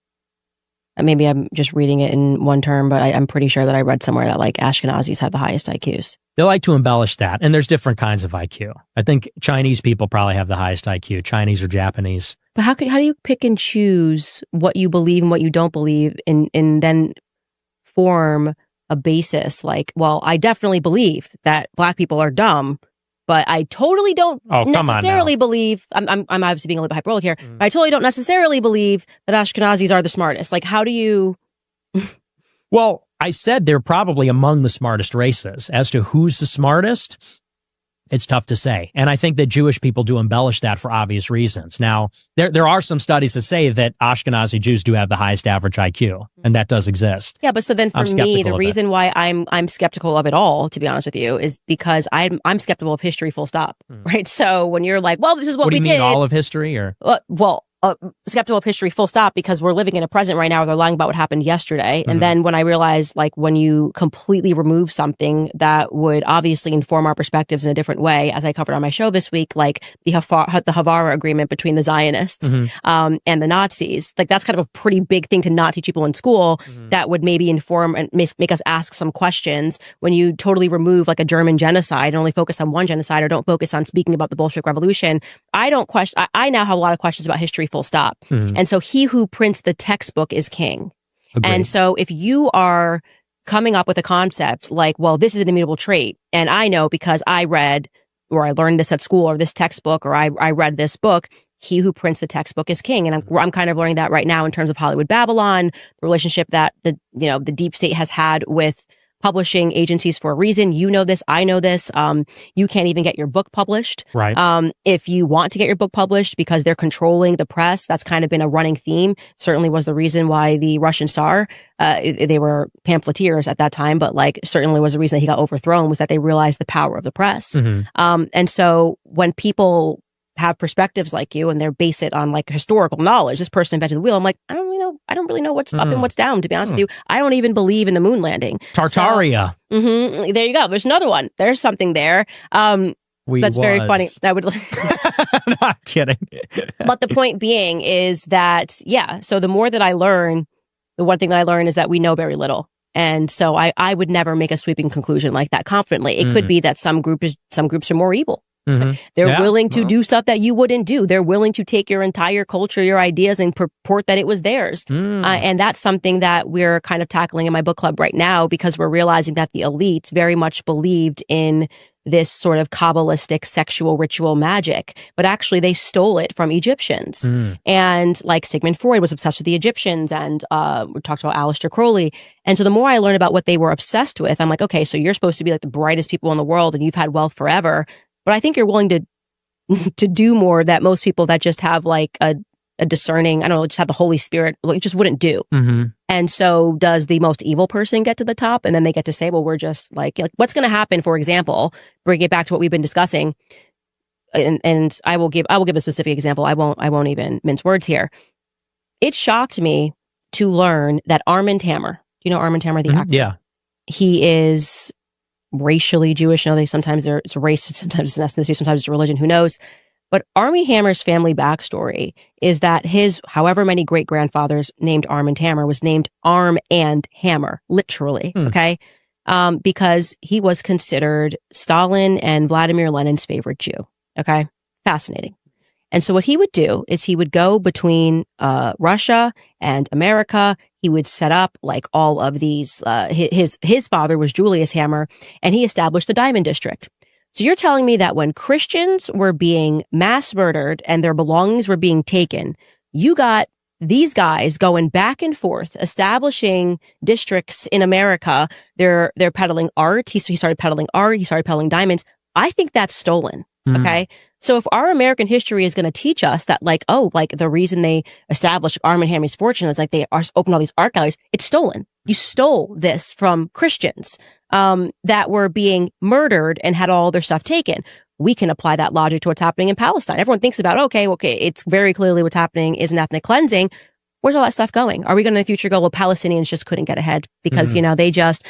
maybe I'm just reading it in one term, but I'm pretty sure that I read somewhere that Ashkenazis have the highest IQs. They like to embellish that. And there's different kinds of IQ. I think Chinese people probably have the highest IQ, Chinese or Japanese. But how do you pick and choose what you believe and what you don't believe and then form a basis I definitely believe that black people are dumb, but I totally don't necessarily believe, I'm obviously being a little bit hyperbolic here, but I totally don't necessarily believe that Ashkenazis are the smartest. How do you... Well, I said they're probably among the smartest races. As to who's the smartest, it's tough to say. And I think that Jewish people do embellish that for obvious reasons. Now, there are some studies that say that Ashkenazi Jews do have the highest average IQ, and that does exist. Yeah, but so then for me, the reason why I'm skeptical of it all, to be honest with you, is because I'm skeptical of history full stop, right? So when you're like, well, this is what we did. What do you mean, all of history? Or skeptical of history full stop, because we're living in a present right now where they're lying about what happened yesterday. And then when I realized, when you completely remove something that would obviously inform our perspectives in a different way, as I covered on my show this week, the Havara agreement between the Zionists and the Nazis, that's kind of a pretty big thing to not teach people in school that would maybe inform and make us ask some questions. When you totally remove a German genocide and only focus on one genocide, or don't focus on speaking about the Bolshevik Revolution, I now have a lot of questions about history full stop. And so he who prints the textbook is king. Agreed. And so if you are coming up with a concept well, this is an immutable trait, and I know because I read or I learned this at school, or this textbook, or I read this book, he who prints the textbook is king. And I'm kind of learning that right now in terms of Hollywood Babylon, the relationship that the deep state has had with publishing agencies for a reason. You know this. I know this. You can't even get your book published. Right. If you want to get your book published because they're controlling the press, that's kind of been a running theme. Certainly was the reason why the Russian Tsar, they were pamphleteers at that time, but certainly was the reason that he got overthrown, was that they realized the power of the press. And so when people have perspectives like you and they're base it on historical knowledge, this person invented the wheel, I'm I don't really know what's up and what's down, to be honest with you. I don't even believe in the moon landing. Tartaria. So, there you go. There's another one. There's something there. That's very funny. That would... Not kidding. But the point being is that, so the more that I learn, the one thing that I learn is that we know very little. And so I would never make a sweeping conclusion like that confidently. It could be that some groups are more evil. They're willing to do stuff that you wouldn't do. They're willing to take your entire culture, your ideas, and purport that it was theirs. And that's something that we're kind of tackling in my book club right now, because we're realizing that the elites very much believed in this sort of Kabbalistic sexual ritual magic, but actually they stole it from Egyptians. And like Sigmund Freud was obsessed with the Egyptians, and we talked about Aleister Crowley. And so the more I learn about what they were obsessed with, I'm like, okay, so you're supposed to be like the brightest people in the world and you've had wealth forever. But I think you're willing to do more that most people that just have like a discerning, I don't know, just have the Holy Spirit, like, just wouldn't do. And so does the most evil person get to the top? And then they get to say, well, we're just like what's going to happen, for example, bring it back to what we've been discussing. And I will give a specific example. I won't even mince words here. It shocked me to learn that Armand Hammer, do you know Armand Hammer, the actor? Yeah. He is racially Jewish. You know, sometimes it's race, sometimes it's ethnicity, sometimes it's religion, who knows? But Armie Hammer's family backstory is that his however many great grandfathers named Armand Hammer was named Arm and Hammer, literally. Okay. Because he was considered Stalin and Vladimir Lenin's favorite Jew. Okay. Fascinating. And so what he would do is he would go between Russia and America. He would set up like all of these, his father was Julius Hammer, and he established the Diamond District. So you're telling me that when Christians were being mass murdered and their belongings were being taken, you got these guys going back and forth, establishing districts in America. They're peddling art. He started peddling art. He started peddling diamonds. I think that's stolen. Okay. So if our American history is going to teach us that, like, oh, like the reason they established Arm and Hammer's fortune is like they opened all these art galleries, it's stolen. You stole this from Christians that were being murdered and had all their stuff taken. We can apply that logic to what's happening in Palestine. Everyone thinks about, okay, it's very clearly what's happening is an ethnic cleansing. Where's all that stuff going? Are we going to in the future go, well, Palestinians just couldn't get ahead because, you know, they're just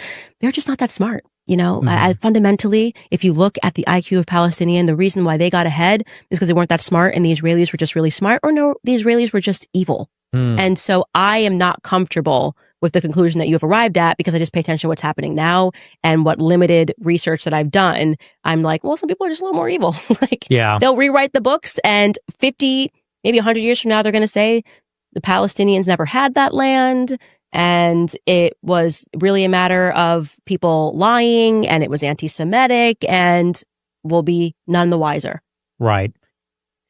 not that smart. You know, fundamentally, if you look at the IQ of Palestinian, the reason why they got ahead is because they weren't that smart and the Israelis were just really smart, or no, the Israelis were just evil. And so I am not comfortable with the conclusion that you have arrived at, because I just pay attention to what's happening now and what limited research that I've done. I'm like, well, some people are just a little more evil. Like, they'll rewrite the books, and 50, maybe 100 years from now, they're going to say the Palestinians never had that land. And it was really a matter of people lying, and it was anti-Semitic, and we'll be none the wiser. Right.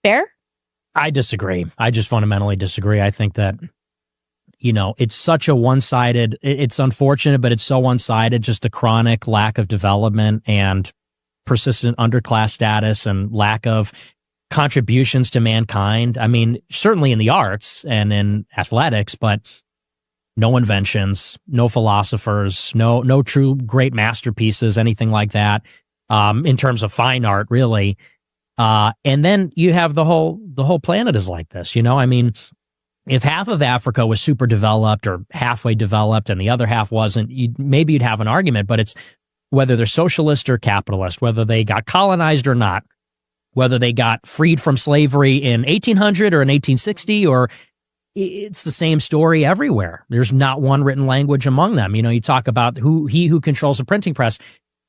Fair? I disagree. I just fundamentally disagree. I think that, you know, it's such a one-sided, it's unfortunate, but it's so one-sided, just a chronic lack of development and persistent underclass status and lack of contributions to mankind. I mean, certainly in the arts and in athletics, but no inventions, no philosophers, no true great masterpieces, anything like that, in terms of fine art, really. And then you have the whole planet is like this, you know? I mean, if half of Africa was super developed or halfway developed and the other half wasn't, maybe you'd have an argument, but it's whether they're socialist or capitalist, whether they got colonized or not, whether they got freed from slavery in 1800 or in 1860, or it's the same story everywhere. There's not one written language among them. You know, you talk about he who controls the printing press.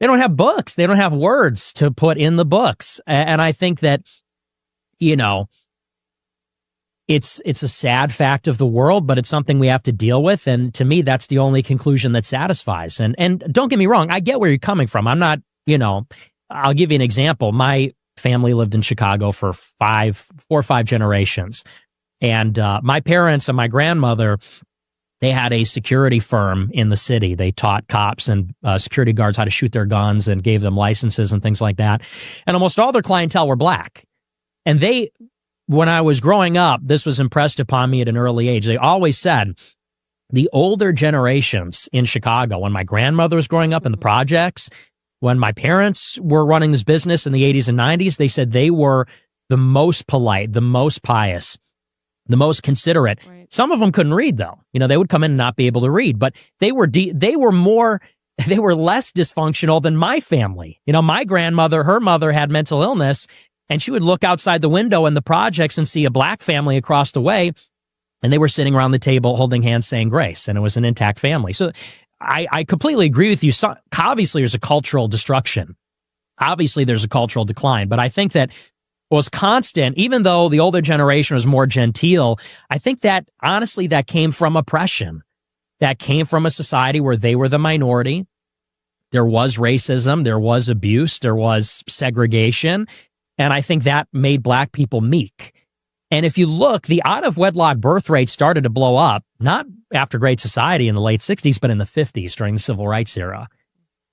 They don't have books. They don't have words to put in the books. And I think that, you know, it's a sad fact of the world, but it's something we have to deal with. And to me, that's the only conclusion that satisfies. And don't get me wrong, I get where you're coming from. I'm not, you know, I'll give you an example. My family lived in Chicago for 4 or 5 generations. And my parents and my grandmother, they had a security firm in the city. They taught cops and security guards how to shoot their guns and gave them licenses and things like that. And almost all their clientele were black. And when I was growing up, this was impressed upon me at an early age. They always said the older generations in Chicago, when my grandmother was growing up in the projects, when my parents were running this business in the 80s and 90s, they said they were the most polite, the most pious, the most considerate. Right. Some of them couldn't read, though. You know, they would come in and not be able to read, but they were less dysfunctional than my family. You know, my grandmother, her mother had mental illness, and she would look outside the window in the projects and see a black family across the way, and they were sitting around the table holding hands saying grace, and it was an intact family. So I completely agree with you. So, obviously, there's a cultural destruction obviously there's a cultural decline, but I think that was constant, even though the older generation was more genteel. I think that honestly, that came from oppression. That came from a society where they were the minority. There was racism, there was abuse, there was segregation. And I think that made Black people meek. And if you look, the out-of-wedlock birth rate started to blow up, not after Great Society in the late 60s, but in the 50s during the Civil Rights era.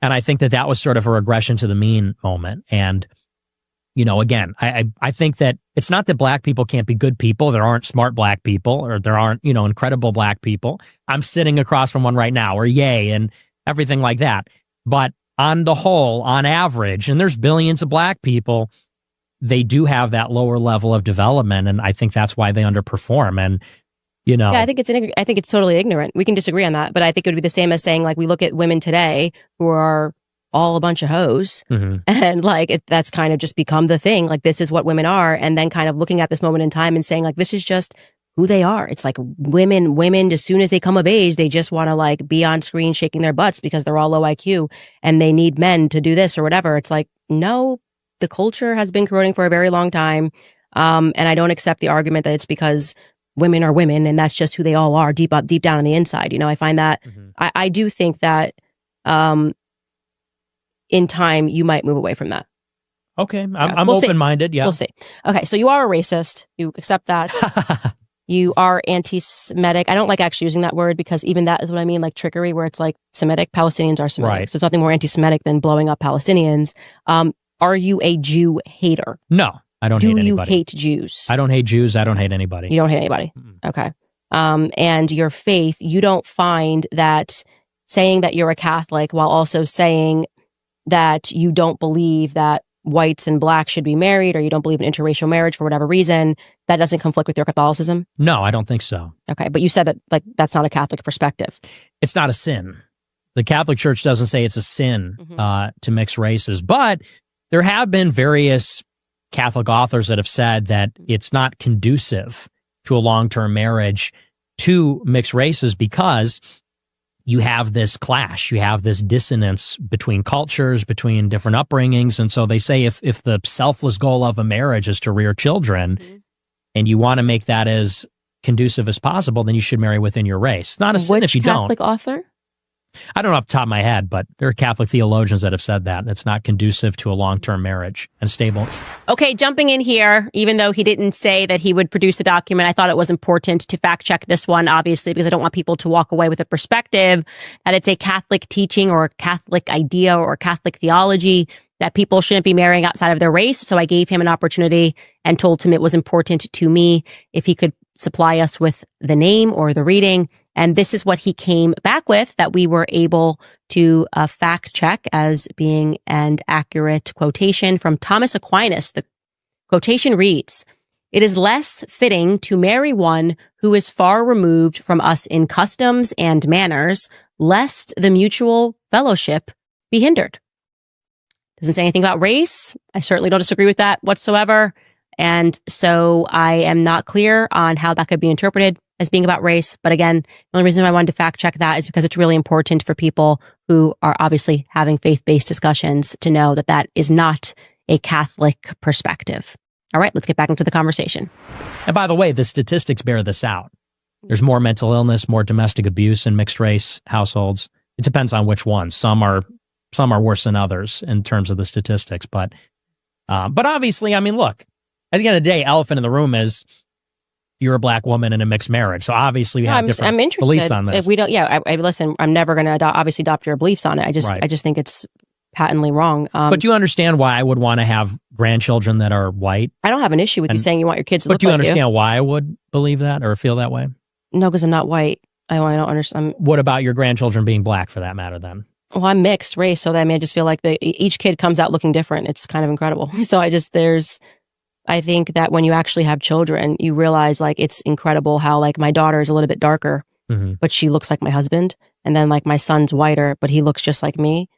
And I think that that was sort of a regression to the mean moment. And, you know, again, I think that it's not that Black people can't be good people. There aren't smart Black people, or there aren't, you know, incredible Black people. I'm sitting across from one right now, or yay, and everything like that. But on the whole, on average, and there's billions of Black people, they do have that lower level of development, and I think that's why they underperform. And you know, yeah, I think it's totally ignorant. We can disagree on that, but I think it would be the same as saying, like, we look at women today who are all a bunch of hoes, and like that's kind of just become the thing. Like, this is what women are, and then kind of looking at this moment in time and saying, like, this is just who they are. It's like women, as soon as they come of age, they just want to like be on screen shaking their butts because they're all low IQ and they need men to do this or whatever. It's like, no. The culture has been corroding for a very long time. And I don't accept the argument that it's because women are women and that's just who they all are deep down on the inside. You know, I find that I do think that in time you might move away from that. Okay. I'm we'll open-minded. Yeah. We'll see. Okay. So you are a racist. You accept that. You are anti-Semitic. I don't like actually using that word because even that is what I mean, like trickery, where it's like Semitic. Palestinians are Semitic. Right. So it's nothing more anti-Semitic than blowing up Palestinians. Are you a Jew hater? No, I don't hate anybody. Do you hate Jews? I don't hate Jews. I don't hate anybody. You don't hate anybody? Okay. And your faith, you don't find that saying that you're a Catholic while also saying that you don't believe that whites and blacks should be married, or you don't believe in interracial marriage for whatever reason, that doesn't conflict with your Catholicism? No, I don't think so. Okay. But you said that like that's not a Catholic perspective. It's not a sin. The Catholic Church doesn't say it's a sin to mix races, but there have been various Catholic authors that have said that it's not conducive to a long-term marriage to mixed races because you have this clash, you have this dissonance between cultures, between different upbringings. And so they say if the selfless goal of a marriage is to rear children and you want to make that as conducive as possible, then you should marry within your race. It's not a sin if you don't. Which Catholic author? I don't know off the top of my head, but there are Catholic theologians that have said that it's not conducive to a long-term marriage and stable. Okay, jumping in here, even though he didn't say that he would produce a document, I thought it was important to fact check this one, obviously, because I don't want people to walk away with a perspective that it's a Catholic teaching or a Catholic idea or a Catholic theology that people shouldn't be marrying outside of their race. So I gave him an opportunity and told him it was important to me if he could supply us with the name or the reading. And this is what he came back with that we were able to fact check as being an accurate quotation from Thomas Aquinas. The quotation reads, "It is less fitting to marry one who is far removed from us in customs and manners, lest the mutual fellowship be hindered." Doesn't say anything about race. I certainly don't disagree with that whatsoever. And so I am not clear on how that could be interpreted as being about race. But again, the only reason I wanted to fact check that is because it's really important for people who are obviously having faith-based discussions to know that that is not a Catholic perspective. All right, let's get back into the conversation. And by the way, the statistics bear this out. There's more mental illness, more domestic abuse in mixed race households. It depends on which ones. Some are worse than others in terms of the statistics. But obviously, I mean, look, at the end of the day, elephant in the room is you're a black woman in a mixed marriage. So obviously we have different beliefs on this. If we don't, I listen, I'm never going to obviously adopt your beliefs on it. I just think it's patently wrong. But do you understand why I would want to have grandchildren that are white? I don't have an issue with you saying you want your kids to look like you. But do you understand why I would believe that or feel that way? No, because I'm not white. I don't understand. What about your grandchildren being black for that matter then? Well, I'm mixed race, so that I just feel like each kid comes out looking different. It's kind of incredible. So I think that when you actually have children, you realize like it's incredible how like my daughter is a little bit darker, but she looks like my husband. And then like my son's whiter, but he looks just like me.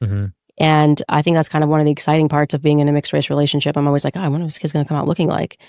And I think that's kind of one of the exciting parts of being in a mixed race relationship. I'm always like, oh, I wonder what this kid's going to come out looking like.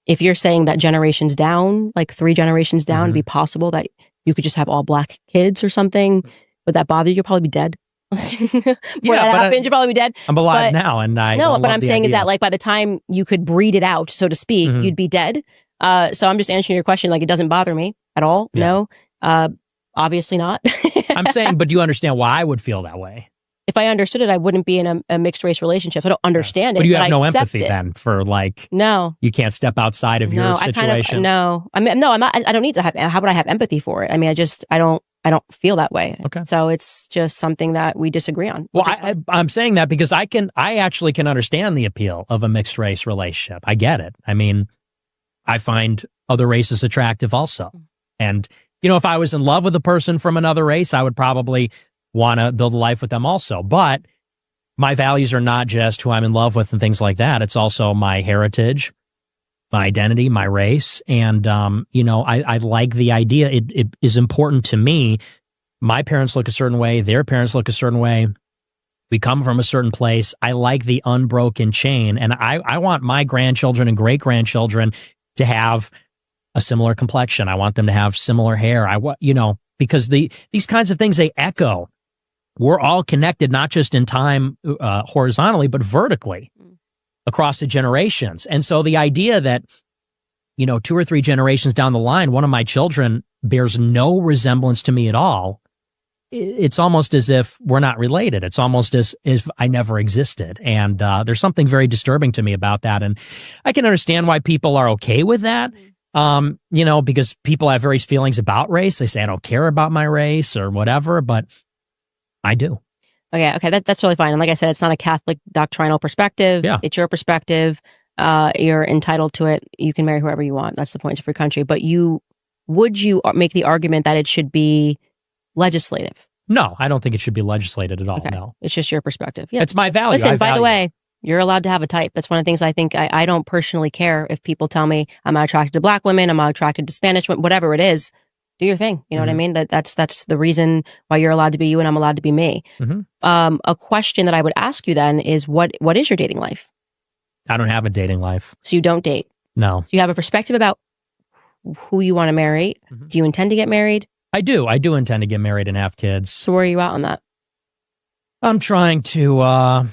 If you're saying that generations down, like 3 generations down, it'd be possible that you could just have all black kids or something, would that bother you? You'll probably be dead. Before that happened, you'd probably be dead. I'm alive now, and I no. don't But love I'm the saying is idea. that like by the time you could breed it out, so to speak, you'd be dead. So I'm just answering your question. Like it doesn't bother me at all. Yeah. No, obviously not. I'm saying, but do you understand why I would feel that way? If I understood it, I wouldn't be in a mixed race relationship. So I don't understand it. But you have I no accept empathy it. then for like, No. you can't step outside of your situation. I mean, no, I'm not, I don't need to have, how would I have empathy for it? I mean, I don't feel that way. Okay. So it's just something that we disagree on. Well, I'm saying that because I actually can understand the appeal of a mixed race relationship. I get it. I mean, I find other races attractive also. And, if I was in love with a person from another race, I would probably want to build a life with them also. But my values are not just who I'm in love with and things like that. It's also my heritage, my identity, my race. And, I like the idea. It is important to me. My parents look a certain way. Their parents look a certain way. We come from a certain place. I like the unbroken chain. And I want my grandchildren and great-grandchildren to have a similar complexion. I want them to have similar hair. Because these kinds of things, they echo. We're all connected, not just in time horizontally, but vertically across the generations. And so the idea that, 2 or 3 generations down the line, one of my children bears no resemblance to me at all, it's almost as if we're not related. It's almost as if I never existed. And there's something very disturbing to me about that. And I can understand why people are okay with that. Because people have various feelings about race. They say, I don't care about my race or whatever, but I do. Okay, that's totally fine. And like I said, it's not a Catholic doctrinal perspective. Yeah. It's your perspective. You're entitled to it. You can marry whoever you want. That's the point of free country. But would you make the argument that it should be legislative? No, I don't think it should be legislated at all. Okay. No. It's just your perspective. Yeah. It's my value. Listen, I by the value way, you're allowed to have a type. That's one of the things I think I don't personally care if people tell me I'm not attracted to black women, I'm not attracted to Spanish women, whatever it is. Do your thing. You know what I mean? That's the reason why you're allowed to be you and I'm allowed to be me. A question that I would ask you then is what is your dating life? I don't have a dating life. So you don't date? No. Do you have a perspective about who you want to marry? Do you intend to get married? I do. I do intend to get married and have kids. So where are you at on that? I'm trying to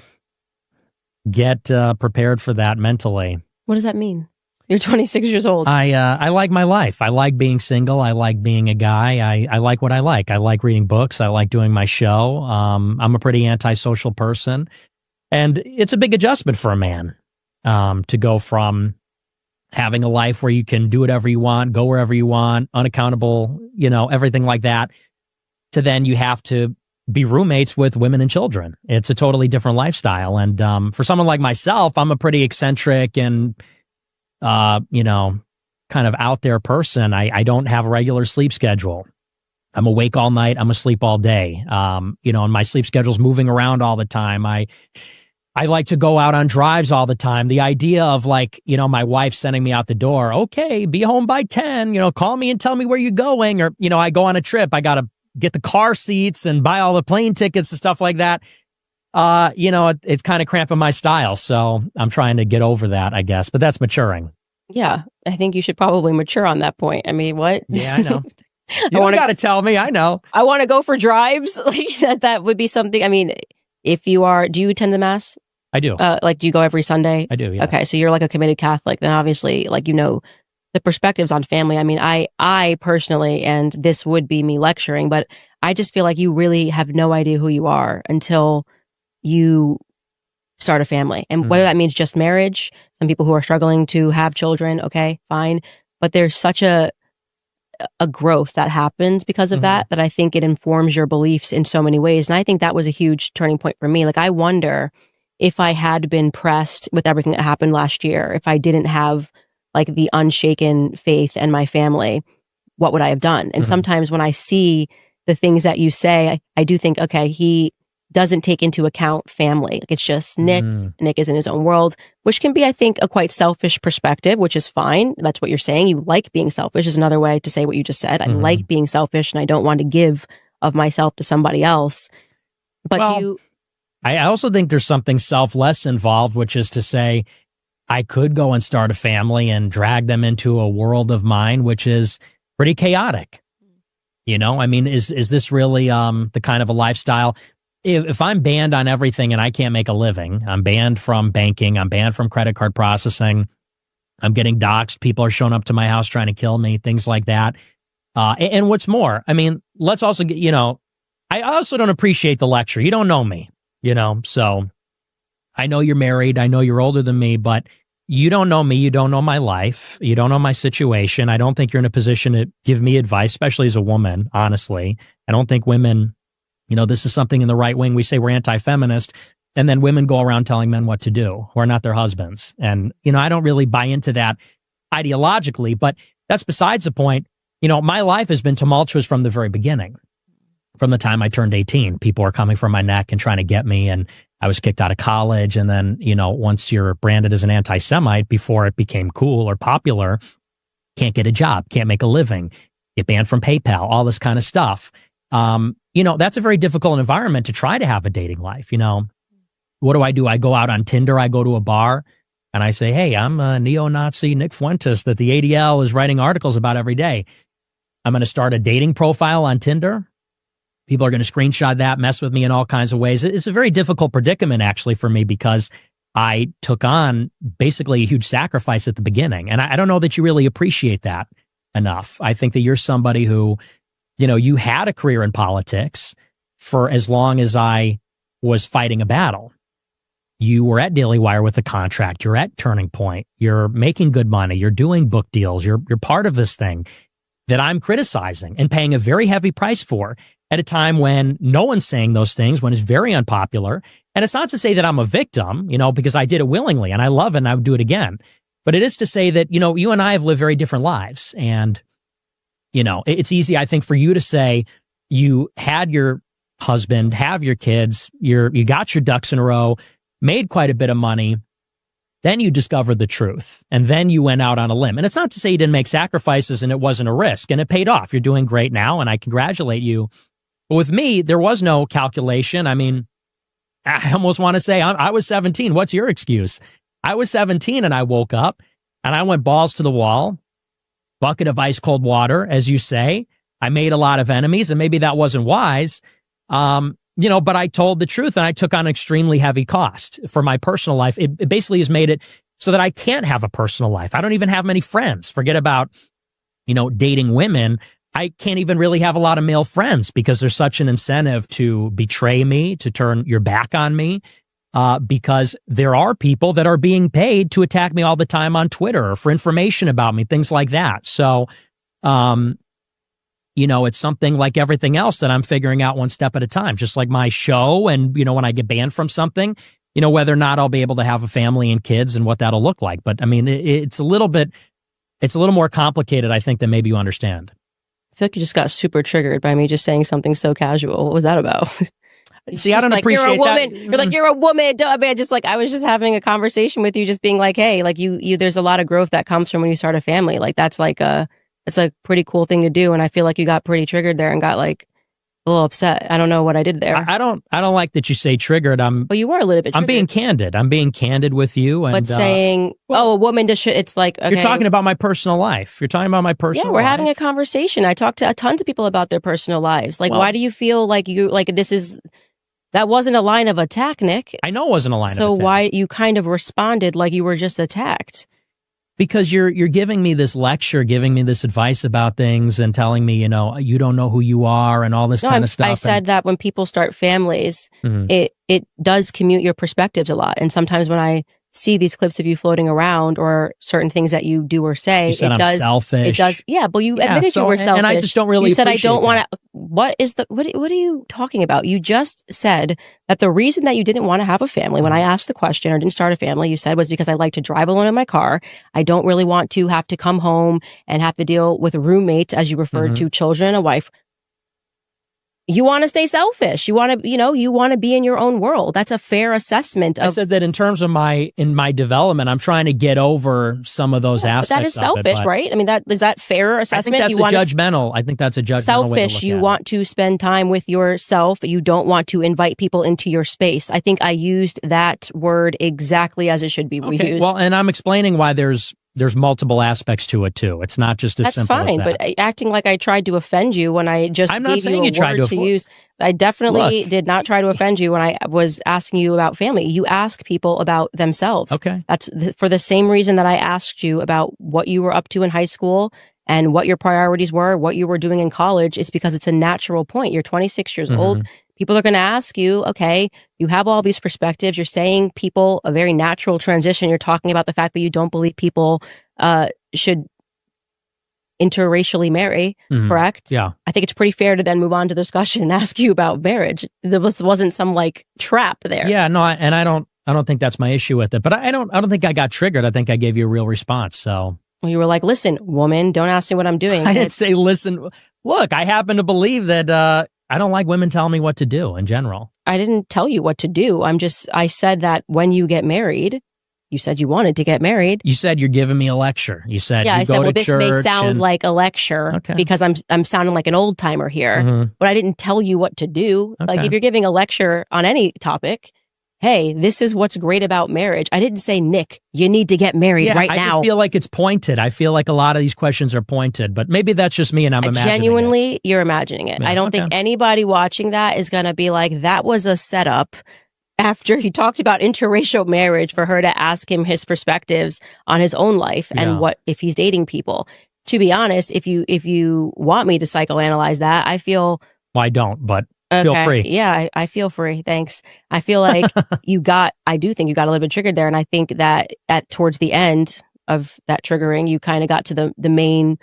get prepared for that mentally. What does that mean? You're 26 years old. I like my life. I like being single. I like being a guy. I like what I like. I like reading books. I like doing my show. I'm a pretty antisocial person. And it's a big adjustment for a man to go from having a life where you can do whatever you want, go wherever you want, unaccountable, everything like that, to then you have to be roommates with women and children. It's a totally different lifestyle. And for someone like myself, I'm a pretty eccentric and kind of out there person. I don't have a regular sleep schedule. I'm awake all night. I'm asleep all day. And my sleep schedule's moving around all the time. I like to go out on drives all the time. The idea of my wife sending me out the door, okay, be home by 10, call me and tell me where you're going. Or, I go on a trip. I got to get the car seats and buy all the plane tickets and stuff like that. It's kind of cramping my style. So I'm trying to get over that, I guess, but that's maturing. Yeah. I think you should probably mature on that point. I mean, what? Yeah, I know. You got to tell me. I know. I want to go for drives. That would be something. I mean, do you attend the mass? I do. Do you go every Sunday? I do. Yeah. Okay. So you're like a committed Catholic. Then obviously, the perspectives on family. I mean, I personally, and this would be me lecturing, but I just feel like you really have no idea who you are until you start a family. And whether that means just marriage, some people who are struggling to have children, okay, fine. But there's such a growth that happens because of that I think it informs your beliefs in so many ways. And I think that was a huge turning point for me. I wonder if I had been pressed with everything that happened last year, if I didn't have the unshaken faith and my family, what would I have done? And sometimes when I see the things that you say, I do think, okay, he doesn't take into account family. It's just Nick. Nick is in his own world, which can be, I think, a quite selfish perspective, which is fine. That's what you're saying. You like being selfish is another way to say what you just said. I like being selfish and I don't want to give of myself to somebody else. But I also think there's something selfless involved, which is to say, I could go and start a family and drag them into a world of mine, which is pretty chaotic. I mean, is this really the kind of a lifestyle? if I'm banned on everything and I can't make a living, I'm banned from banking, I'm banned from credit card processing, I'm getting doxxed, people are showing up to my house trying to kill me, things like that. And what's more, I mean, let's also get, I also don't appreciate the lecture. You don't know me, so I know you're married. I know you're older than me, but you don't know me. You don't know my life. You don't know my situation. I don't think you're in a position to give me advice, especially as a woman, honestly. I don't think women, this is something in the right wing. We say we're anti-feminist, and then women go around telling men what to do who are not their husbands. And, I don't really buy into that ideologically, but that's besides the point. My life has been tumultuous from the very beginning. From the time I turned 18, people were coming for my neck and trying to get me, and I was kicked out of college. And then, once you're branded as an anti-Semite, before it became cool or popular, can't get a job, can't make a living, get banned from PayPal, all this kind of stuff. That's a very difficult environment to try to have a dating life. What do? I go out on Tinder, I go to a bar, and I say, hey, I'm a neo-Nazi Nick Fuentes that the ADL is writing articles about every day. I'm going to start a dating profile on Tinder. People are going to screenshot that, mess with me in all kinds of ways. It's a very difficult predicament, actually, for me, because I took on basically a huge sacrifice at the beginning. And I don't know that you really appreciate that enough. I think that you're somebody who, you had a career in politics for as long as I was fighting a battle. You were at Daily Wire with a contract. You're at Turning Point. You're making good money. You're doing book deals. You're part of this thing that I'm criticizing and paying a very heavy price for at a time when no one's saying those things, when it's very unpopular. And it's not to say that I'm a victim, because I did it willingly and I love it and I would do it again. But it is to say that, you and I have lived very different lives. And, it's easy, I think, for you to say you had your husband, have your kids, you got your ducks in a row, made quite a bit of money. Then you discovered the truth, and then you went out on a limb. And it's not to say you didn't make sacrifices and it wasn't a risk, and it paid off. You're doing great now, and I congratulate you. But with me, there was no calculation. I mean, I almost want to say I was 17. What's your excuse? I was 17, and I woke up, and I went balls to the wall, bucket of ice cold water, as you say. I made a lot of enemies, and maybe that wasn't wise. But I told the truth, and I took on extremely heavy cost for my personal life. It basically has made it so that I can't have a personal life. I don't even have many friends. Forget about, dating women. I can't even really have a lot of male friends because there's such an incentive to betray me, to turn your back on me, because there are people that are being paid to attack me all the time on Twitter or for information about me, things like that. So, it's something like everything else that I'm figuring out one step at a time, just like my show. And, when I get banned from something, whether or not I'll be able to have a family and kids and what that'll look like. But I mean, it's a little more complicated, I think, than maybe you understand. I feel like you just got super triggered by me just saying something so casual. What was that about? See, I don't appreciate you're a woman. that. You're like, you're a woman. Duh, man. Just like, I was just having a conversation with you, just being like, hey, like you, there's a lot of growth that comes from when you start a family. Like that's it's a pretty cool thing to do. And I feel like you got pretty triggered there and got like a little upset. I don't know what I did there. I don't like that you say triggered. Well, you were a little bit triggered. I'm being candid with you. And, but saying, a woman just it's like, okay. You're talking about my personal life. You're talking about my personal life. Yeah, we're having a conversation. I talked to tons of people about their personal lives. Like, why do you feel like that wasn't a line of attack, Nick? I know it wasn't a line of attack. So why you kind of responded like you were just attacked? Because you're giving me this lecture, giving me this advice about things and telling me, you don't know who you are and all this kind of stuff. I said that when people start families, it does commute your perspectives a lot. And sometimes when I see these clips of you floating around or certain things that you do or say, I'm selfish. It does. Yeah, but you admitted you were selfish. And I just don't really. You said I don't want to. What are you talking about? You just said that the reason that you didn't want to have a family, when I asked the question or didn't start a family, you said was because I like to drive alone in my car. I don't really want to have to come home and have to deal with roommates, as you referred to, children and a wife. You want to stay selfish. You want to, you want to be in your own world. That's a fair assessment. I said that in terms of my development, I'm trying to get over some of those aspects. But that is selfish, right? I mean, is that fair assessment? I think that's judgmental. I think that's a judgmental selfish. Way to look You want to spend time with yourself. You don't want to invite people into your space. I think I used that word exactly as it should be used. Well, and I'm explaining why there's there's multiple aspects to it too. It's not just as That's simple fine, as that. but acting like I tried to offend you when I just I'm not gave saying you you a tried word to to use. I definitely Look. did not try to offend you when I was asking you about family. You ask people about themselves. Okay. That's for the same reason that I asked you about what you were up to in high school and what your priorities were, what you were doing in college. It's because it's a natural point. You're 26 years old. People are going to ask you, okay, you have all these perspectives. You're saying people a very natural transition. You're talking about the fact that you don't believe people should interracially marry, correct? Yeah. I think it's pretty fair to then move on to the discussion and ask you about marriage. There wasn't some like trap there. Yeah, no, I don't think that's my issue with it. But I don't think I got triggered. I think I gave you a real response. So You were like, listen, woman, don't ask me what I'm doing. I didn't say listen. Look, I happen to believe that I don't like women telling me what to do in general. I didn't tell you what to do. I said that when you get married, you said you wanted to get married. You said you're giving me a lecture. You said Yeah, you I said, go well, to this may church sound and- like a lecture Okay. because I'm sounding like an old timer here, but I didn't tell you what to do. Like Okay. if you're giving a lecture on any topic, hey, this is what's great about marriage. I didn't say, Nick, you need to get married right I now. just feel like it's pointed. I feel like a lot of these questions are pointed, but maybe that's just me and I'm imagining Genuinely, it. you're imagining it. Yeah, I don't think okay. anybody watching that is going to be like, that was a setup after he talked about interracial marriage for her to ask him his perspectives on his own life Yeah. and what if he's dating people. To be honest, if you want me to psychoanalyze that, I feel Well, I don't, but okay. feel free. Yeah, I feel free. Thanks. I feel like I do think you got a little bit triggered there. And I think that towards the end of that triggering, you kind of got to the main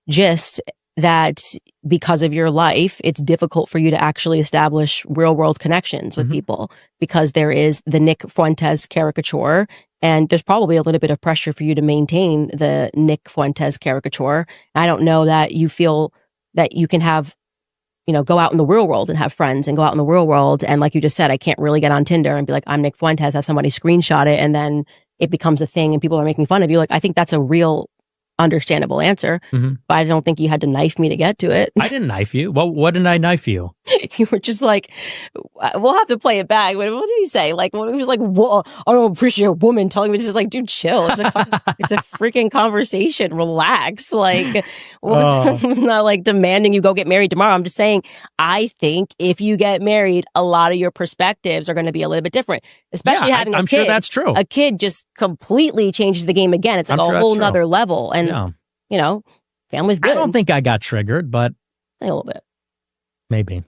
gist that because of your life, it's difficult for you to actually establish real world connections with people because there is the Nick Fuentes caricature. And there's probably a little bit of pressure for you to maintain the Nick Fuentes caricature. I don't know that you feel that you can have, go out in the real world and have friends and go out in the real world. And like you just said, I can't really get on Tinder and be like, I'm Nick Fuentes, have somebody screenshot it. And then it becomes a thing and people are making fun of you. Like, I think that's a real understandable answer, but I don't think you had to knife me to get to it. I didn't knife you. Well, what did I knife you? You were just like, we'll have to play it back. What did he say? Like, he was like, whoa, I don't appreciate a woman telling me, just like, dude, chill. It's a freaking conversation. Relax. Like, was not like demanding you go get married tomorrow. I'm just saying, I think if you get married, a lot of your perspectives are going to be a little bit different, especially having a kid. I'm sure that's true. A kid just completely changes the game again. It's like I'm sure a whole that's nother level. And, family's good. I don't think I got triggered, but a little bit. maybe.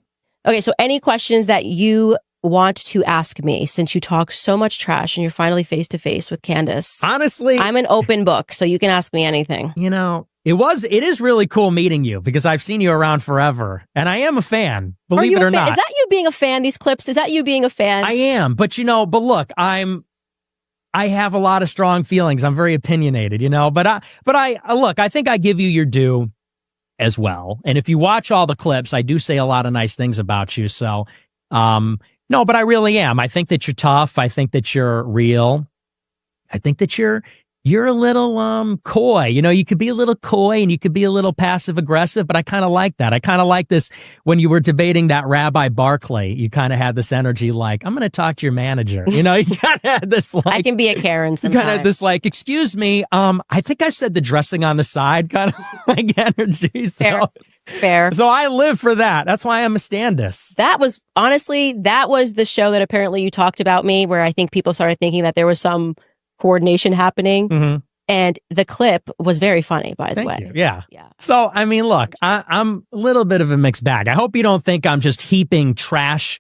Okay, so any questions that you want to ask me since you talk so much trash and you're finally face to face with Candace? Honestly, I'm an open book, so you can ask me anything. It is really cool meeting you because I've seen you around forever and I am a fan, believe it or not. Is that you being a fan, these clips? Is that you being a fan? I am, but look, I have a lot of strong feelings. I'm very opinionated, but I think I give you your due as well. And if you watch all the clips, I do say a lot of nice things about you. So, no, but I really am. I think that you're tough. I think that you're real. I think that you're a little, coy. You could be a little coy and you could be a little passive aggressive, but I kind of like that. I kind of like this when you were debating that Rabbi Barclay, you kind of had this energy like, I'm going to talk to your manager. You kind of had this like, I can be a Karen sometimes. You kind of had this like, excuse me. I think I said the dressing on the side kind of like energy. So. Fair. So I live for that. That's why I'm a Standis. That was the show that apparently you talked about me where I think people started thinking that there was some coordination happening. And the clip was very funny, by the way. You. Yeah. So, look, I'm a little bit of a mixed bag. I hope you don't think I'm just heaping trash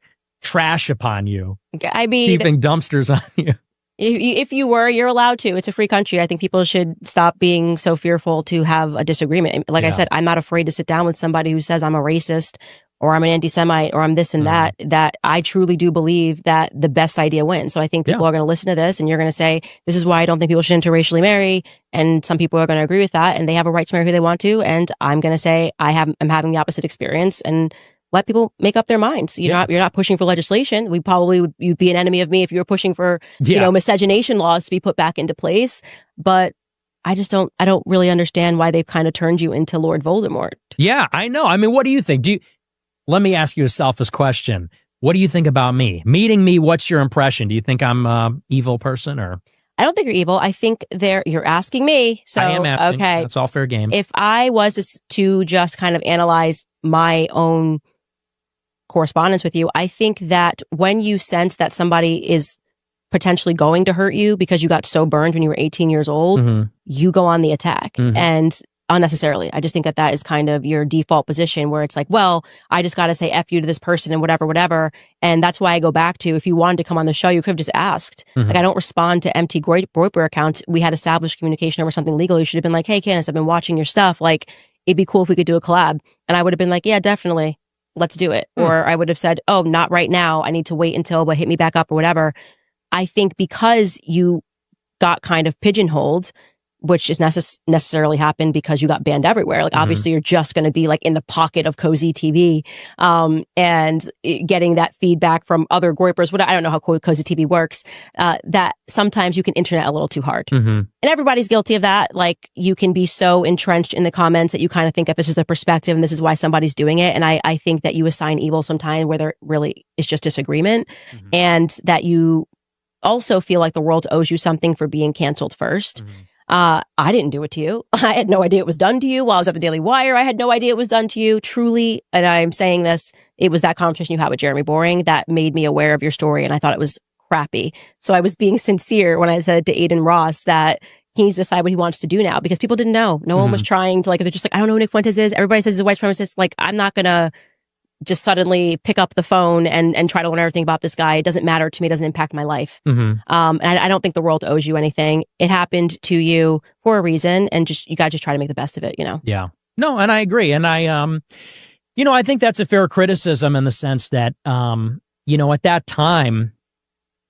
upon you. Heaping dumpsters on you. If you were, you're allowed to. It's a free country. I think people should stop being so fearful to have a disagreement. Like I said, I'm not afraid to sit down with somebody who says I'm a racist or I'm an anti-Semite or I'm this and that I truly do believe that the best idea wins. So I think people are going to listen to this and you're going to say, this is why I don't think people should interracially marry. And some people are going to agree with that and they have a right to marry who they want to. And I'm going to say, I'm having the opposite experience and let people make up their minds. You're not pushing for legislation. You'd be an enemy of me if you were pushing for, miscegenation laws to be put back into place. But I don't really understand why they've kind of turned you into Lord Voldemort. Yeah, I know. What do you think? Let me ask you a selfish question. What do you think about me? Meeting me, what's your impression? Do you think I'm an evil person or? I don't think you're evil. I think you're asking me. So, I am asking. Okay. That's all fair game. If I was to just kind of analyze my own correspondence with you, I think that when you sense that somebody is potentially going to hurt you because you got so burned when you were 18 years old, you go on the attack. And unnecessarily. I just think that is kind of your default position where it's like, well, I just got to say F you to this person and whatever. And that's why I go back to, if you wanted to come on the show, you could have just asked. Like, I don't respond to empty Groyper accounts. We had established communication over something legal. You should have been like, hey, Candace, I've been watching your stuff. Like, it'd be cool if we could do a collab. And I would have been like, yeah, definitely. Let's do it. Or I would have said, oh, not right now. I need to wait until, but hit me back up or whatever. I think because you got kind of pigeonholed, which is necessarily happened because you got banned everywhere. Like, obviously you're just going to be like in the pocket of Cozy TV, and getting that feedback from other Groypers. I don't know how Cozy TV works, that sometimes you can internet a little too hard. And everybody's guilty of that. Like, you can be so entrenched in the comments that you kind of think of this is the perspective and this is why somebody's doing it. And I think that you assign evil sometimes where there really is just disagreement, and that you also feel like the world owes you something for being canceled first. I didn't do it to you. I had no idea it was done to you. While I was at the Daily Wire, I had no idea it was done to you. Truly, and I'm saying this, it was that conversation you had with Jeremy Boring that made me aware of your story, and I thought it was crappy. So I was being sincere when I said to Aiden Ross that he needs to decide what he wants to do now, because people didn't know. No one was trying to, like, they're just like, I don't know who Nick Fuentes is. Everybody says he's a white supremacist. Like, I'm not gonna just suddenly pick up the phone and try to learn everything about this guy. It doesn't matter to me. It doesn't impact my life. And I don't think the world owes you anything. It happened to you for a reason, and just, you gotta just try to make the best of it, you know? Yeah. No, and I agree. And I think that's a fair criticism in the sense that, at that time,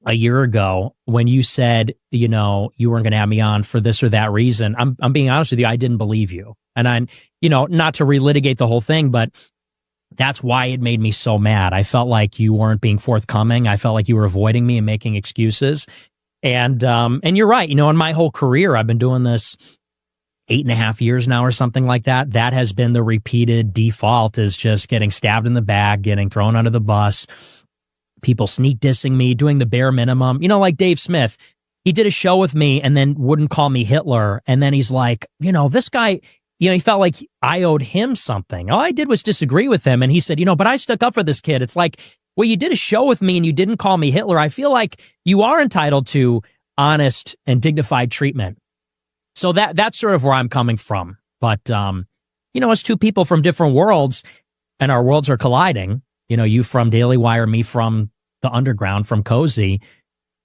a year ago, when you said, you weren't going to have me on for this or that reason, I'm being honest with you, I didn't believe you. And I'm, not to relitigate the whole thing, but that's why it made me so mad. I felt like you weren't being forthcoming. I felt like you were avoiding me and making excuses. And you're right. In my whole career, I've been doing this 8.5 years now or something like that. That has been the repeated default, is just getting stabbed in the back, getting thrown under the bus, people sneak dissing me, doing the bare minimum. Like Dave Smith, he did a show with me and then wouldn't call me Hitler. And then he's like, this guy, he felt like I owed him something. All I did was disagree with him. And he said, but I stuck up for this kid. It's like, well, you did a show with me and you didn't call me Hitler. I feel like you are entitled to honest and dignified treatment. So that's sort of where I'm coming from. But, as two people from different worlds, and our worlds are colliding, you from Daily Wire, me from the underground, from Cozy,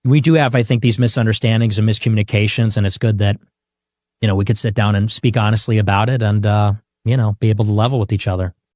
we do have, I think, these misunderstandings and miscommunications. And it's good that, we could sit down and speak honestly about it and, be able to level with each other.